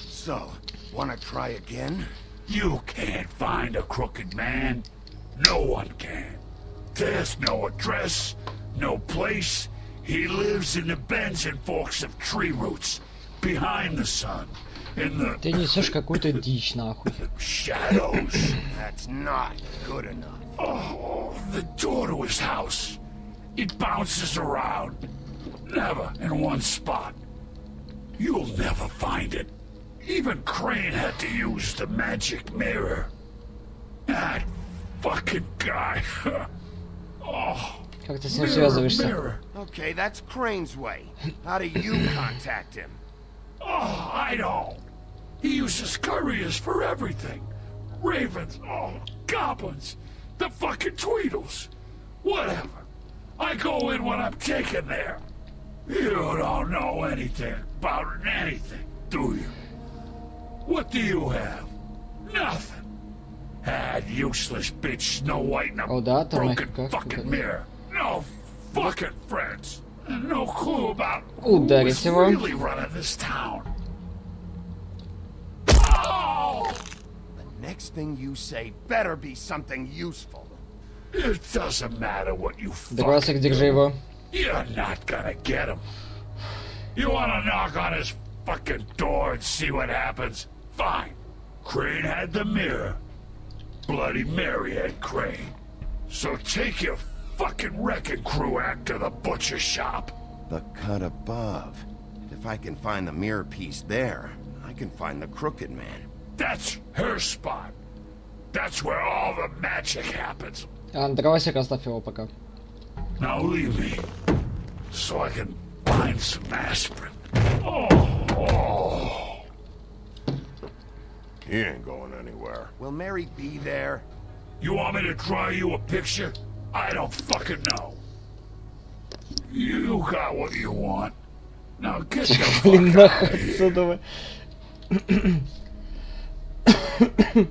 So, wanna try again? You can't find a crooked man. No one can. There's no address, no place. He lives in the bends and forks of tree roots, behind the sun, in the... Ты несешь какую-то дичь, нахуй. shadows. That's not good enough. Oh, the door to his house. It bounces around. Never in one spot. You'll never find it. Even Crane had to use the magic mirror. That fucking guy. Oh. Как ты с ним связываешься? Okay, that's Crane's way. How do you contact him? Oh, I don't. He uses couriers for everything. Ravens, goblins, the fucking Tweedles. Whatever. I go in when I'm taken there. You don't know anything about anything, do you? What do you have? Nothing. That useless bitch Snow White in a broken fucking mirror. No fucking friends. No clue about who's really running this town. Oh! The next thing you say better be something useful. It doesn't matter what you Дросик, держи его. You're not gonna get him. You wanna knock on his fucking door and see what happens? Fine. Crane had the mirror. Bloody Mary had Crane. So take your fucking wrecking crew act to the butcher shop. The cut above. If I can find the mirror piece there, I can find the crooked man. That's her spot. That's where all the magic happens. Андросик, оставь его пока. Now leave me, so I can find some aspirin. Oh. He ain't going anywhere. Will Mary be there? You want me to draw you a picture? I don't fucking know. You got what you want. Now get the fuck out of here.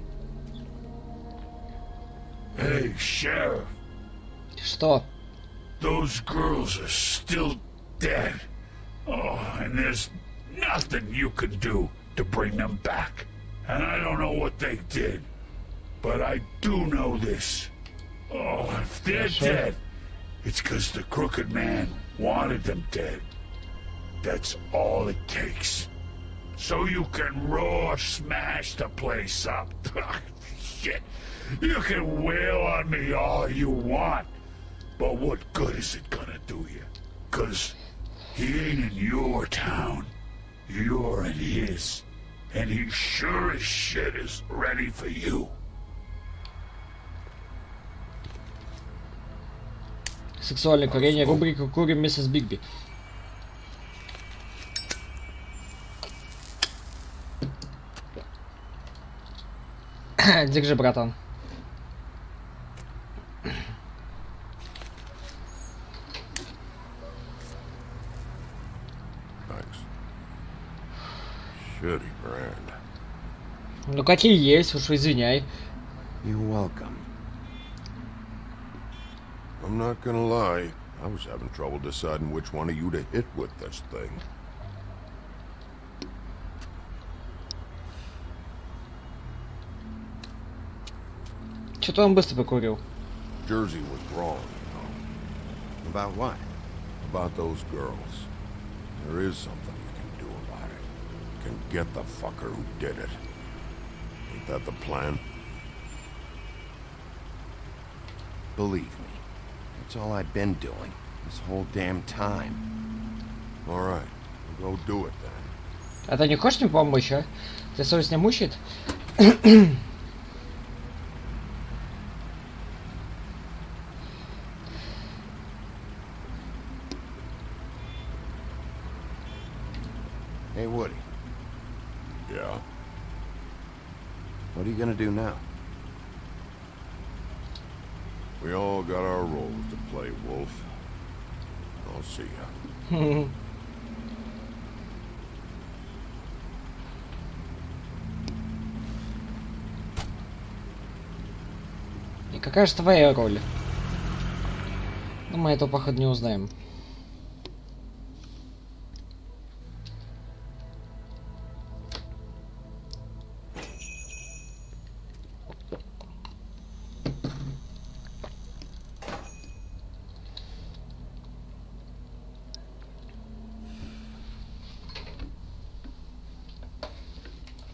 Hey, Sheriff. Что? Those girls are still dead. Oh, and there's nothing you can do to bring them back. And I don't know what they did, but I do know this. Oh, if they're dead, it's because the crooked man wanted them dead. That's all it takes. So you can raw smash the place up. Shit. You can wail on me all you want, but what good is it gonna do you? 'Cause he ain't in your town. You're in his. And he sure as shit is ready for you. Сексуальное курение. Рубрика «Курим миссис Бигби». Держи, братан. Shitty brand. Ну какие есть, уж извиняй. You're welcome. I'm not gonna lie. I was having trouble deciding which one of you to hit with this thing. Что-то он быстро покурил. Jersey was wrong, you know. About what? About those girls. There is something you can do about it. You can get the fucker who did it. Ain't that the plan? Believe me, that's all I've been doing this whole damn time. All right, we'll go do it then. А ты не хочешь мне помочь, а? Тебя совесть не мучает? Yeah. What are you gonna do now? We all got our roles to play, Wolf. I'll see ya. И какая же твоя роль? Ну, мы это, походу, не узнаем.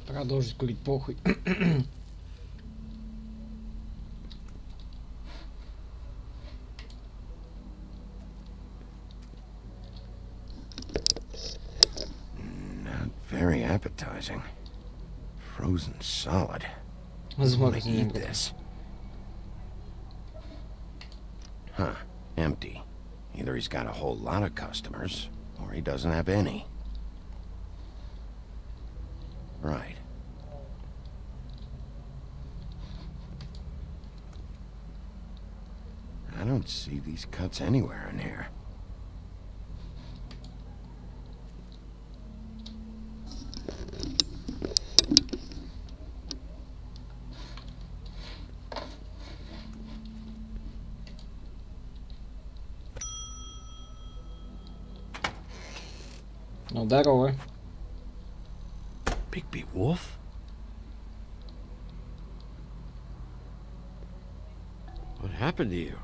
Продолжить курить, похуй. Very appetizing. Frozen solid. I Возможно, want to eat this. Huh. Empty. Either he's got a whole lot of customers, or he doesn't have any. Right. I don't see these cuts anywhere in here. Ну, здорово. Bigby Wolf? What happened to you?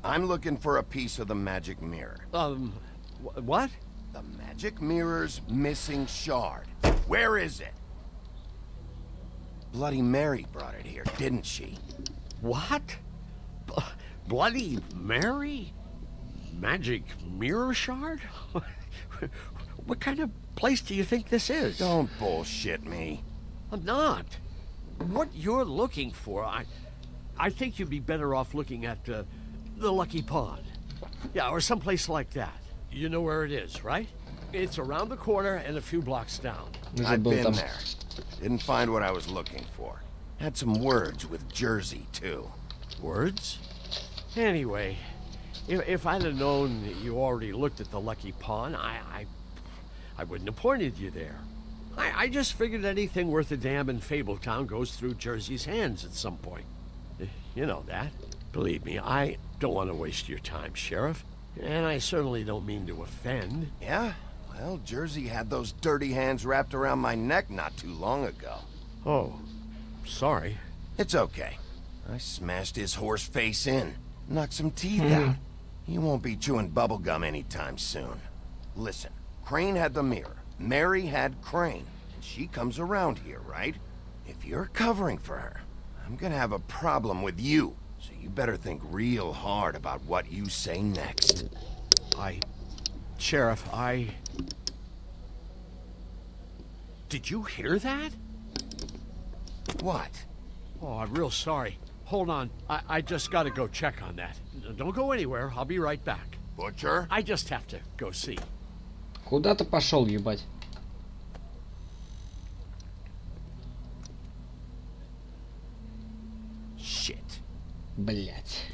I'm looking for a piece of the magic mirror. What? The magic mirror's missing shard. Where is it? Bloody Mary brought it here, didn't she? What? Bloody Mary? Magic mirror shard? What kind of place do you think this is? Don't bullshit me. I'm not. What you're looking for, I think you'd be better off looking at the Lucky Pond. Yeah, or someplace like that. You know where it is, right? It's around the corner and a few blocks down. I've been there. Didn't find what I was looking for. Had some words with Jersey, too. Words? Anyway, if I'd have known that you already looked at the Lucky Pond, I wouldn't have pointed you there. I just figured anything worth a damn in Fabletown goes through Jersey's hands at some point. You know that. Believe me, I don't want to waste your time, Sheriff. And I certainly don't mean to offend. Yeah? Well, Jersey had those dirty hands wrapped around my neck not too long ago. Oh, sorry. It's okay. I smashed his horse face in. Knocked some teeth out. He won't be chewing bubblegum anytime soon. Listen, Crane had the mirror. Mary had Crane. And she comes around here, right? If you're covering for her, I'm gonna have a problem with you. So you better think real hard about what you say next. Sheriff, Did you hear that? What? Oh, I'm real sorry. Hold on. I just gotta go check on that. Don't go anywhere. I'll be right back. Butcher? I just have to go see. Куда ты пошел, ебать? Shit. Блять.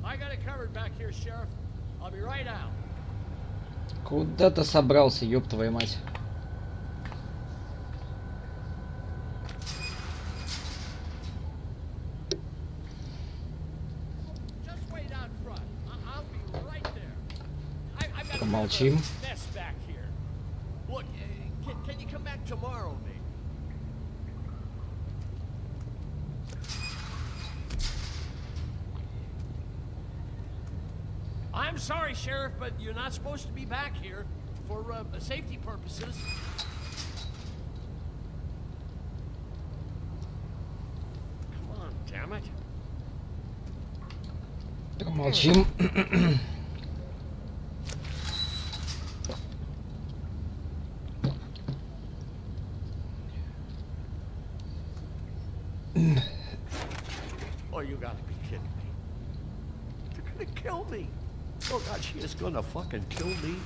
I got it covered back here, Sheriff. I'll be right out. Куда ты собрался, ёб твою мать? Помолчим. Look, can you come back tomorrow, maybe? I'm sorry, Sheriff, but you're not supposed to be back here for safety purposes. Come on, damn it. Помолчим. Oh, you gotta be kidding me. gonna kill me. Oh God, she is gonna fucking kill me.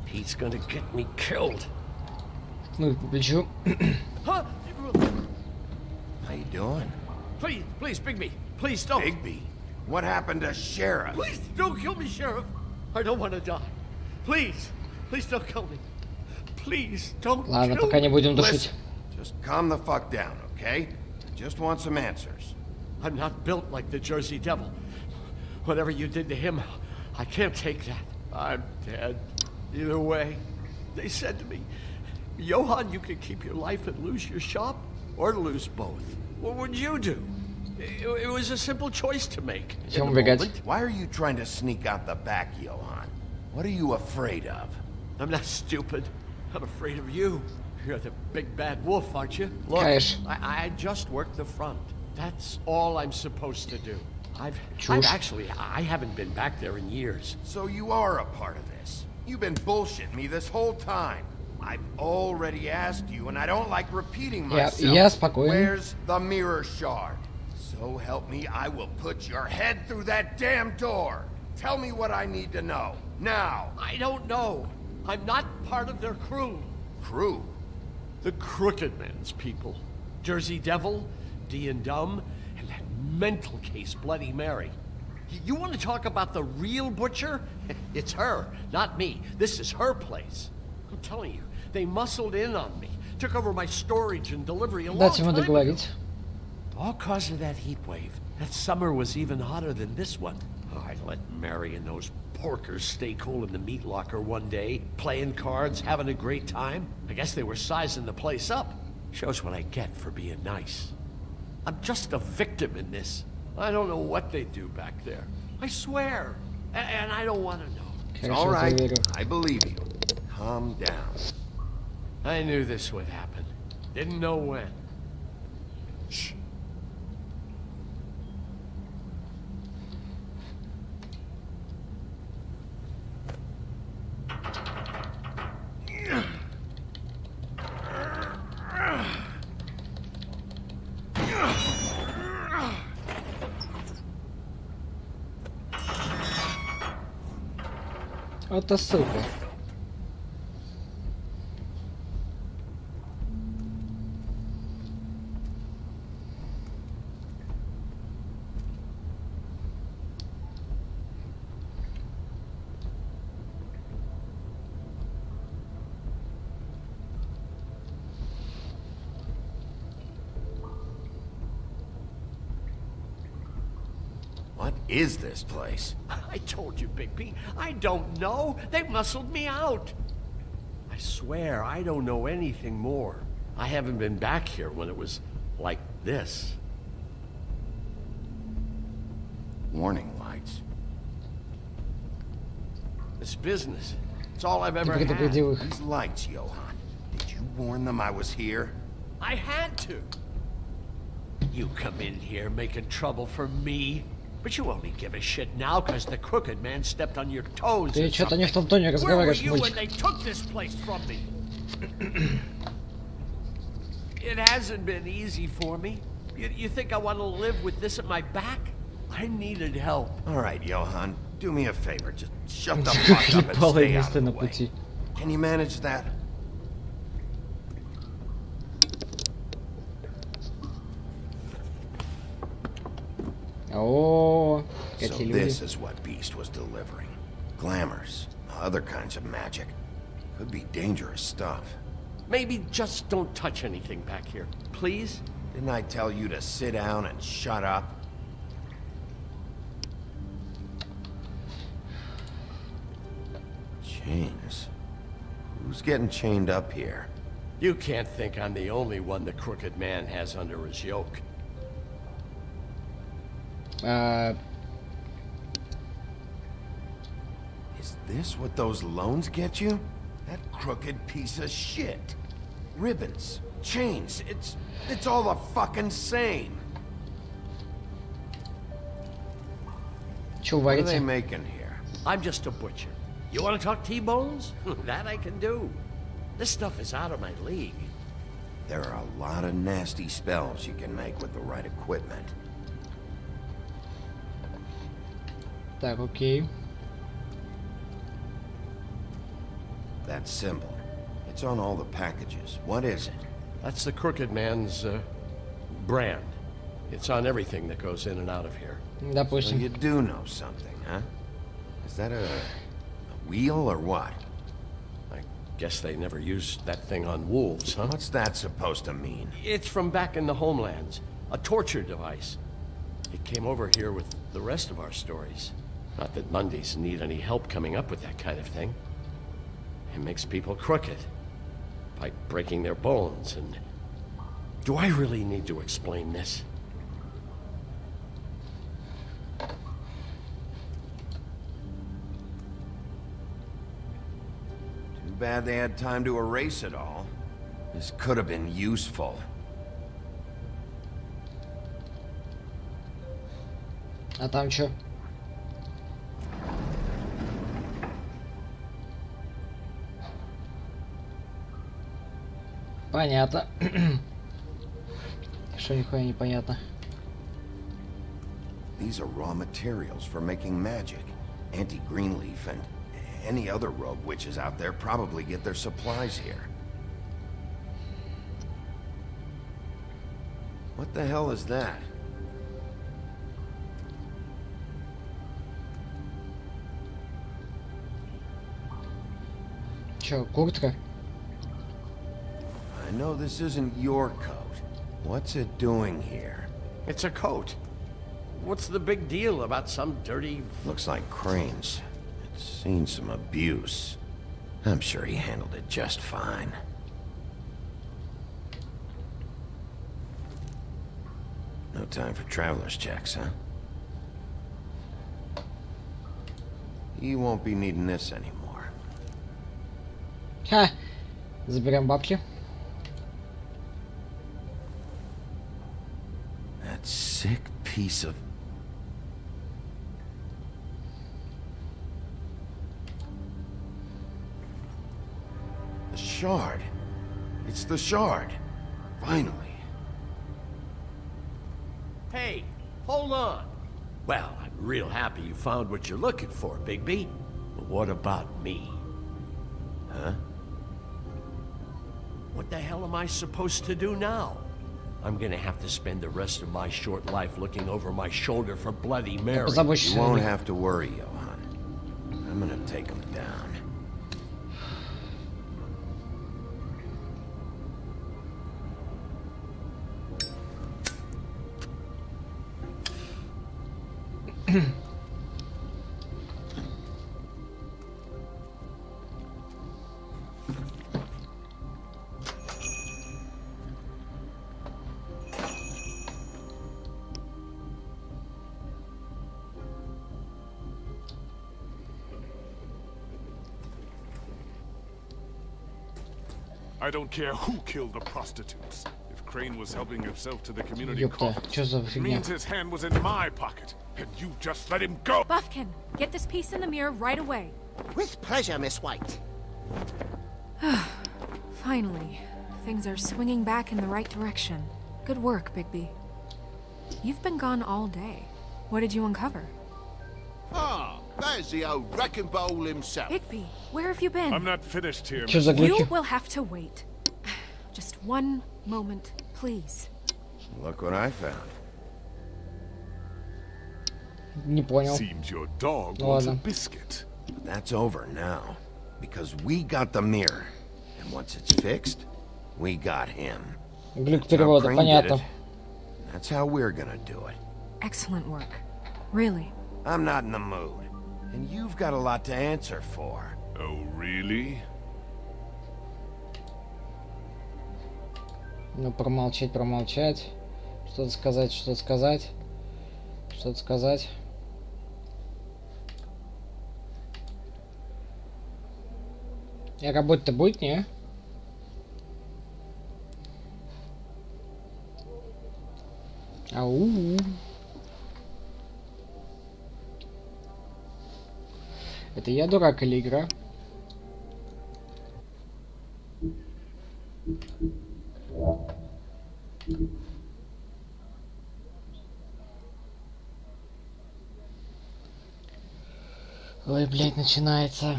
He's gonna get me killed. Ну, по плечу. Huh? How you doing? Please, please, Bigby. Please don't. Bigby? What happened to Sheriff? Please don't kill me, Sheriff. I don't want to die. Please, please don't kill me. Please don't Ладно, kill пока не me. будем душить. Just calm the fuck down, okay? I just want some answers. I'm not built like the Jersey Devil. Whatever you did to him, I can't take that. I'm dead. Either way, they said to me, Johann, you could keep your life and lose your shop, or lose both. What would you do? It was a simple choice to make. In the moment. Why are you trying to sneak out the back, Johann? What are you afraid of? I'm not stupid. I'm afraid of you. You're the big bad wolf, aren't you? Look, I just work the front. That's all I'm supposed to do. I haven't been back there in years. So you are a part of this. You've been bullshitting me this whole time. I've already asked you, and I don't like repeating myself. Я спокоен. Where's the mirror shard? So help me, I will put your head through that damn door. Tell me what I need to know. Now. I don't know. I'm not part of their crew. Crew? The Crooked Men's people. Jersey Devil, D and Dumb, and that mental case, Bloody Mary. You want to talk about the real butcher? It's her, not me. This is her place. I'm telling you, they muscled in on me, took over my storage and delivery a long time ago. All cause of that heat wave. That summer was even hotter than this one. Oh, I let Mary and those porkers stay cool in the meat locker one day, playing cards, having a great time. I guess they were sizing the place up. Shows what I get for being nice. I'm just a victim in this. I don't know what they do back there. I swear. And I don't want to know. It's all right. I believe you. Calm down. I knew this would happen. Didn't know when. Shh. Это сука. What is this place? I told you, Bigby. I don't know. They muscled me out. I swear, I don't know anything more. I haven't been back here when it was like this. Warning lights. This business. It's all I've ever had. These lights, Johann. Did you warn them I was here? I had to. You come in here making trouble for me. But you only give a shit now because the Crooked Man stepped on your toes. Ты что-то не в том тоне разговариваешь, Where were you when мультик. they took this place from me? It hasn't been easy for me. You think I want to live with this at my back? I needed help. All right, Johann. Do me a favor. Just shut the fuck up and stay out of the way. Can you manage that? О, So this is what Beast was delivering. Glamours, other kinds of magic. Could be dangerous stuff. Maybe just don't touch anything back here, please? Didn't I tell you to sit down and shut up? Chains. Who's getting chained up here? You can't think I'm the only one the Crooked Man has under his yoke. Is this what those loans get you? That crooked piece of shit. Ribbons, chains, it's all the fucking same. What are they making here? I'm just a butcher. You want to talk T-bones? That I can do. This stuff is out of my league. There are a lot of nasty spells you can make with the right equipment. Так, окей. That symbol. It's on all the packages. What is it? That's the Crooked Man's brand. It's on everything that goes in and out of here. So Допустим. you do know something, huh? Is that a wheel or what? I guess they never used that thing on wolves, huh? What's that supposed to mean? It's from back in the homelands. A torture device. It came over here with the rest of our stories. Not that Mundies need any help coming up with that kind of thing. It makes people crooked. By breaking their bones and... Do I really need to explain this? Too bad they had time to erase it all. This could have been useful. А там чё? Понятно. Что нихуя не понятно. These are raw materials for making magic. Auntie Greenleaf and any other rogue witches out there probably get their supplies here. What the hell is that? Чё, куртка? I know this isn't your coat. What's it doing here? It's a coat. What's the big deal about some dirty... Looks like Crane's. It's seen some abuse. I'm sure he handled it just fine. No time for traveler's checks, huh? You won't be needing this anymore. Ха! Заберем бабки. That sick piece of... The shard. It's the shard. Finally. Hey, hold on. Well, I'm real happy you found what you're looking for, Bigby. But what about me? Huh? What the hell am I supposed to do now? I'm gonna have to spend the rest of my short life looking over my shoulder for Bloody Mary. You won't have to worry, Johan. I'm gonna take him down. I don't care who killed the prostitutes. If Crane was helping himself to the community Ёпта, coffers, чё за it фигня? means his hand was in my pocket, and you just let him go. Buffkin, get this piece in the mirror right away. With pleasure, Miss White. Finally, things are swinging back in the right direction. Good work, Bigby. You've been gone all day. What did you uncover? Ah, there's the old wrecking bowl himself. Bigby, where have you been? I'm not finished here, Чё за You глюки? will have to wait. Just one moment, please. Look what I found. Не понял. Seems your dog Ну wants a ладно. biscuit. But that's over now. Because we got the mirror. And once it's fixed, we got him. Глюк That's how перевода, Crane did понятно. it. That's how we're gonna do it. Excellent work. Really. I'm not in the mood. And you've got a lot to answer for. Oh, really? Ну, промолчать, промолчать. Что-то сказать, что-то сказать. Что-то сказать. Я работать-то будет, не? Ау. Это я дурак или игра? Ой, блядь, начинается.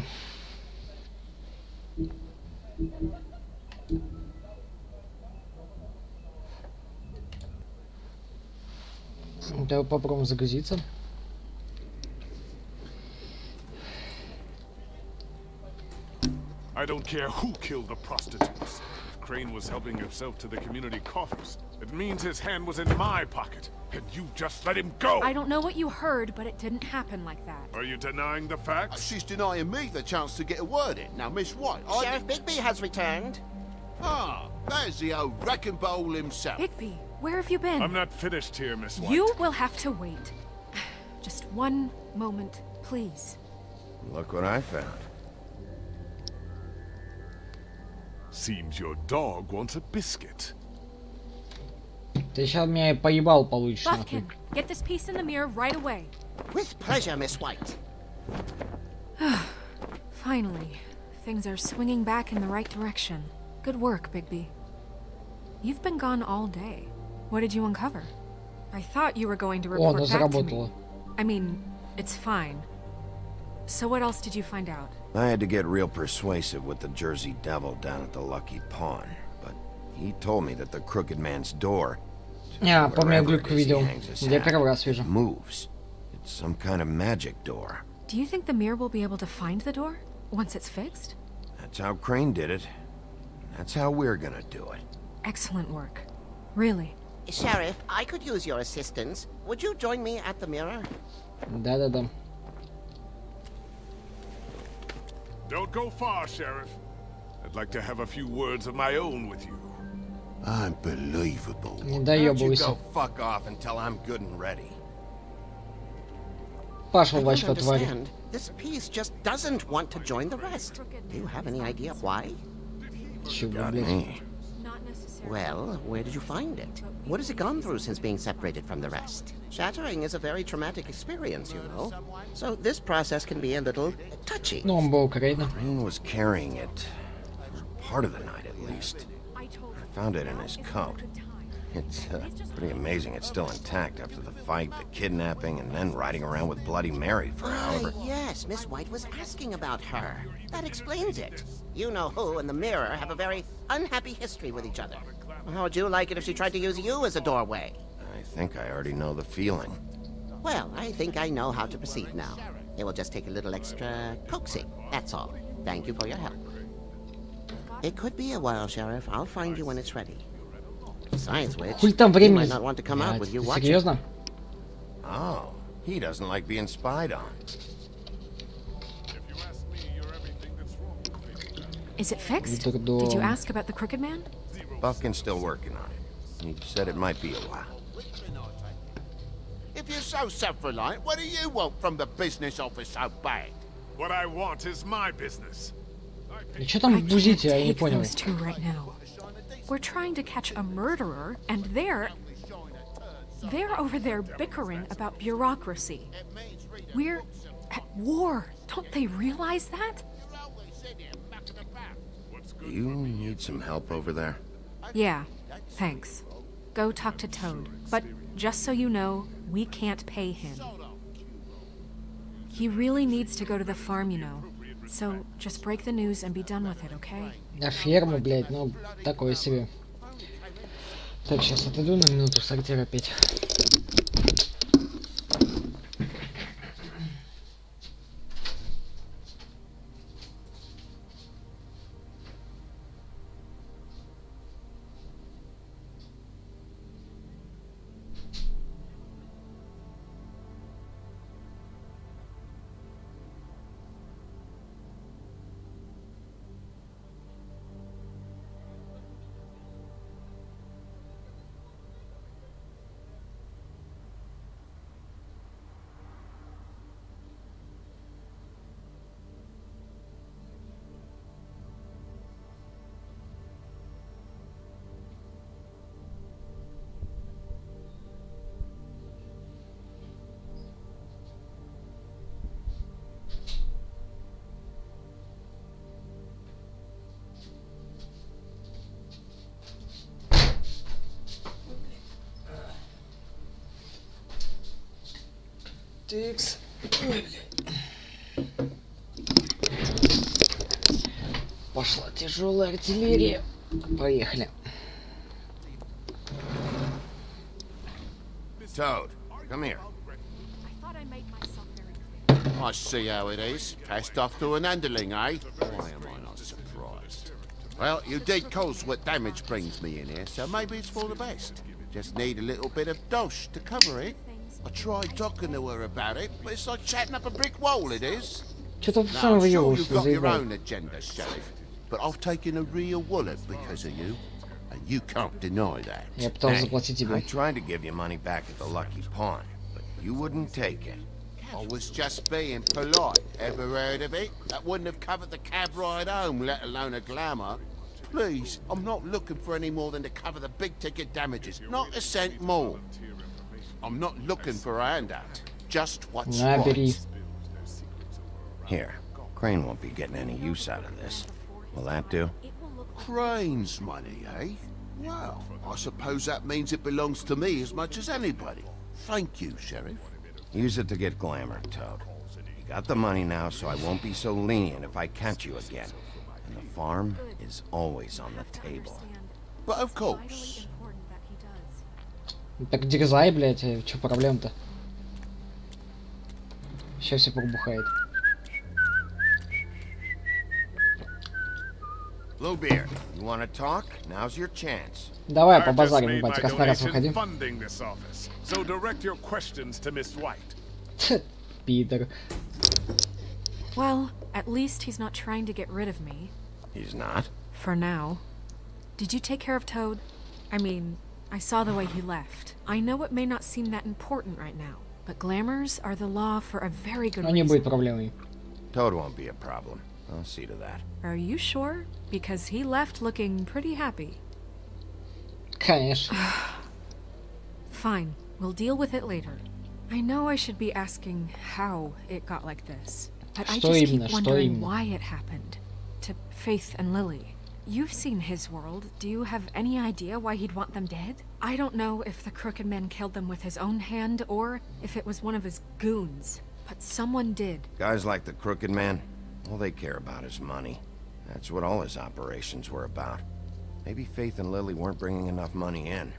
Давай попробуем загрузиться. I don't care who killed the prostitutes. If Crane was helping himself to the community coffers, it means his hand was in my pocket, and you just let him go! I don't know what you heard, but it didn't happen like that. Are you denying the facts? She's denying me the chance to get a word in. Now, Miss White, Sheriff Bigby has returned. Ah, there's the old wrecking bowl himself. Bigby, where have you been? I'm not finished here, Miss White. You will have to wait. Just one moment, please. Look what I found. Seems your dog wants a biscuit. Ты сейчас меня поебал получишь. Buffkin, get this piece in the mirror right away. With pleasure, Miss White. Finally, things are swinging back in the right direction. Good work, Bigby. You've been gone all day. What did you uncover? I thought you were going to report back to me. I mean, it's fine. So what else did you find out? I had to get real persuasive with the Jersey Devil down at the Lucky Pawn, but he told me that the Crooked Man's door, помню, глюк видел. Я первый раз вижу. Moves. It's some kind of magic door. Do you think the mirror will be able to find the door once it's fixed? That's how Crane did it. That's how we're gonna do it. Excellent work. Really. Sheriff, I could use your assistance. Would you join me at the mirror? Да. Don't go far, Sheriff. I'd like to have a few words of my own with you. Unbelievable. Не Why don't you доебывайся. go fuck off until I'm good and ready? Пошел I вась don't во тварь. understand. This piece just doesn't want to join the rest. Do you have any idea why? Чего, Got блядь? me. Well, where did you find it? What has it gone through since being separated from the rest? Shattering is a very traumatic experience, you know. So this process can be a little touchy. Ну, он был Украина. Crane was carrying it for part of the night at least. I found it in his coat. It's pretty amazing it's still intact after the fight, the kidnapping, and then riding around with Bloody Mary for however... Yes, Miss White was asking about her. That explains it. You know who and the mirror have a very unhappy history with each other. How would you like it if she tried to use you as a doorway? I think I already know the feeling. Well, I think I know how to proceed now. It will just take a little extra coaxing, that's all. Thank you for your help. It could be a while, Sheriff. I'll find you when it's ready. Besides which, Хуй там he времени. might not want to come out with you watching. Серьезно? Oh, he doesn't like being spied on. Is it fixed? Дурдом. Did you ask about the Crooked Man? Buffkin's still working on it. He said it might be a while. If you're so self-reliant, what do you want from the business office so bad? What I want is my business. И что там бузите, я не Take понял. those two right now. We're trying to catch a murderer, and they're over there bickering about bureaucracy. We're at war. Don't they realize that? You need some help over there? Yeah, thanks. Go talk to Toad. But just so you know, we can't pay him. He really needs to go to the farm, you know. So just break the news and be done with it, okay? На ферму, блядь, ну, такое себе. Так, сейчас отойду на минуту, сортир опять. Тикс. Ой, блядь. пошла тяжелая артиллерия. Поехали. Toad, come here. I see how it is. Passed off to an underling, eh? Why am I not surprised? Well, you did cause what damage brings me in here, so maybe it's for the best. Just need a little bit of dosh to cover it. I tried talking to her about it, but it's like chatting up a brick wall, it is. Что-то Now, сам I'm sure выебываешь, you've got your заебал. own agenda, Sheriff, but I've taken a real wallet because of you, and you can't deny that. Я пытался Hey, заплатить тебе. I tried to give you money back at the Lucky Pawn, but you wouldn't take it. I was just being polite. Ever heard of it? That wouldn't have covered the cab ride home, let alone a glamour. Please, I'm not looking for any more than to cover the big-ticket damages. Not a cent more. I'm not looking for a handout. Just what's На, бери. right. Here, Crane won't be getting any use out of this. Will that do? Crane's money, eh? Well, I suppose that means it belongs to me as much as anybody. Thank you, Sheriff. Use it to get glamour, Toad. You got the money now, so I won't be so lenient if I catch you again. And the farm is always on the table. But of course. Так дерзай, блядь, чё проблема-то? Сейчас все пробухает. Bluebeard, you want to talk? Now's your chance. Давай, I've just побазарим, made ебать, my раз на раз donation выходи. funding this office, so direct your questions to Miss White. Пидор. Well, at least he's not trying to get rid of me. He's not? For now. Did you take care of Toad? I mean, I saw the way he left. I know it may not seem that important right now, but glamours are the law for a very good Но не reason. будет проблемой. Toad won't be a problem. I'll see to that. Are you sure? Because he left looking pretty happy. Конечно. Fine, we'll deal with it later. I know I should be asking how it got like this, but I Что just именно, keep что wondering именно? why it happened. To Faith and Lily. You've seen his world. Do you have any idea why he'd want them dead? I don't know if the Crooked Man killed them with his own hand or if it was one of his goons, but someone did. Guys like the Crooked Man, all they care about is money. That's what all his operations were about. Maybe Faith and Lily weren't bringing enough money in.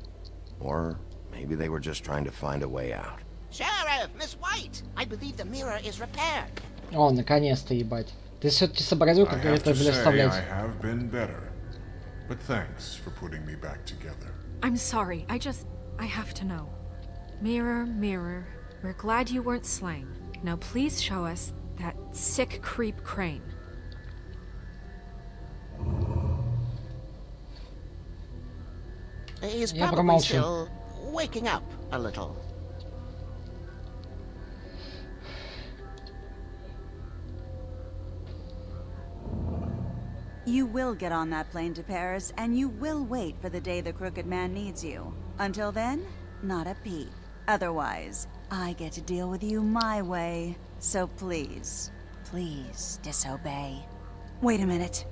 Or maybe they were just trying to find a way out. Sheriff, Miss White, I believe the mirror is repaired. О, наконец-то, ебать. Ты все-таки сообразил, I как have это, to блядь, say, вставлять? I have been better. But thanks for putting me back together. I'm sorry, I have to know. Mirror, mirror, we're glad you weren't slain. Now please show us that sick creep Crane. He's Я probably промолчу. still waking up a little. You will get on that plane to Paris, and you will wait for the day the Crooked Man needs you. Until then, not a peep. Otherwise, I get to deal with you my way. So please, please disobey. Wait a minute.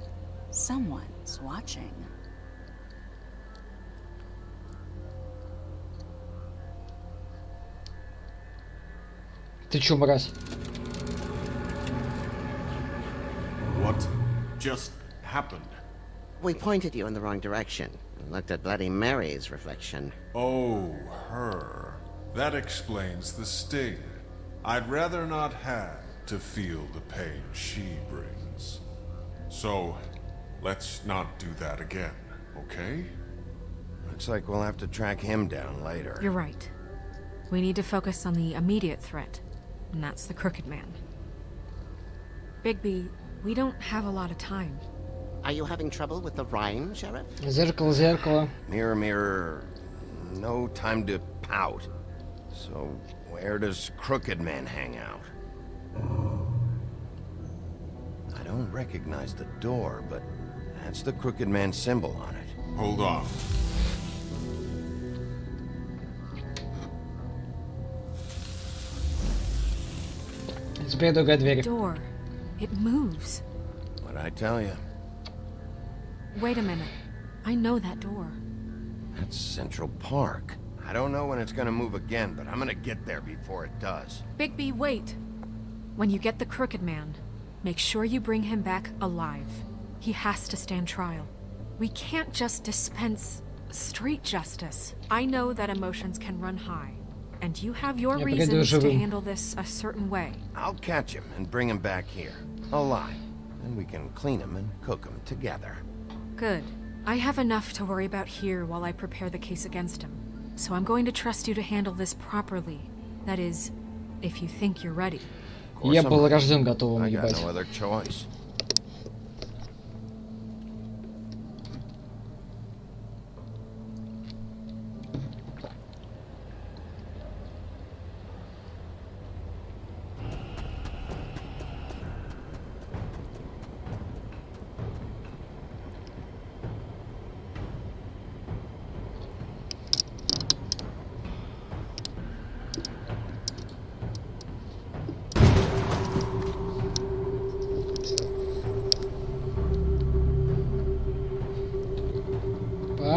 Someone's watching. Ты чё, мразь? What just happened? We pointed you in the wrong direction and looked at Bloody Mary's reflection. Oh, her. That explains the sting. I'd rather not have to feel the pain she brings. So, let's not do that again, okay? Looks like we'll have to track him down later. You're right. We need to focus on the immediate threat, and that's the Crooked Man. Bigby, we don't have a lot of time. Are you having trouble with the rhyme, Sheriff? Зеркало, зеркало. Mirror, mirror, no time to pout. So, where does Crooked Man hang out? I don't recognize the door, but that's the Crooked Man symbol on it. Hold on. Теперь другая дверь. Door. It moves. What'd I tell you? Wait a minute. I know that door. That's Central Park. I don't know when it's gonna move again, but I'm gonna get there before it does. Bigby, wait. When you get the Crooked Man, make sure you bring him back alive. He has to stand trial. We can't just dispense street justice. I know that emotions can run high, and you have your reasons to handle this a certain way. I'll catch him and bring him back here, alive. And we can clean him and cook him together. Good. I have enough to worry about here while I prepare the case against him. So I'm going to trust you to handle this properly. That is, if you think you're ready. Я был рожден готовым, ебать. No other choice.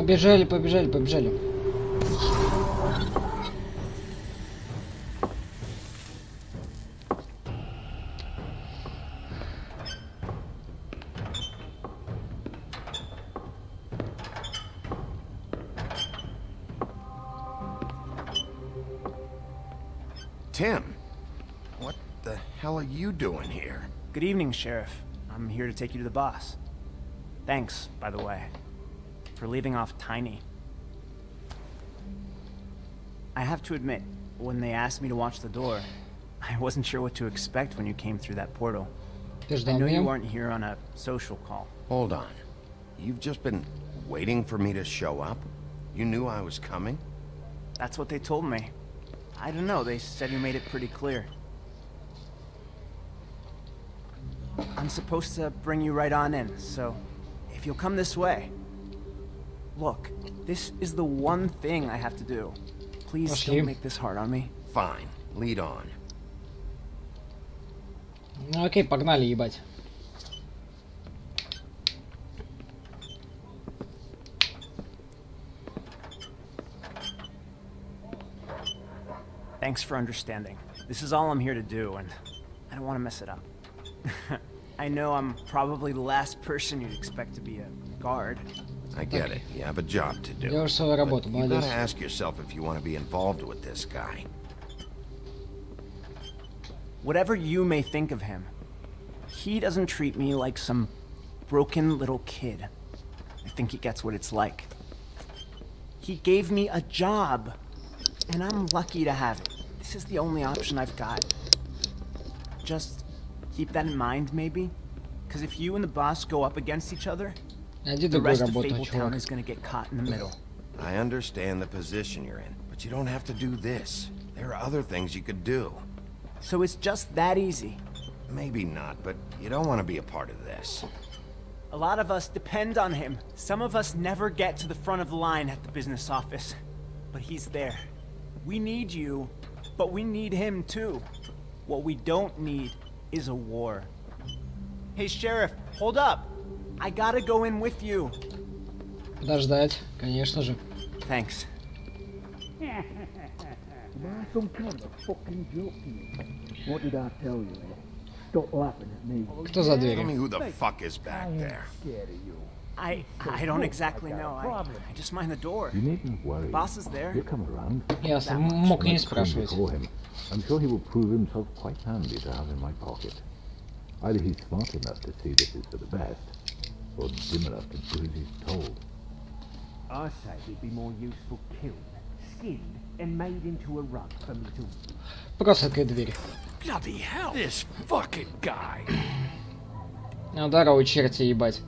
Побежали, побежали, побежали. Tim, what the hell are you doing here? Good evening, Sheriff. I'm here to take you to the boss. Thanks, by the way, for leaving off Tiny. I have to admit, when they asked me to watch the door, I wasn't sure what to expect when you came through that portal. I know you weren't here on a social call. Hold on. You've just been waiting for me to show up? You knew I was coming? That's what they told me. I don't know, they said you made it pretty clear. I'm supposed to bring you right on in, so if you'll come this way. Look, this is the one thing I have to do. Please don't make this hard on me. Fine, lead on. Ну окей, погнали, ебать. Thanks for understanding. This is all I'm here to do, and I don't want to mess it up. I know I'm probably the last person you'd expect to be a guard. I get it. You have a job to do. Делаешь свою работу, You молодец. gotta ask yourself if you want to be involved with this guy. Whatever you may think of him, he doesn't treat me like some broken little kid. I think he gets what it's like. He gave me a job, and I'm lucky to have it. This is the only option I've got. Just keep that in mind, maybe? Because if you and the boss go up against each other, the rest of Fabletown is gonna get caught in the middle. I understand the position you're in, but you don't have to do this. There are other things you could do. So it's just that easy? Maybe not, but you don't want to be a part of this. A lot of us depend on him. Some of us never get to the front of the line at the business office. But he's there. We need you, but we need him too. What we don't need is a war. Hey, Sheriff, hold up. I gotta go in with you. Подождать, конечно же. Thanks. Some kind of fucking joke to you. What did I tell you? Stop laughing at me. Кто за дверью? Tell me who the fuck is back there. I don't exactly know. I just mind the door. You needn't worry. The boss is there. He'll come around. Ясно, мог не спрашивать. I'm sure he will prove himself quite handy to have in my pocket. Either he's smart enough to see this is for the best, or dim enough to do as he's told. I say he'd be more useful killed, skinned, and made into a rug for me to... Просто открой дверь. Bloody hell, this fucking guy. Ну, здорово, черти, ебать.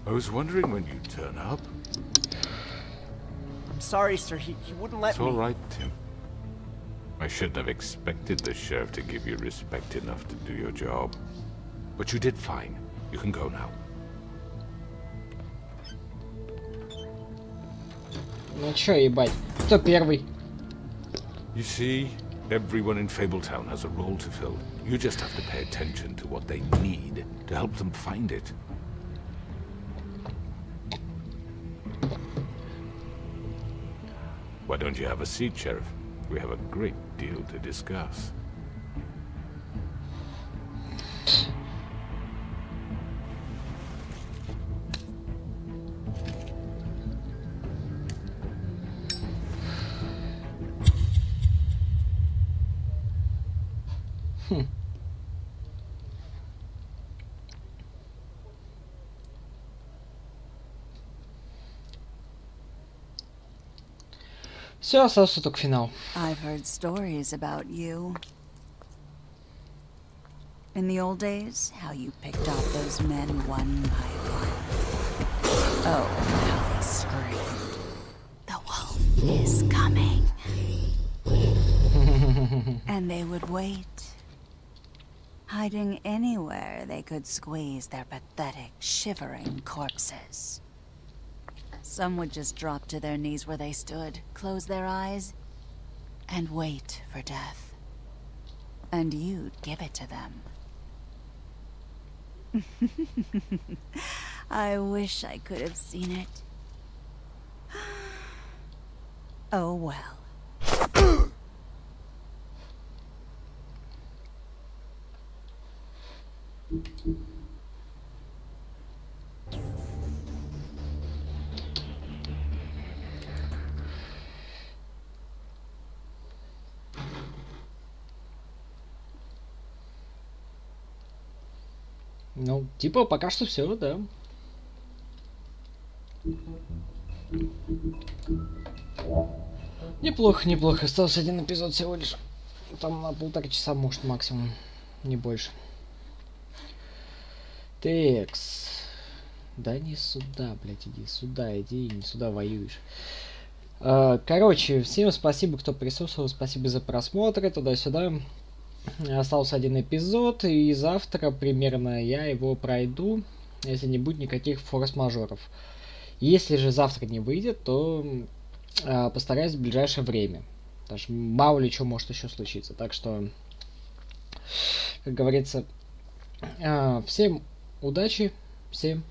I was wondering when you'd turn up. I'm sorry, sir. He wouldn't let It's me. all right, Tim. I shouldn't have expected the sheriff to give you respect enough to do your job. But you did fine. You can go now. Ну чё, ебать? Кто первый? You see, everyone in Fabletown has a role to fill. You just have to pay attention to what they need to help them find it. Why don't you have a seat, Sheriff? We have a great deal to discuss. Все, остался только финал. I've heard stories about you. In the old days, how you picked off those men one by one. Oh, how they screamed. The wolf is coming. And they would wait, hiding anywhere they could squeeze their pathetic, shivering corpses. Some would just drop to their knees where they stood, close their eyes, and wait for death. And you'd give it to them. I wish I could have seen it. Oh well. Ну, типа, пока что все, да. Неплохо, неплохо. Остался один эпизод всего лишь. Там на 1,5 часа, может, максимум. Не больше. Текс. Да не сюда, блядь, иди сюда, иди, не сюда воюешь. Короче, всем спасибо, кто присутствовал, спасибо за просмотр, туда-сюда. Остался один эпизод, и завтра примерно я его пройду, если не будет никаких форс-мажоров. Если же завтра не выйдет, то постараюсь в ближайшее время. Потому что мало ли что может еще случиться. Так что, как говорится, всем удачи, всем